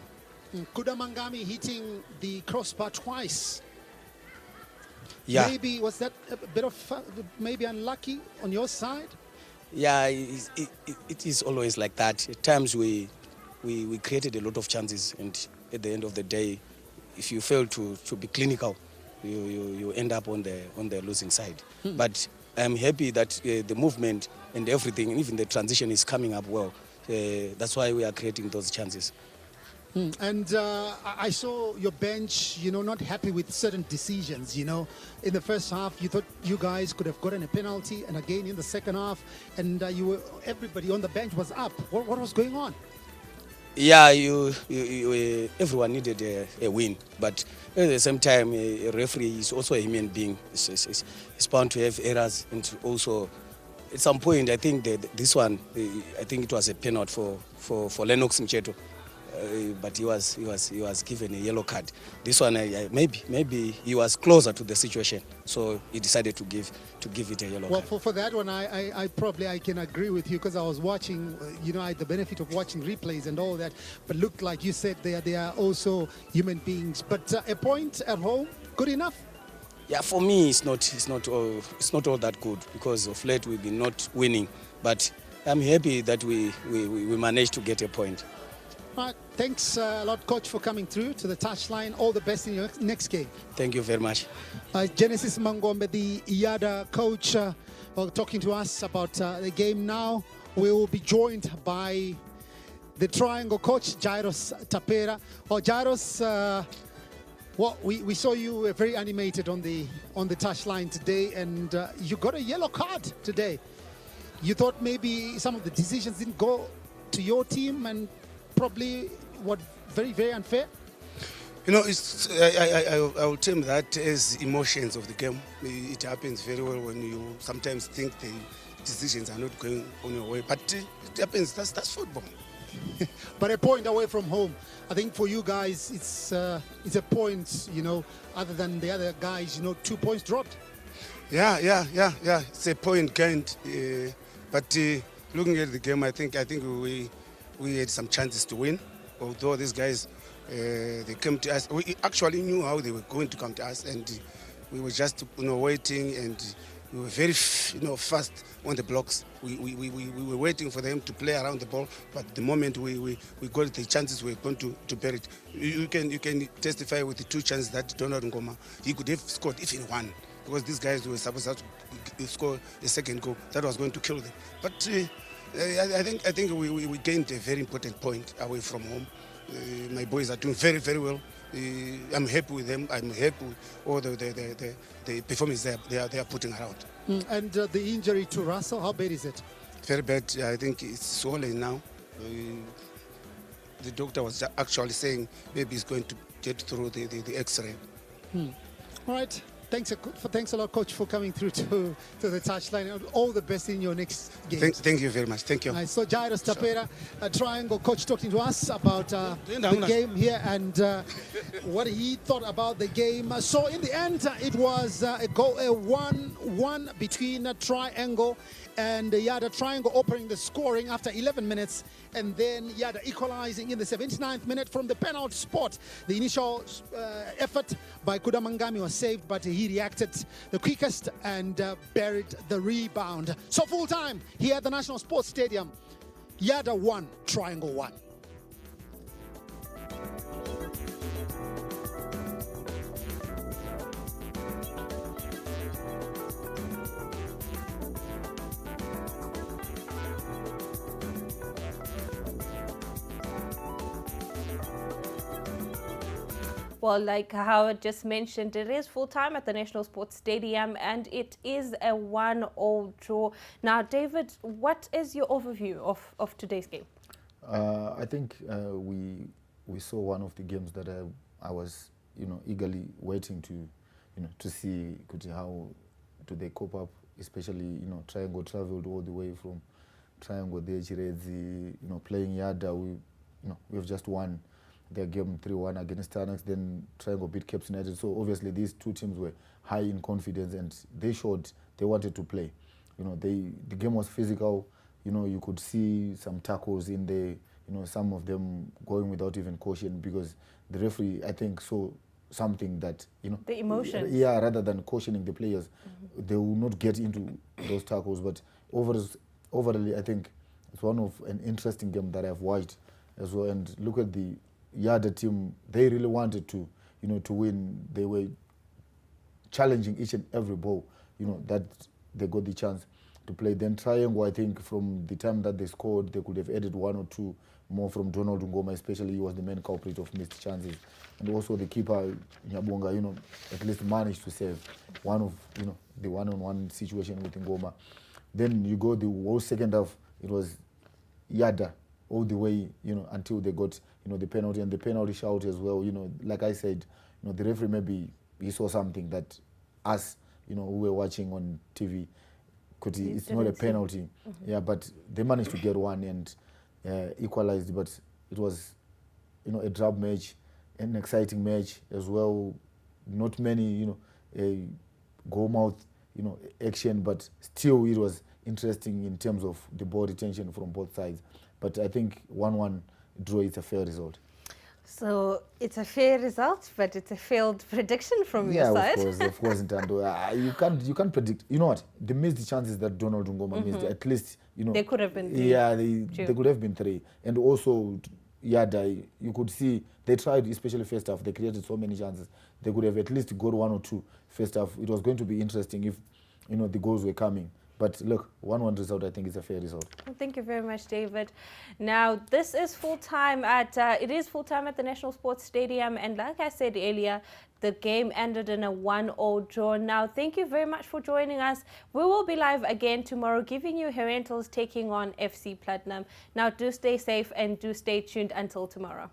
Kudamangani hitting the crossbar twice.
Yeah.
Maybe was that a bit of maybe unlucky on your side?
Yeah, it is always like that. At times we created a lot of chances, and at the end of the day, if you fail to be clinical, you end up on the losing side. But I'm happy that the movement and everything, even the transition, is coming up well. That's why we are creating those chances.
And I saw your bench, not happy with certain decisions, In the first half, you thought you guys could have gotten a penalty, and again in the second half, and everybody on the bench was up. What was going on?
Yeah, everyone needed a win, but at the same time, a referee is also a human being. He's bound to have errors, and also at some point, I think that this one, I think it was a penalty for Lennox Mcheto. But he was given a yellow card. This one, maybe he was closer to the situation, so he decided to give it a yellow card.
Well, for that one, I probably can agree with you, because I was watching. I had the benefit of watching replays and all that. But looked like you said they are also human beings. But a point at home, good enough.
Yeah, for me, it's not all that good, because of late we've been not winning. But I'm happy that we managed to get a point.
All right, thanks a lot, Coach, for coming through to the touchline. All the best in your next game.
Thank you very much.
Genesis Mangombe, the YADAH coach, talking to us about the game now. We will be joined by the Triangle coach, Jairus Tapera. Jairus, well, we saw you were very animated on the touchline today, and you got a yellow card today. You thought maybe some of the decisions didn't go to your team, and probably very, very unfair?
It's, I will term that as emotions of the game. It happens very well when you sometimes think the decisions are not going on your way, but it happens. That's football.
But a point away from home, I think for you guys, it's a point. Other than the other guys, 2 points dropped.
Yeah. It's a point gained. But looking at the game, I think we had some chances to win. Although these guys, they came to us. We actually knew how they were going to come to us, and we were just waiting, and we were very fast on the blocks. We were waiting for them to play around the ball, but the moment we got the chances, we were going to bear it. You can testify with the two chances that Donald Ngoma, he could have scored even one, because these guys were supposed to score the second goal that was going to kill them. But I think we gained a very important point away from home. My boys are doing very, very well. I'm happy with them. I'm happy with all the performance they are putting around.
And the injury to Russell, how bad is it?
Very bad. I think it's swollen now. The doctor was actually saying maybe he's going to get through the X-ray.
All right. Thanks a lot, Coach, for coming through to the touchline. And all the best in your next game.
Thank you very much. Thank you.
So Jairus Tapera, a Triangle coach, talking to us about the game here and what he thought about the game. So in the end, it was a 1-1 between Triangle and YADAH. Triangle opening the scoring after 11 minutes, and then YADAH equalizing in the 79th minute from the penalty spot. The initial effort by Kudamangami was saved, but he reacted the quickest and buried the rebound. So full time here at the National Sports Stadium, YADAH 1, Triangle 1.
Well, like Howard just mentioned, it is full-time at the National Sports Stadium, and it is a 1-1 draw. Now, David, what is your overview of today's game?
I think we saw one of the games that I was eagerly waiting to see how do they cope up, especially Triangle traveled all the way from Triangle there, Chiredzi, playing YADAH. We've just won their game 3-1 against Tanex, then Triangle beat Cape United. So obviously these two teams were high in confidence, and they showed they wanted to play. The game was physical. You could see some tackles in there, some of them going without even caution, because the referee, I think, saw something that,
the emotions.
Yeah, rather than cautioning the players, they will not get into those tackles. But overall, I think it's one of an interesting game that I've watched as well. And look at the YADAH team, they really wanted to win. They were challenging each and every ball, that they got the chance to play. Then Triangle, I think from the time that they scored, they could have added one or two more from Donald Ngoma, especially he was the main culprit of missed chances. And also the keeper, Nyabonga, at least managed to save one of, the one-on-one situation with Ngoma. Then you go the whole second half, it was YADAH all the way, until they got, the penalty, and the penalty shout as well. Like I said, the referee maybe he saw something that us, who were watching on TV, it's not a penalty. Yeah, but they managed to get one and equalized. But it was, a drab match, an exciting match as well. Not many, goal mouth, action, but still it was interesting in terms of the ball retention from both sides. But I think 1-1 draw is a fair result.
So it's a fair result, but it's a failed prediction from your side.
Yeah, of course, Ntando. You can't predict. You know what? The missed chances that Donald Ngoma missed, at least,
they could have been 3.
Yeah, they could have been 3. And also, YADAH, you could see they tried, especially first half. They created so many chances. They could have at least got 1 or 2 first half. It was going to be interesting if, the goals were coming. But look, 1-1 result, I think, is a fair result.
Well, thank you very much, David. Now, this is full-time it is full-time at the National Sports Stadium. And like I said earlier, the game ended in a 1-1 draw. Now, thank you very much for joining us. We will be live again tomorrow, giving you Herentals taking on FC Platinum. Now, do stay safe and do stay tuned until tomorrow.